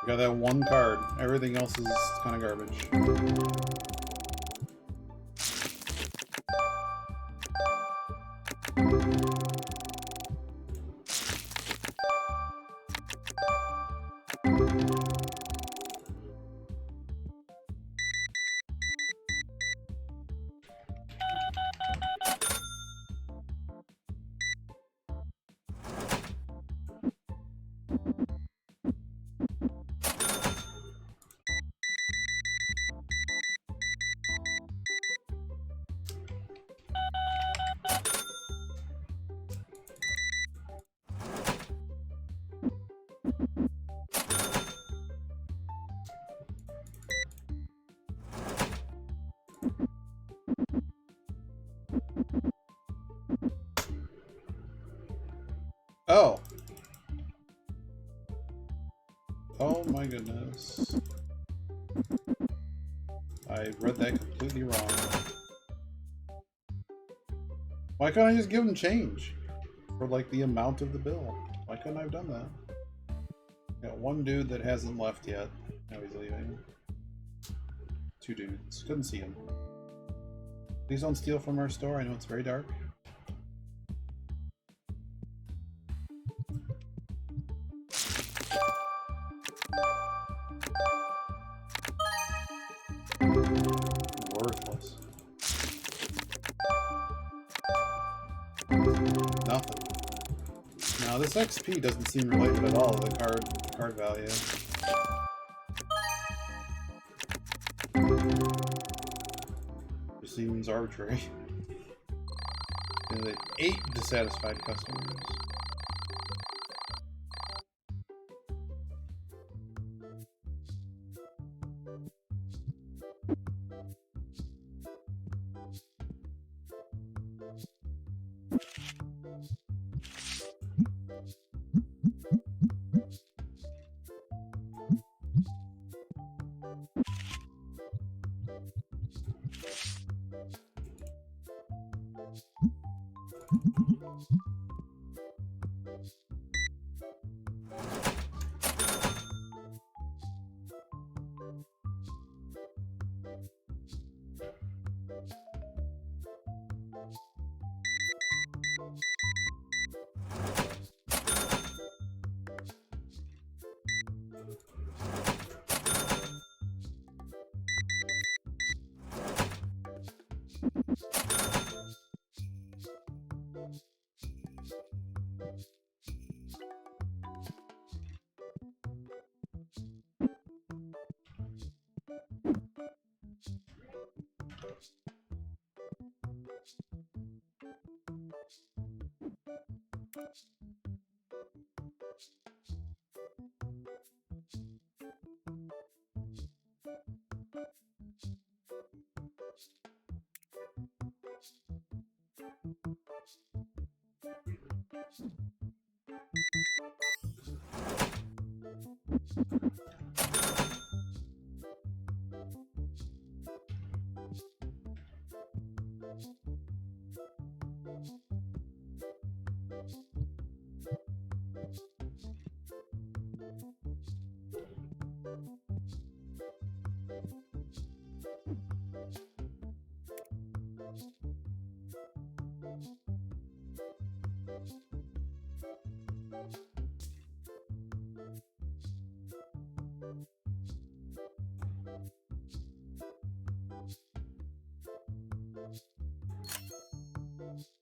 I got that one card. Everything else is kind of garbage. Oh. Oh my goodness. I read that completely wrong. Why couldn't I just give him change? For like the amount of the bill? Why couldn't I have done that? Got one dude that hasn't left yet. Now he's leaving. Two dudes. Couldn't see him. Please don't steal from our store. I know it's very dark. Worthless. Nothing. Now this XP doesn't seem related at all to the card value. It seems arbitrary. And 8 dissatisfied customers.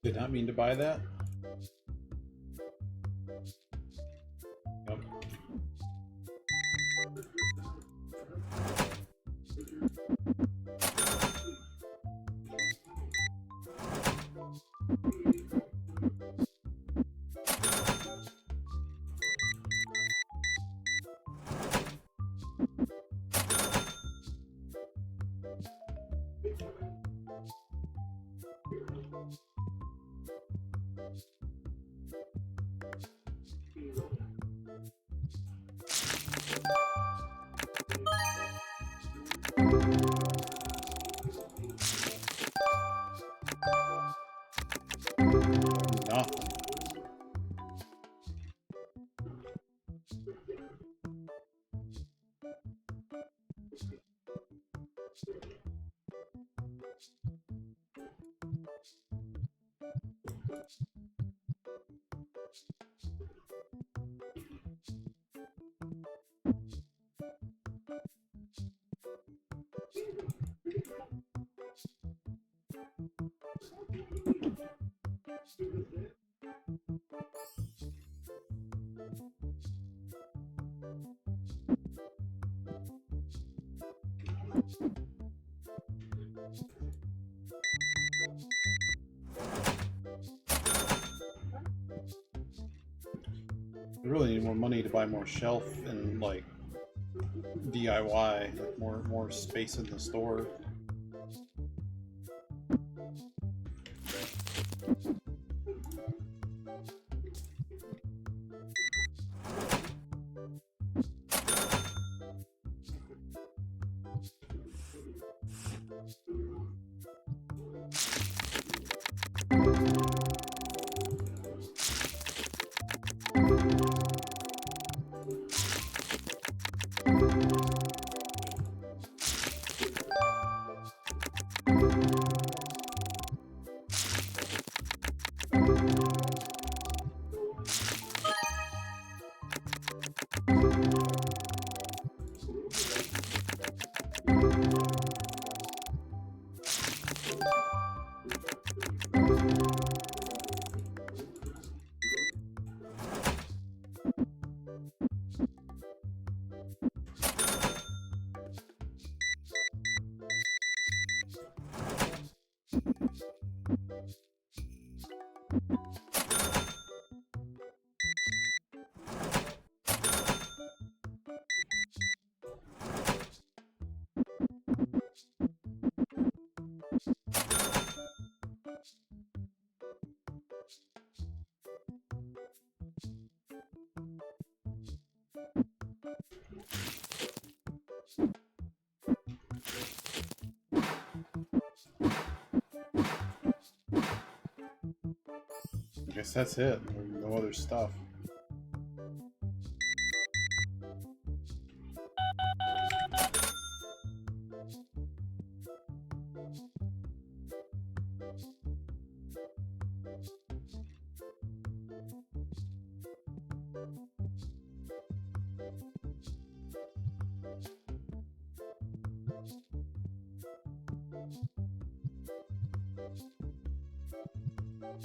Did not mean to buy that. Yep. Nothing. I really need more money to buy more shelf and like DIY, like more space in the store. I guess that's it. No other stuff.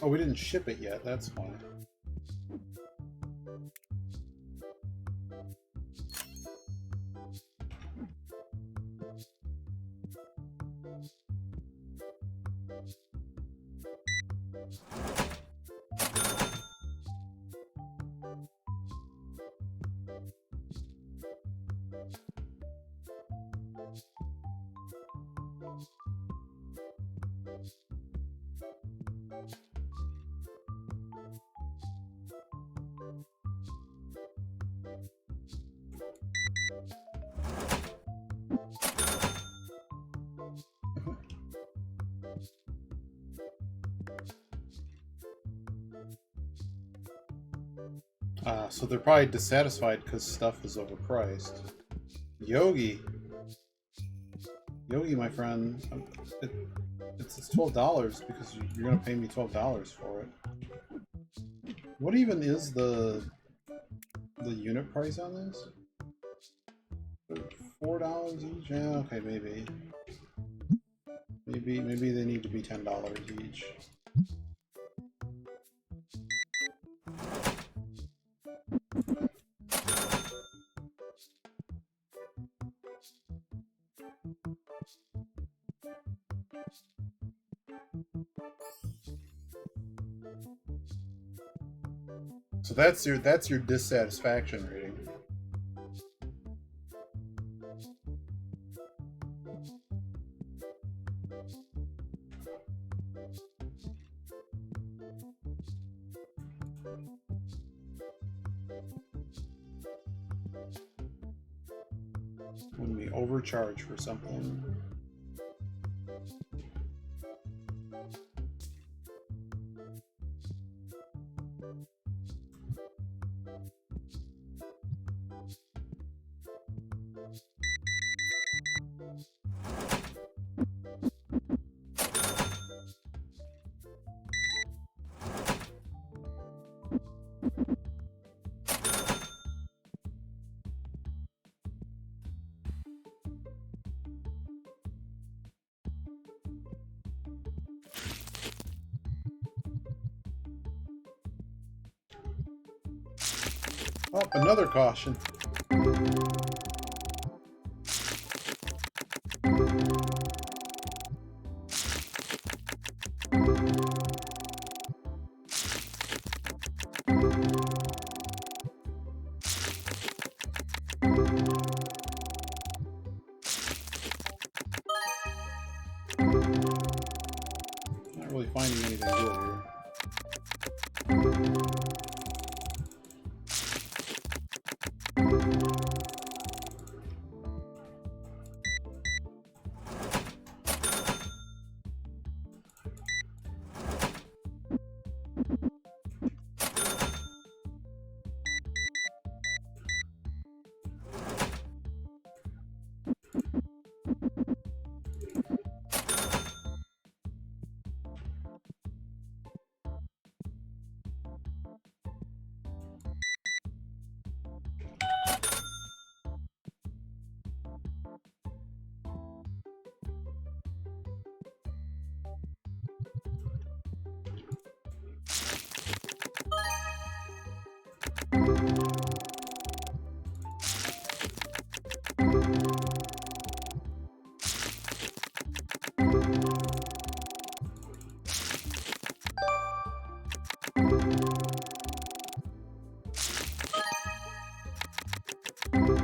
Oh, we didn't ship it yet, that's why. So they're probably dissatisfied because stuff is overpriced. Yogi, my friend, it's $12 because you're gonna pay me $12 for it. What even is the unit price on this? $4 each? Yeah, okay, maybe they need to be $10 each. So that's your dissatisfaction rating. When we overcharge for something. Oh, another caution. Not really finding anything good here.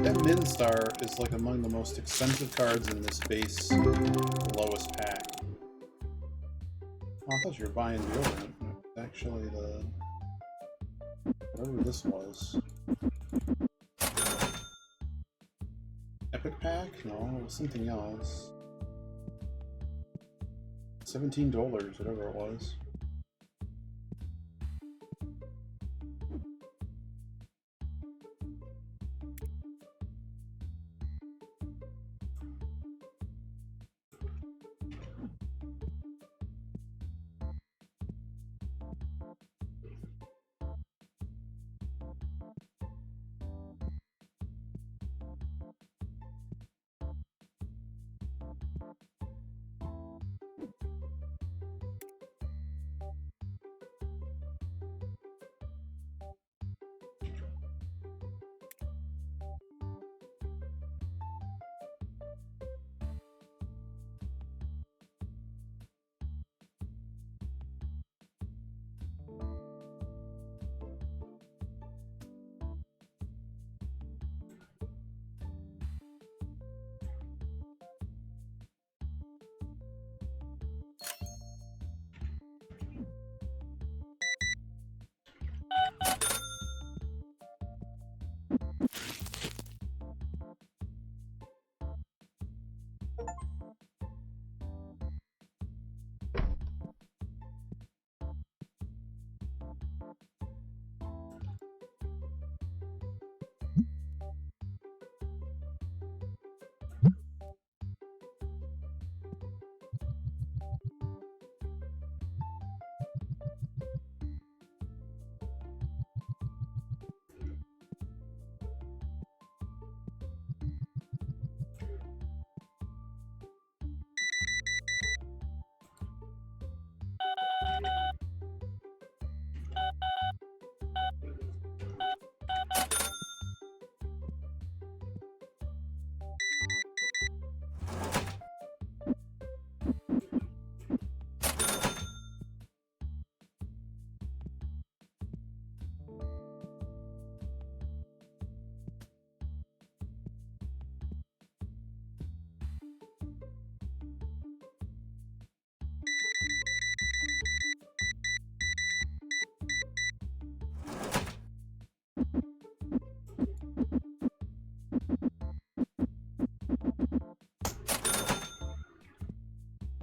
That Minstar is like among the most expensive cards in this base lowest pack. Oh, I thought you were buying deodorant. Actually, the whatever this was. Epic pack? No, it was something else. $17, whatever it was.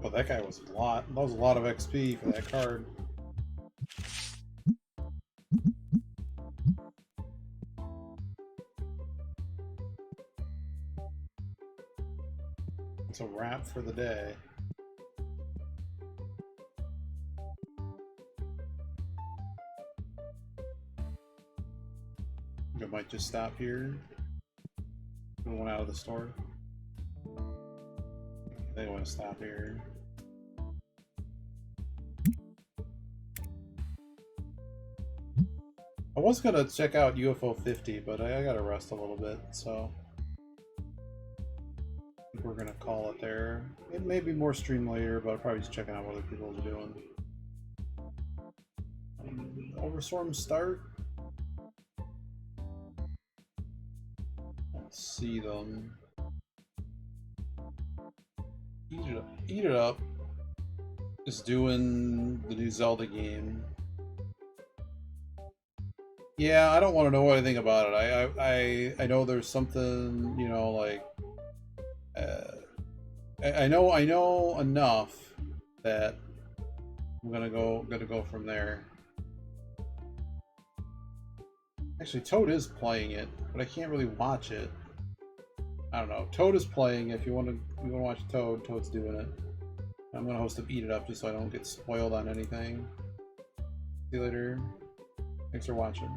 Oh, that guy was a lot. That was a lot of XP for that card. It's a wrap for the day. I might just stop here. Going out of the store. They want to stop here. I was gonna check out UFO 50, but I gotta rest a little bit, so I think we're gonna call it there. It may be more stream later, but I'll probably just checking out what other people are doing. Overstorm start. Let's see them. Eat it up. Is doing the new Zelda game. Yeah, I don't want to know anything about it. I know there's something, you know, like I know enough that I'm gonna go from there. Actually, Toad is playing it, but I can't really watch it. I don't know. Toad is playing. If you want to watch Toad, Toad's doing it. I'm gonna host him Eat It Up just so I don't get spoiled on anything. See you later. Thanks for watching.